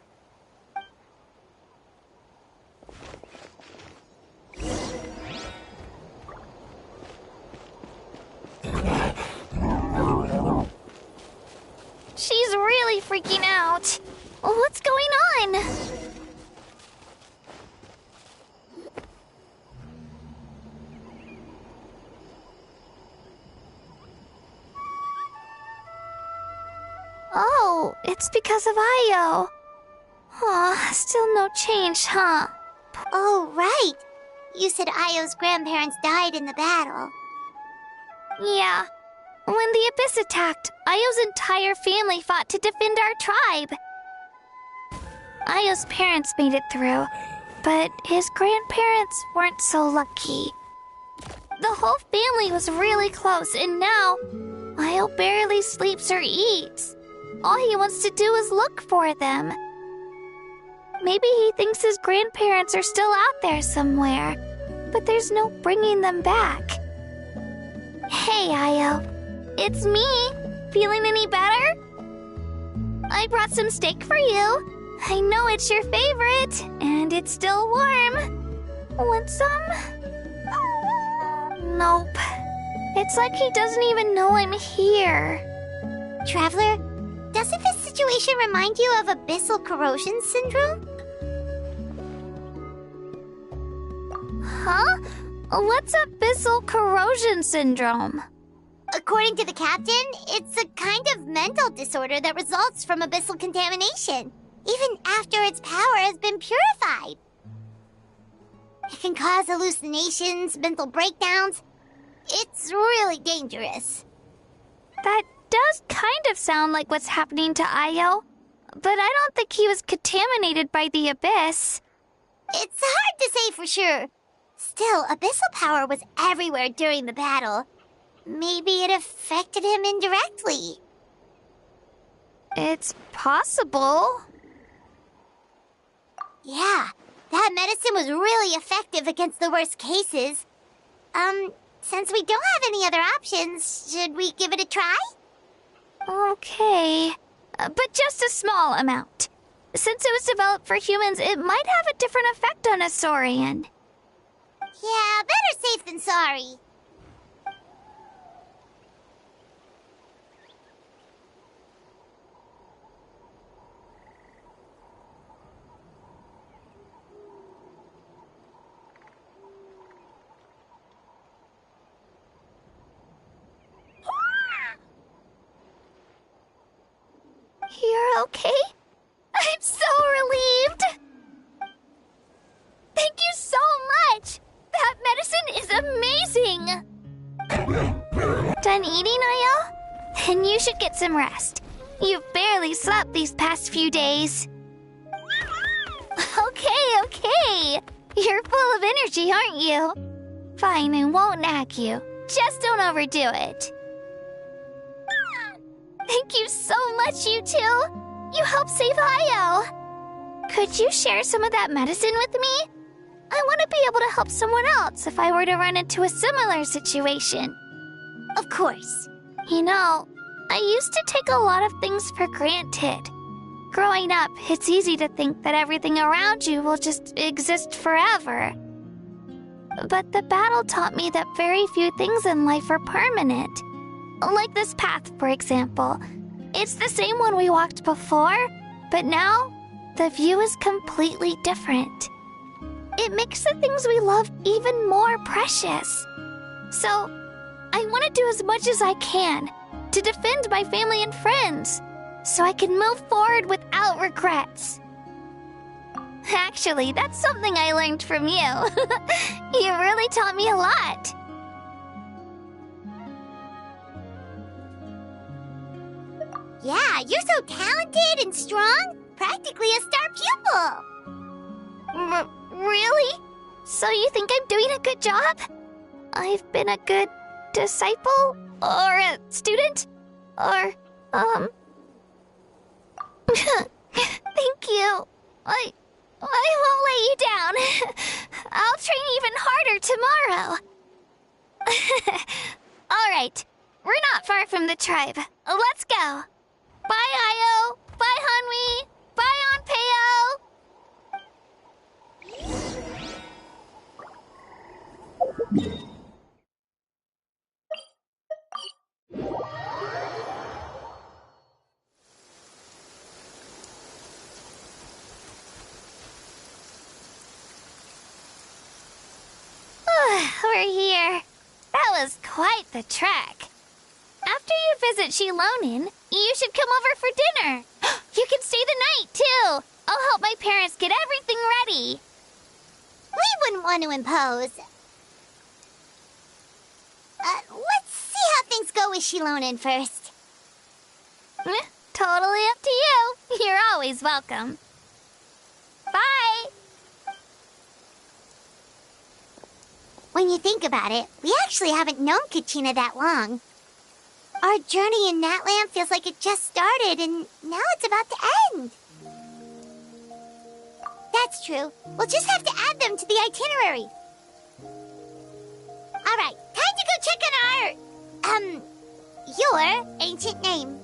She's really freaking out. What's going on? Oh, it's because of Io. Aw, still no change, huh? Oh, right. You said Io's grandparents died in the battle. Yeah. When the Abyss attacked, Io's entire family fought to defend our tribe. Io's parents made it through, but his grandparents weren't so lucky. The whole family was really close, and now Io barely sleeps or eats. All he wants to do is look for them. Maybe he thinks his grandparents are still out there somewhere, but there's no bringing them back. Hey, Io. It's me. Feeling any better? I brought some steak for you. I know it's your favorite, and it's still warm. Want some? Nope. It's like he doesn't even know I'm here. Traveler, doesn't this situation remind you of abyssal corrosion syndrome? Huh? What's abyssal corrosion syndrome? According to the captain, it's a kind of mental disorder that results from abyssal contamination, even after its power has been purified. It can cause hallucinations, mental breakdowns. It's really dangerous. That does kind of sound like what's happening to Io, but I don't think he was contaminated by the Abyss. It's hard to say for sure. Still, abyssal power was everywhere during the battle. Maybe it affected him indirectly. It's possible. Yeah, medicine was really effective against the worst cases. Since we don't have any other options, should we give it a try? Okay. But just a small amount. Since it was developed for humans, it might have a different effect on a Saurian. Yeah, better safe than sorry. You're okay? I'm so relieved! Thank you so much! That medicine is amazing! Done eating, Ayo? Then you should get some rest. You've barely slept these past few days. Okay. You're full of energy, aren't you? Fine, I won't nag you. Just don't overdo it. Thank you so much, you two! You helped save Ayo! Could you share some of that medicine with me? I want to be able to help someone else if I were to run into a similar situation. Of course. You know, I used to take a lot of things for granted. Growing up, it's easy to think that everything around you will just exist forever. But the battle taught me that very few things in life are permanent. Like this path, for example. It's the same one we walked before, but now the view is completely different. It makes the things we love even more precious. So, I want to do as much as I can to defend my family and friends, so I can move forward without regrets. Actually, that's something I learned from you. You really taught me a lot. Yeah, you're so talented and strong. Practically a star pupil. Really? So you think I'm doing a good job? I've been a good disciple? Or a student? Or, Thank you. I won't let you down. I'll train even harder tomorrow. Alright, we're not far from the tribe. Let's go. Bye, Ayo. Bye, Hanwi. Bye, Onpeo. We're here. That was quite the trek. After you visit Shilonin, you should come over for dinner. You can stay the night, too. I'll help my parents get everything ready. We wouldn't want to impose. Let's see how things go with Shilonin first. Totally up to you. You're always welcome. Bye. When you think about it, we actually haven't known Kachina that long. Our journey in Natland feels like it just started, and now it's about to end. That's true. We'll just have to add them to the itinerary. Alright, time to go check on your ancient name.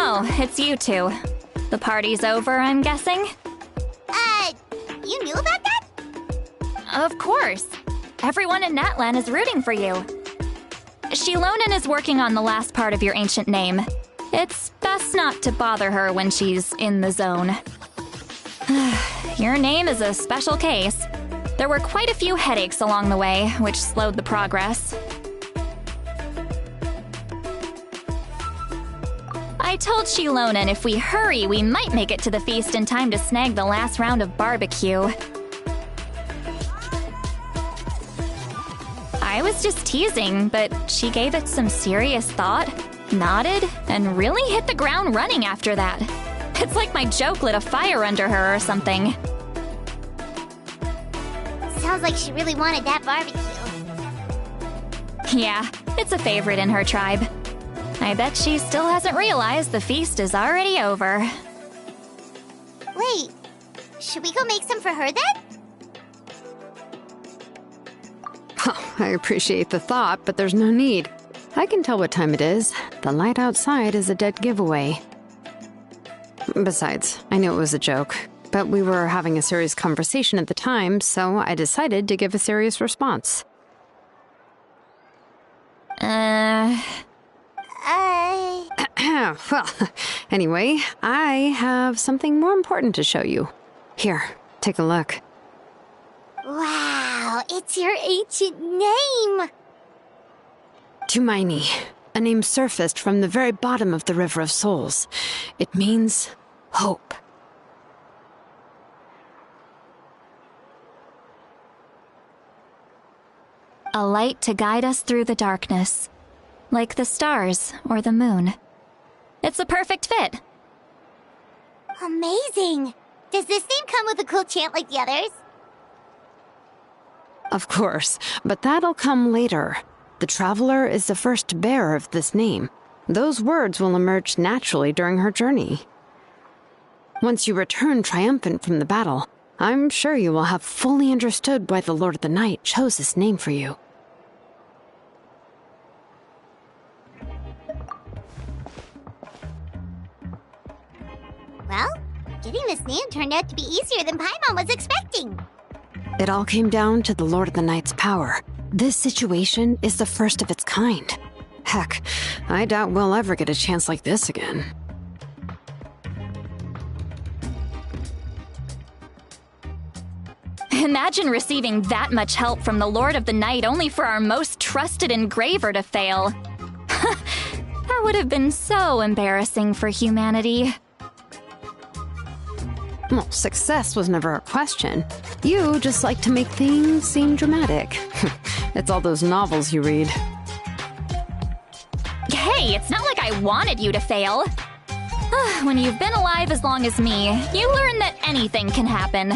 Oh, it's you two. The party's over, I'm guessing? You knew about that? Of course. Everyone in Natlan is rooting for you. Shilonin is working on the last part of your ancient name. It's best not to bother her when she's in the zone. Your name is a special case. There were quite a few headaches along the way, which slowed the progress. I told Shilonan if we hurry, we might make it to the feast in time to snag the last round of barbecue. I was just teasing, but she gave it some serious thought, nodded, and really hit the ground running after that. It's like my joke lit a fire under her or something. Sounds like she really wanted that barbecue. Yeah, it's a favorite in her tribe. I bet she still hasn't realized the feast is already over. Wait, should we go make some for her then? Oh, I appreciate the thought, but there's no need. I can tell what time it is. The light outside is a dead giveaway. Besides, I knew it was a joke, but we were having a serious conversation at the time, so I decided to give a serious response. Well, anyway, I have something more important to show you. Here, take a look. Wow, it's your ancient name! Tumaini, a name surfaced from the very bottom of the River of Souls. It means hope. A light to guide us through the darkness, like the stars or the moon. It's a perfect fit. Amazing! Does this name come with a cool chant like the others? Of course, but that'll come later. The Traveler is the first bearer of this name. Those words will emerge naturally during her journey. Once you return triumphant from the battle, I'm sure you will have fully understood why the Lord of the Night chose this name for you. Well, getting this name turned out to be easier than Paimon was expecting. It all came down to the Lord of the Night's power. This situation is the first of its kind. Heck, I doubt we'll ever get a chance like this again. Imagine receiving that much help from the Lord of the Night only for our most trusted engraver to fail. That would have been so embarrassing for humanity. Well, success was never a question. You just like to make things seem dramatic. It's all those novels you read. Hey, it's not like I wanted you to fail. When you've been alive as long as me, you learn that anything can happen.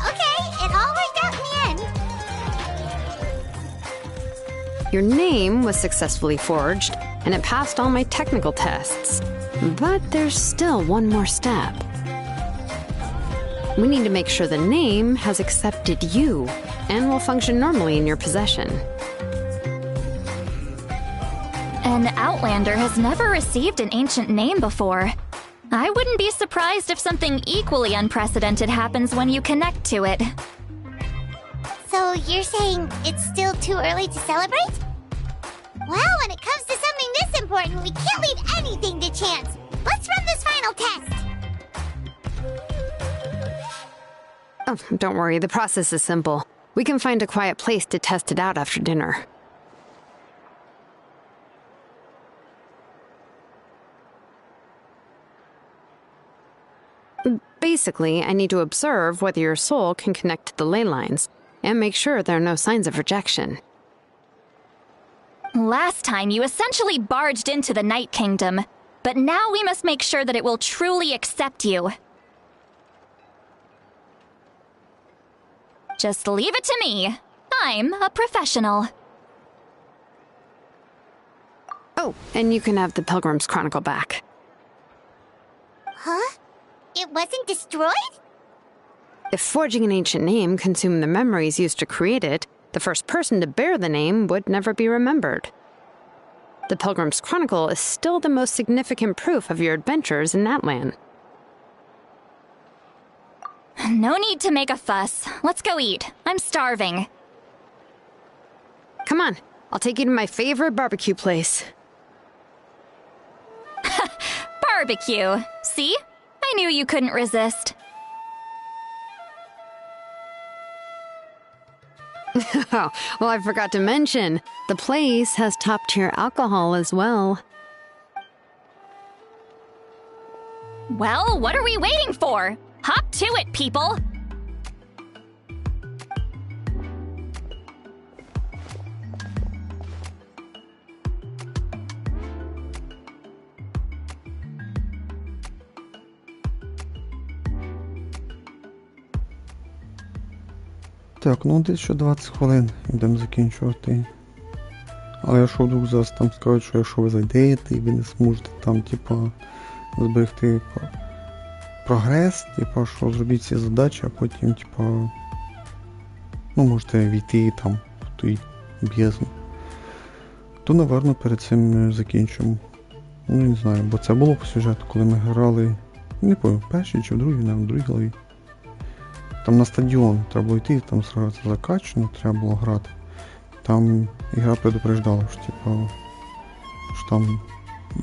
Okay, it all worked out in the end. Your name was successfully forged, and it passed all my technical tests. But there's still one more step. We need to make sure the name has accepted you and will function normally in your possession. An Outlander has never received an ancient name before. I wouldn't be surprised if something equally unprecedented happens when you connect to it. So you're saying it's still too early to celebrate? Well, when it comes to something this important, we can't leave anything to chance. Let's run this final test. Oh, don't worry, the process is simple. We can find a quiet place to test it out after dinner. Basically, I need to observe whether your soul can connect to the ley lines, and make sure there are no signs of rejection. Last time, you essentially barged into the Night Kingdom, but now we must make sure that it will truly accept you. Just leave it to me. I'm a professional. Oh, and you can have the Pilgrim's Chronicle back. Huh? It wasn't destroyed? If forging an ancient name consumed the memories used to create it, the first person to bear the name would never be remembered. The Pilgrim's Chronicle is still the most significant proof of your adventures in that land. No need to make a fuss. Let's go eat. I'm starving. Come on, I'll take you to my favorite barbecue place. Barbecue. See? I I knew you couldn't resist. Well, I forgot to mention, the place has top-tier alcohol as well. Well, what are we waiting for? Hop to it, people! Так, ну десь ще 20 хвилин йдемо закінчувати. Але якщо вдруг зараз там скажуть, що якщо ви зайдете і ви не зможете там, типа, зберегти прогрес, типа, що зробіть ці задачі, а потім, типа, ну, можете війти там в той бездну, то, напевно, перед цим ми закінчимо. Ну, не знаю, бо це було по сюжету, коли ми грали, не пам'ятаю, в першій чи в другій, не в другій главі. Там на стадіон треба було йти, там сразу закачано, треба було грати. Там ігра предупреждала, що типа, що там,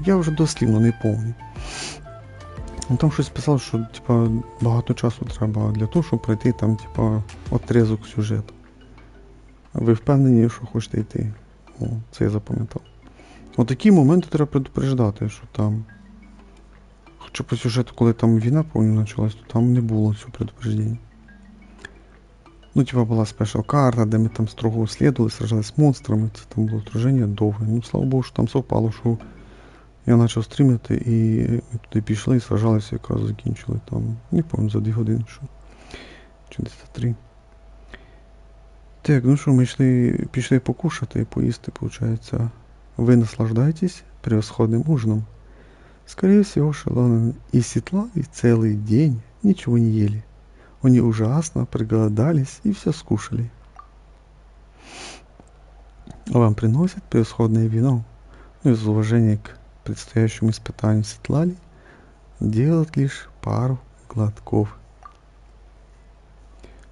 я вже дослівно не пам'ятаю. Ну там щось писало, що типа багато часу треба для того, щоб пройти там, типа, отрізок сюжету. А ви впевнені, що хочете йти? О, це я запам'ятав. Отакі моменти треба предупреждати, що там. Хоча по сюжету, коли там війна повністю почалась, то там не було цього предупреждення. Ну, типа, була спешл карта, де ми там строго слідували, сражались з монстрами, це там було вторження довге. Ну, слава Богу, що там совпало, що я почав стрімити і ми туди пішли і сражалися, якраз закінчили там, не пам'ятаю, за 2 години, що. Чи десь за 3. Так, ну що, ми пішли покушати, поїсти, виходить. Ви наслаждаетесь превосходным ужином. Скорее всего, Шелон и Светлана целый день ничего не ели. Они ужасно проголодались и все скушали. Вам приносят превосходное вино. Но из уважения к предстоящему испытанию Светлане делают лишь пару глотков.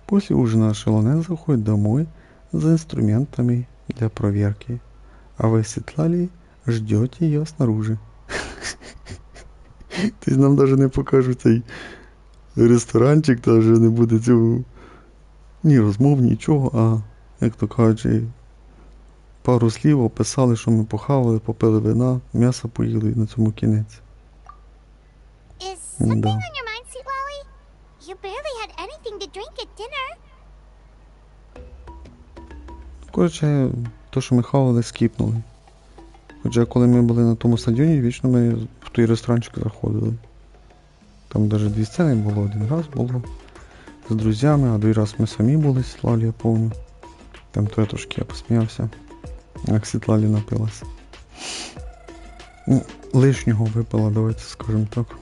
После ужина Шелонен заходит домой за инструментами для проверки, а вы, Светлане, ждете ее снаружи. То есть нам даже не покажуть цей ресторанчик, даже не буде цього ні розмов, нічого, а, як то кажуть, пару слів описали, що ми похавали, попили вина, м'ясо поїли і на цьому кінець. Is something on your mind, Sweet Lolly? You barely had anything to drink at dinner. Коротше, то, що ми хавали, скіпнули. Хоча коли ми були на тому стадіоні, вічно ми в той ресторанчик заходили. Там навіть 2 сцени було, 1 раз було з друзями, а 2 раз ми самі були з Світлалі, я пам'ятаю. Там то я трошки посміявся, як Світлалі напилася. Ну, лишнього випила, давайте скажемо так.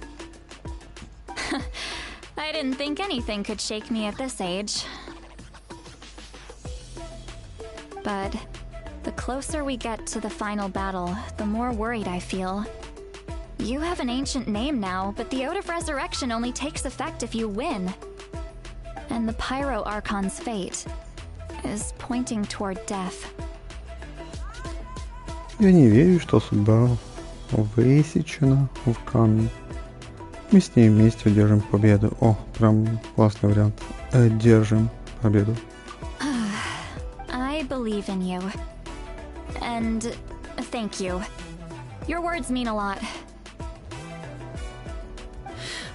I didn't think anything could shake me at this age. But the closer we get to the final battle, the more worried I feel. You have an ancient name now, but the Oath of Resurrection only takes effect if you win. And the Pyro Archon's fate is pointing toward death. Я не верю, что судьба высечена в камне. Мы с ней вместе одержим победу. О, прям классный вариант. Одержим победу. I believe in you. And thank you. Your words mean a lot.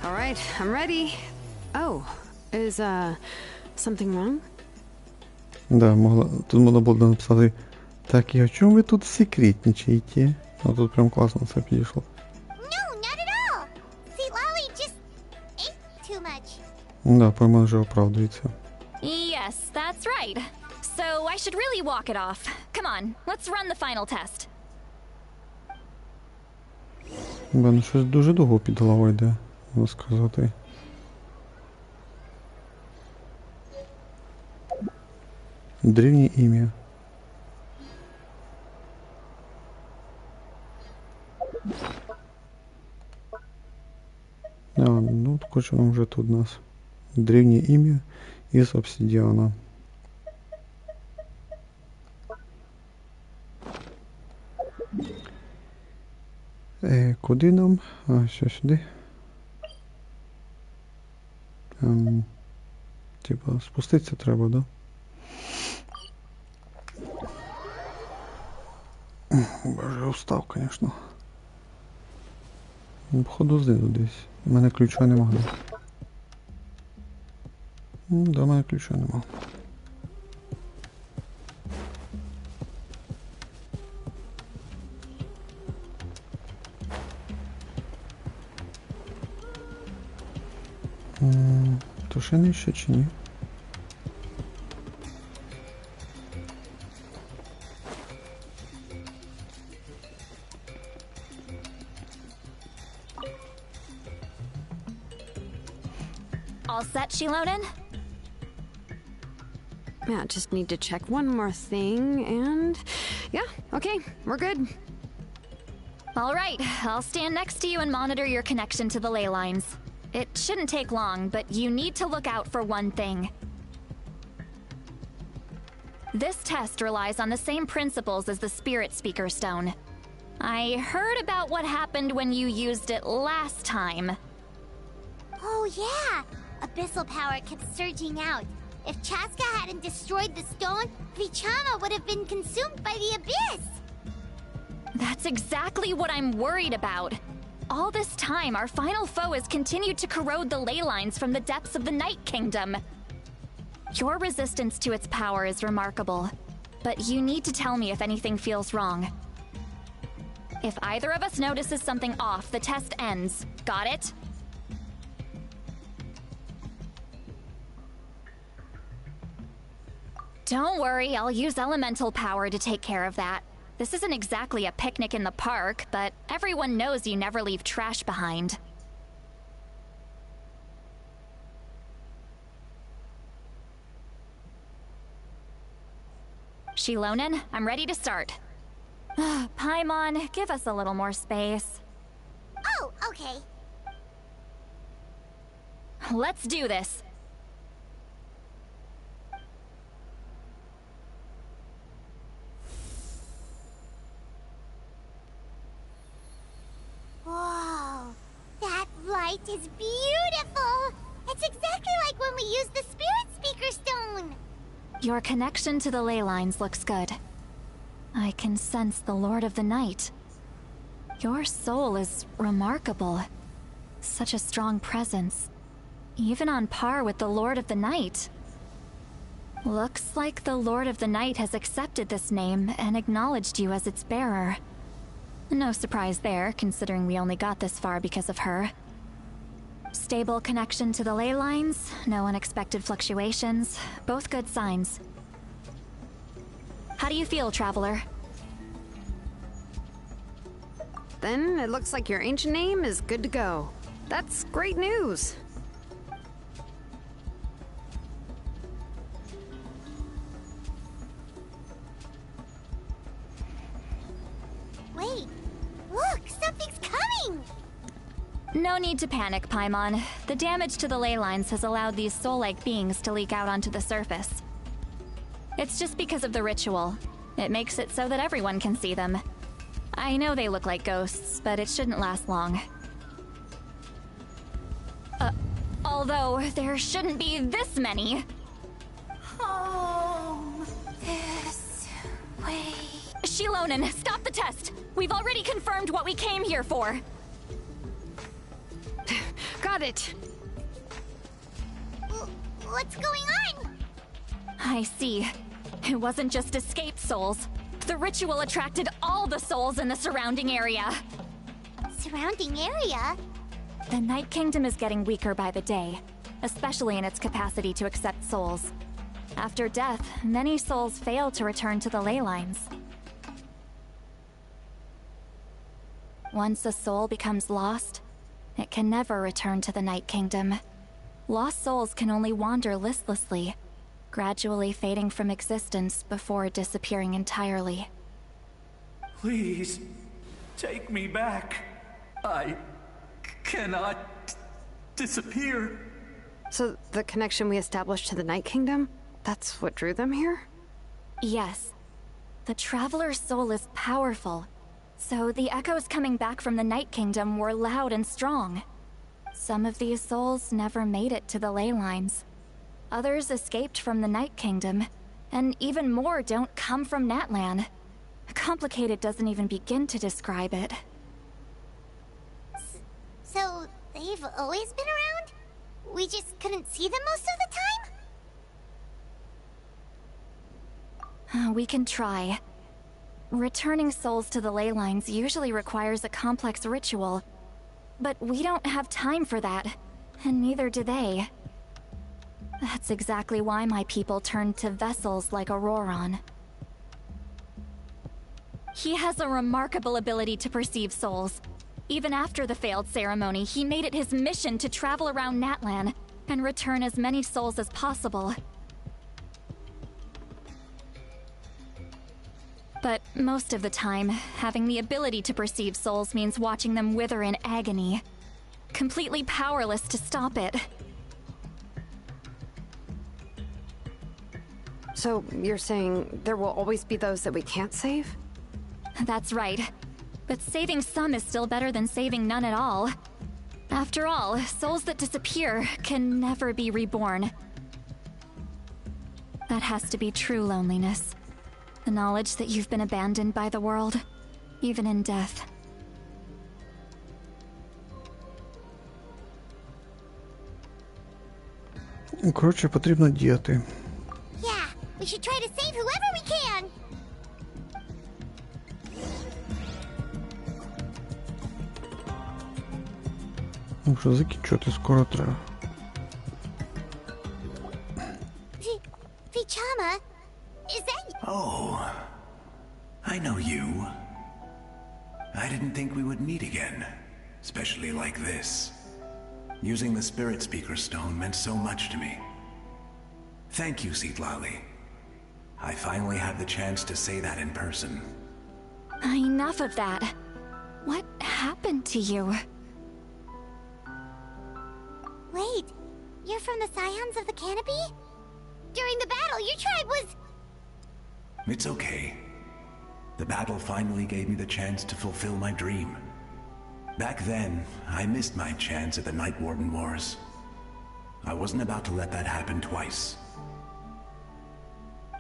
All right, I'm ready. Oh, is something wrong? Да, тут можна було написати, так, і о чому ви тут секретничаєте? А тут прям класно це підійшло. No, not at all. Sweet Lolly just ate too much. Да, по-моєму, вже оправдується. Yes, that's right. So I should really walk it off. Come on, let's run the final test. Ну, щось дуже довго під головою йде, можна сказати. Древнє ім'я. Ну, також воно вже тут у нас. Древнє ім'я із обсидіана. Куди нам? А, що сюди? Типа, спуститися треба, да? Боже, устав, звісно. Походу знизу десь. У мене ключа нема. До мене ключа нема. То ще нижче чи ні? All set, Shilonen? Yeah, just need to check one more thing, and yeah, okay, we're good. All right, I'll stand next to you and monitor your connection to the ley lines. It shouldn't take long, but you need to look out for one thing. This test relies on the same principles as the Spirit Speaker Stone. I heard about what happened when you used it last time. Oh yeah! Abyssal power kept surging out. If Chaska hadn't destroyed the stone, Vichama would have been consumed by the abyss! That's exactly what I'm worried about. All this time, our final foe has continued to corrode the ley lines from the depths of the Night Kingdom. Your resistance to its power is remarkable, but you need to tell me if anything feels wrong. If either of us notices something off, the test ends. Got it? Don't worry, I'll use elemental power to take care of that. This isn't exactly a picnic in the park, but everyone knows you never leave trash behind. Shilonen, I'm ready to start. Paimon, give us a little more space. Oh, okay. Let's do this. Whoa, that light is beautiful! It's exactly like when we used the Spirit Speaker Stone! Your connection to the ley lines looks good. I can sense the Lord of the Night. Your soul is remarkable. Such a strong presence. Even on par with the Lord of the Night. Looks like the Lord of the Night has accepted this name and acknowledged you as its bearer. No surprise there, considering we only got this far because of her. Stable connection to the ley lines, no unexpected fluctuations, both good signs. How do you feel, Traveler? Then it looks like your ancient name is good to go. That's great news. Wait, look, something's coming! No need to panic, Paimon. The damage to the ley lines has allowed these soul-like beings to leak out onto the surface. It's just because of the ritual. It makes it so that everyone can see them. I know they look like ghosts, but it shouldn't last long. Although, there shouldn't be this many. Home. This way. Shilonen, stop the test! We've already confirmed what we came here for. Got it. What's going on? I see. It wasn't just escaped souls. The ritual attracted all the souls in the surrounding area. Surrounding area? The Night Kingdom is getting weaker by the day, especially in its capacity to accept souls. After death, many souls fail to return to the ley lines. Once a soul becomes lost, it can never return to the Night Kingdom. Lost souls can only wander listlessly, gradually fading from existence before disappearing entirely. Please, take me back. I cannot disappear. So the connection we established to the Night Kingdom, that's what drew them here? Yes. The Traveler's soul is powerful, so the echoes coming back from the Night Kingdom were loud and strong. Some of these souls never made it to the ley lines. Others escaped from the Night Kingdom, and even more don't come from Natlan. Complicated doesn't even begin to describe it. So, they've always been around? We just couldn't see them most of the time? We can try. Returning souls to the ley lines usually requires a complex ritual, but we don't have time for that, and neither do they. That's exactly why my people turned to vessels like Auroron. He has a remarkable ability to perceive souls. Even after the failed ceremony, he made it his mission to travel around Natlan and return as many souls as possible. But most of the time, having the ability to perceive souls means watching them wither in agony. Completely powerless to stop it. So, you're saying there will always be those that we can't save? That's right. But saving some is still better than saving none at all. After all, souls that disappear can never be reborn. That has to be true loneliness. The knowledge that you've been abandoned by the world, even in death. Коротше, потрібно діяти. Yeah, we should try to save whoever we can! Ну що, закінчувати скоро треба. Vichama, is that... Oh, I know you. I didn't think we would meet again, especially like this. Using the Spirit Speaker Stone meant so much to me. Thank you, Citlali. I finally have the chance to say that in person. Enough of that. What happened to you? Wait, you're from the Scions of the Canopy? During the battle, your tribe was... It's okay. The battle finally gave me the chance to fulfill my dream. Back then, I missed my chance at the Night Warden Wars. I wasn't about to let that happen twice.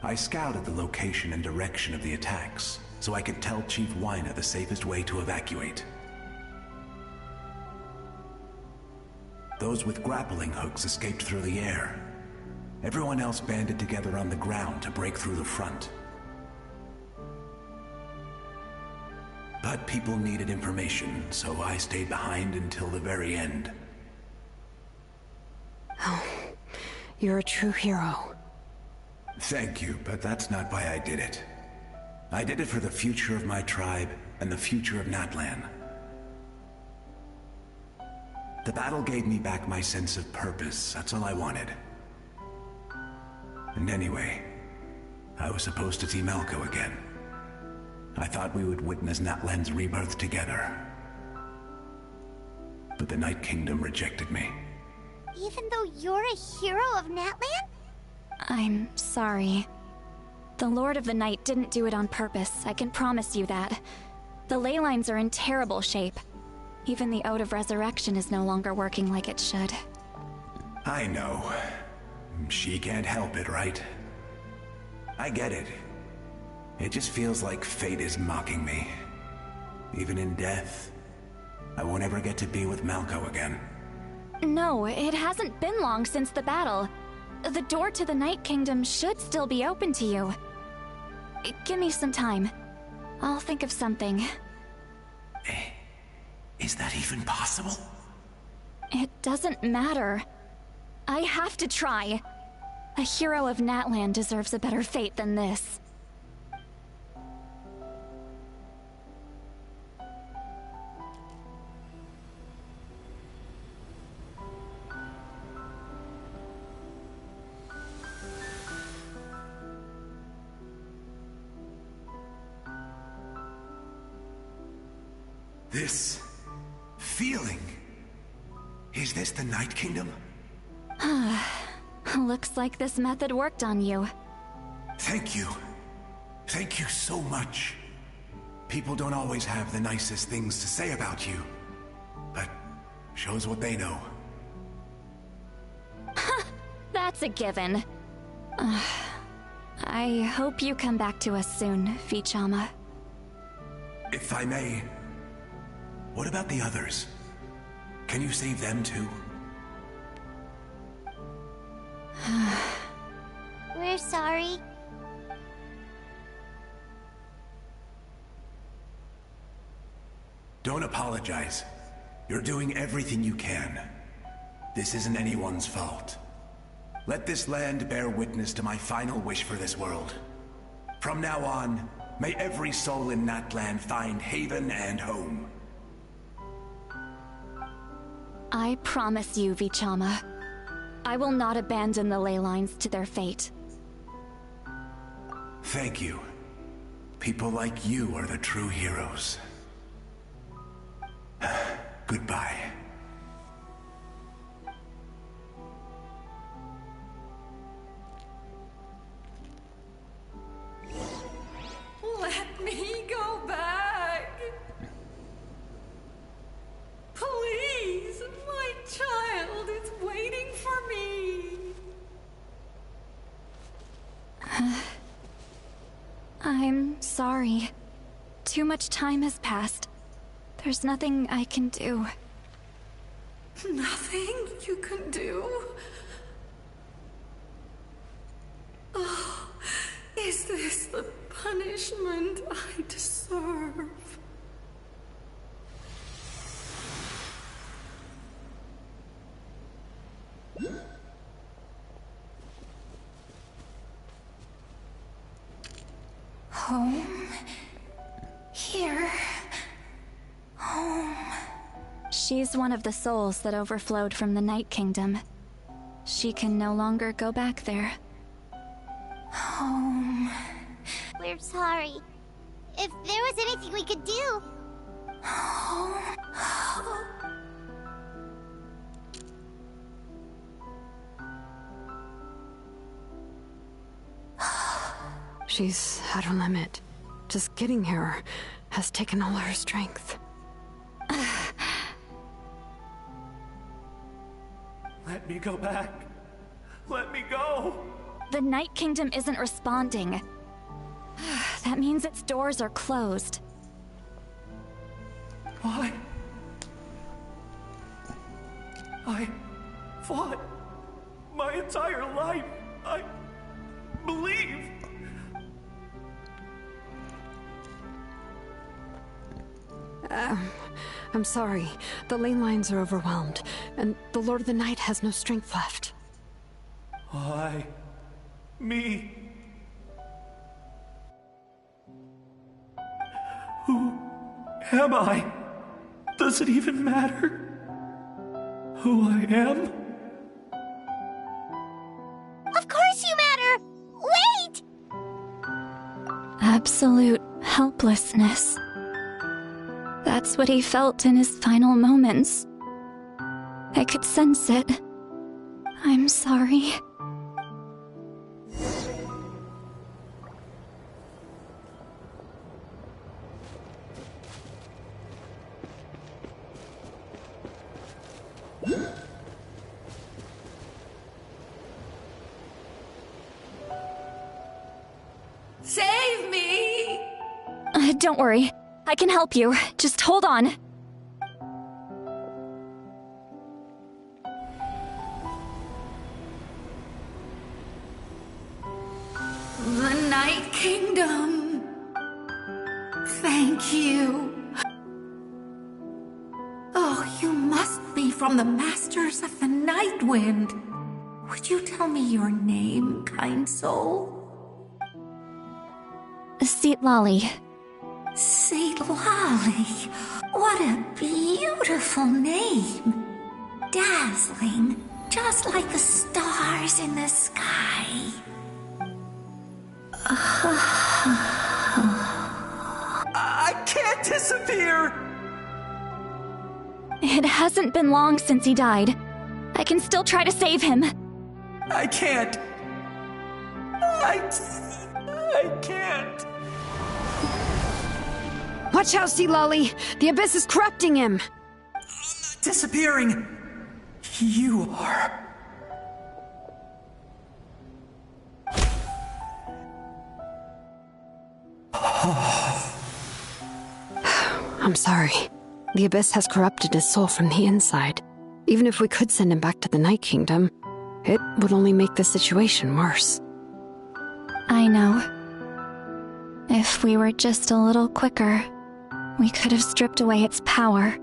I scouted the location and direction of the attacks, so I could tell Chief Wyna the safest way to evacuate. Those with grappling hooks escaped through the air. Everyone else banded together on the ground to break through the front. But people needed information, so I stayed behind until the very end. Oh, you're a true hero. Thank you, but that's not why I did it. I did it for the future of my tribe and the future of Natlan. The battle gave me back my sense of purpose, that's all I wanted. And anyway, I was supposed to see Malco again. I thought we would witness Natlan's rebirth together. But the Night Kingdom rejected me. Even though you're a hero of Natlan? I'm sorry. The Lord of the Night didn't do it on purpose, I can promise you that. The ley lines are in terrible shape. Even the Ode of Resurrection is no longer working like it should. I know. She can't help it, right? I get it. It just feels like fate is mocking me. Even in death, I won't ever get to be with Malco again. No, it hasn't been long since the battle. The door to the Night Kingdom should still be open to you. Give me some time. I'll think of something. Is that even possible? It doesn't matter. I have to try. A hero of Natlan deserves a better fate than this. This feeling. Is this the Night Kingdom? Looks like this method worked on you. Thank you. Thank you so much. People don't always have the nicest things to say about you. But Shows what they know. That's a given. I hope you come back to us soon, Vichama. If I may, what about the others? Can you save them too? We're sorry. Don't apologize. You're doing everything you can. This isn't anyone's fault. Let this land bear witness to my final wish for this world. From now on, may every soul in that land find haven and home. I promise you, Vichama. I will not abandon the ley lines to their fate. Thank you. People like you are the true heroes. Goodbye. Let me go back. Please, my child is waiting for me. I'm sorry. Too much time has passed. There's nothing I can do. Nothing you can do? Oh, is this the punishment I deserve? Home. Here. Home. She's one of the souls that overflowed from the Night Kingdom. She can no longer go back there. Home. We're sorry. If there was anything we could do... Home. She's at her limit. Just getting here has taken all her strength. Let me go back. Let me go. The Night Kingdom isn't responding. That means its doors are closed. Why? I fought my entire life. I believe. I'm sorry. The lane lines are overwhelmed, and the Lord of the Night has no strength left. Why? Me? Who am I? Does it even matter who I am? Of course you matter! Wait! Absolute helplessness. That's what he felt in his final moments. I could sense it. I'm sorry. Save me! Don't worry. I can help you. Just hold on. The Night Kingdom. Thank you. Oh, you must be from the Masters of the Night Wind. Would you tell me your name, kind soul? Seatlali. Seatlali. What a beautiful name. Dazzling, just like the stars in the sky. I can't disappear! It hasn't been long since he died. I can still try to save him. I can't. I can't. Watch out, Seatlali! The Abyss is corrupting him! I'm not disappearing. You are. I'm sorry. The Abyss has corrupted his soul from the inside. Even if we could send him back to the Night Kingdom, it would only make the situation worse. I know. If we were just a little quicker, we could have stripped away its power.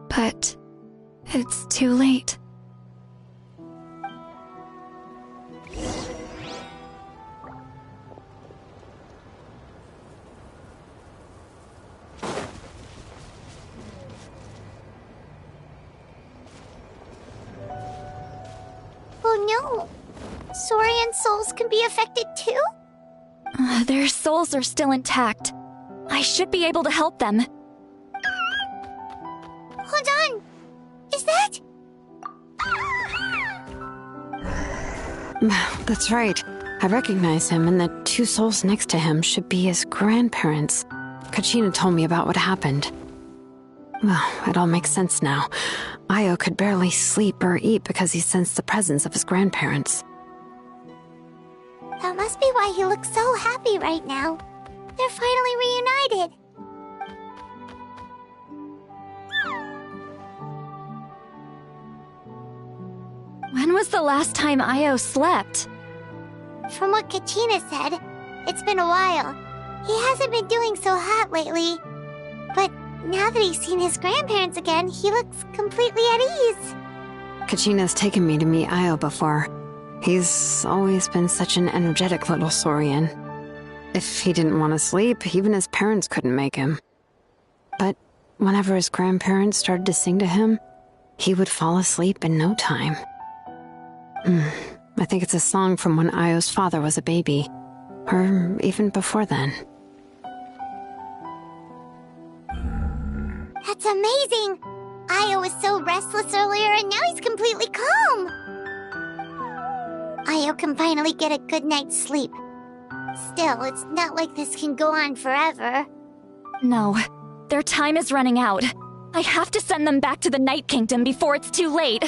But it's too late. Oh no! Saurian souls can be affected too? Their souls are still intact. I should be able to help them. Hold on! Is that? That's right. I recognize him, and the two souls next to him should be his grandparents. Kachina told me about what happened. Well, it all makes sense now. Io could barely sleep or eat because he sensed the presence of his grandparents. That must be why he looks so happy right now. They're finally reunited. When was the last time Io slept? From what Kachina said, it's been a while. He hasn't been doing so hot lately. But now that he's seen his grandparents again, he looks completely at ease. Kachina's taken me to meet Io before. He's always been such an energetic little Saurian. If he didn't want to sleep, even his parents couldn't make him. But whenever his grandparents started to sing to him, he would fall asleep in no time. I think it's a song from when Io's father was a baby, or even before then. That's amazing! Io was so restless earlier and now he's completely calm! Io can finally get a good night's sleep. Still, it's not like this can go on forever. No, their time is running out. I have to send them back to the Night Kingdom before it's too late.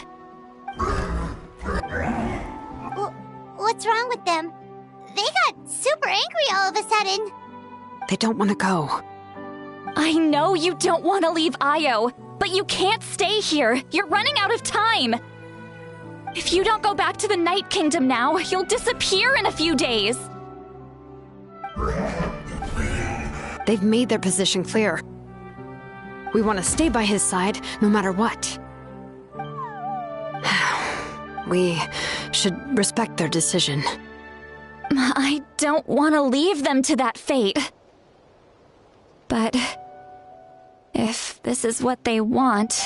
What's wrong with them? They got super angry all of a sudden. They don't want to go. I know you don't want to leave Io, but you can't stay here. You're running out of time. If you don't go back to the Night Kingdom now, you'll disappear in a few days. They've made their position clear. We want to stay by his side, no matter what. We should respect their decision. I don't want to leave them to that fate. But if this is what they want,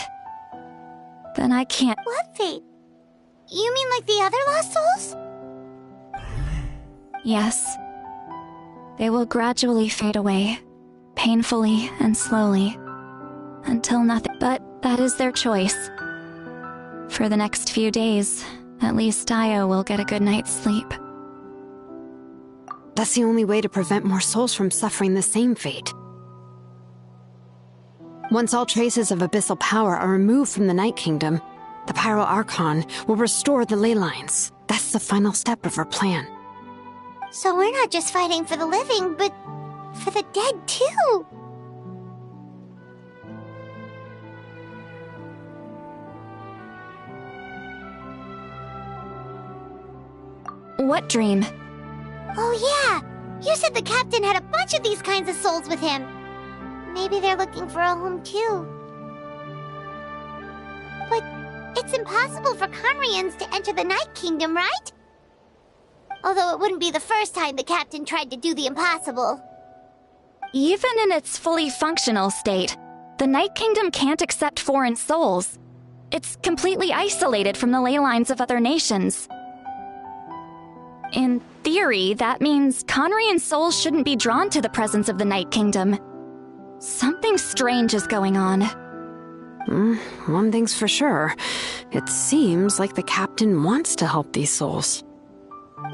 then I can't. What fate? You mean like the other lost souls? Yes. They will gradually fade away, painfully and slowly, until nothing. But that is their choice. For the next few days, at least Io will get a good night's sleep. That's the only way to prevent more souls from suffering the same fate. Once all traces of abyssal power are removed from the Night Kingdom, the Pyro Archon will restore the ley lines. That's the final step of our plan. So we're not just fighting for the living, but for the dead too. What dream? Oh yeah! You said the captain had a bunch of these kinds of souls with him. Maybe they're looking for a home too. But it's impossible for Conrians to enter the Night Kingdom, right? Although it wouldn't be the first time the captain tried to do the impossible. Even in its fully functional state, the Night Kingdom can't accept foreign souls. It's completely isolated from the ley lines of other nations. In theory, that means Conrian souls shouldn't be drawn to the presence of the Night Kingdom. Something strange is going on. One thing's for sure. It seems like the captain wants to help these souls.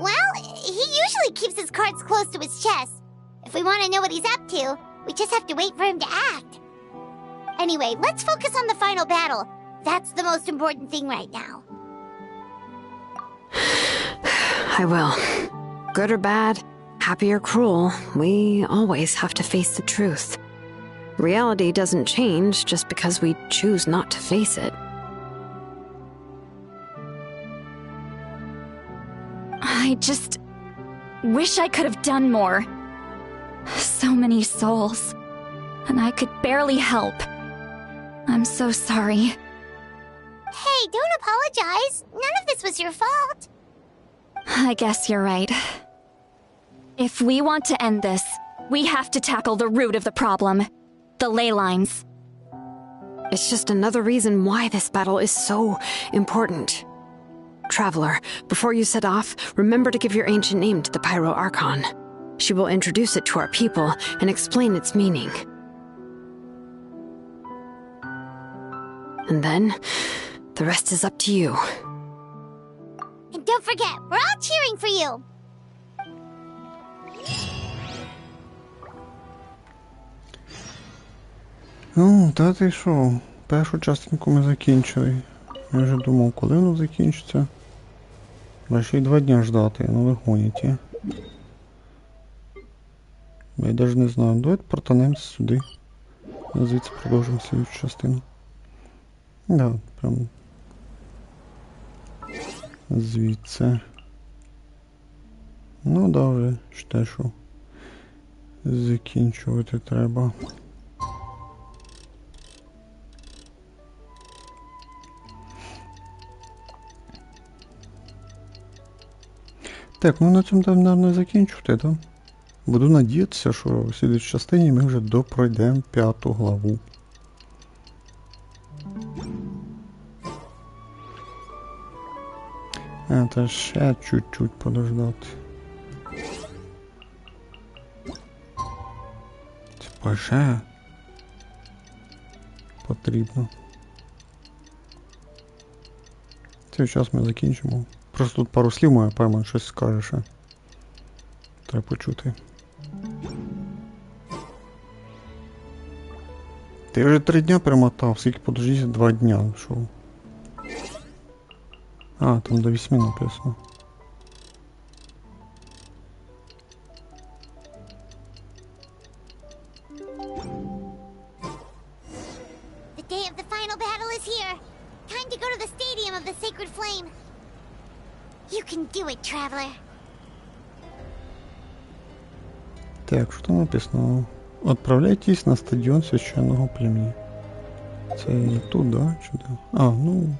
Well, he usually keeps his cards close to his chest. If we want to know what he's up to, we just have to wait for him to act. Anyway, let's focus on the final battle. That's the most important thing right now. I will. Good or bad, happy or cruel, we always have to face the truth. Reality doesn't change just because we choose not to face it. I just wish I could have done more. So many souls, and I could barely help. I'm so sorry. Hey, don't apologize. None of this was your fault. I guess you're right. If we want to end this, we have to tackle the root of the problem. The ley lines. It's just another reason why this battle is so important. Traveler, before you set off, remember to give your ancient name to the Pyro Archon. She will introduce it to our people and explain its meaning. And then, the rest is up to you. And don't forget, we're all cheering for you. Ну, та ти що? Першу частинку ми закінчили. Я вже думав, коли воно закінчиться. Бо ще й 2 дня ждати, ну ви гоніте. Я навіть не знаю. Давайте портанемося сюди. Звідси продовжимо слідчу частину. Да, прям. Звідси. Ну да, вже те, що закінчувати треба. Так, ну на цьому, наверное, закінчувати, да? Буду надіятися, що в слідчій частині ми вже допройдемо 5 главу. Та ще чуть-чуть подождати. Типа ще потрібно. Цей час ми закінчимо. Просто тут пару слів моя пойма, щось скаже ще. Треба почути. Ти вже 3 дня перемотав, скільки подождіть 2 дня, що? А, там до 8 написано. The day of the final battle is here. Time to go to the stadium of the Sacred Flame. You can do it, traveler. Так, що там написано? Отправляйтесь на стадіон священного племені. Це тут, да? Чи де? А, ну...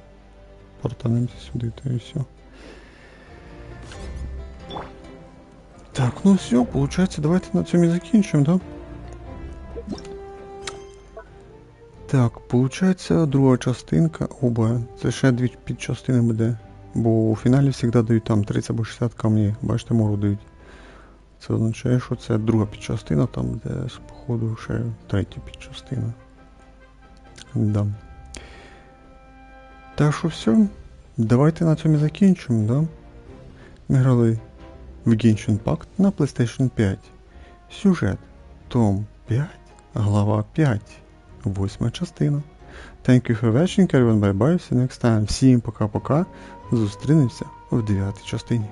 Портанемося сюди, то і все. Так, ну все, получается, давайте на цьому і закінчимо, да? Так, получается, друга частинка, оба, це ще 2 підчастини буде. Бо у фіналі завжди дають там 30 або 60 камнів, бачите, мору дають. Це означає, що це друга підчастина, там де, походу, ще 3-я підчастина. Да. Так що все, давайте на цьому і закінчимо, да? Ми грали в Genshin Impact на PlayStation 5. Сюжет. Том 5, глава 5. 8 частина. Thank you for watching, everyone, bye bye, see you next time. Всім пока-пока. Зустрінемося в 9-й частині.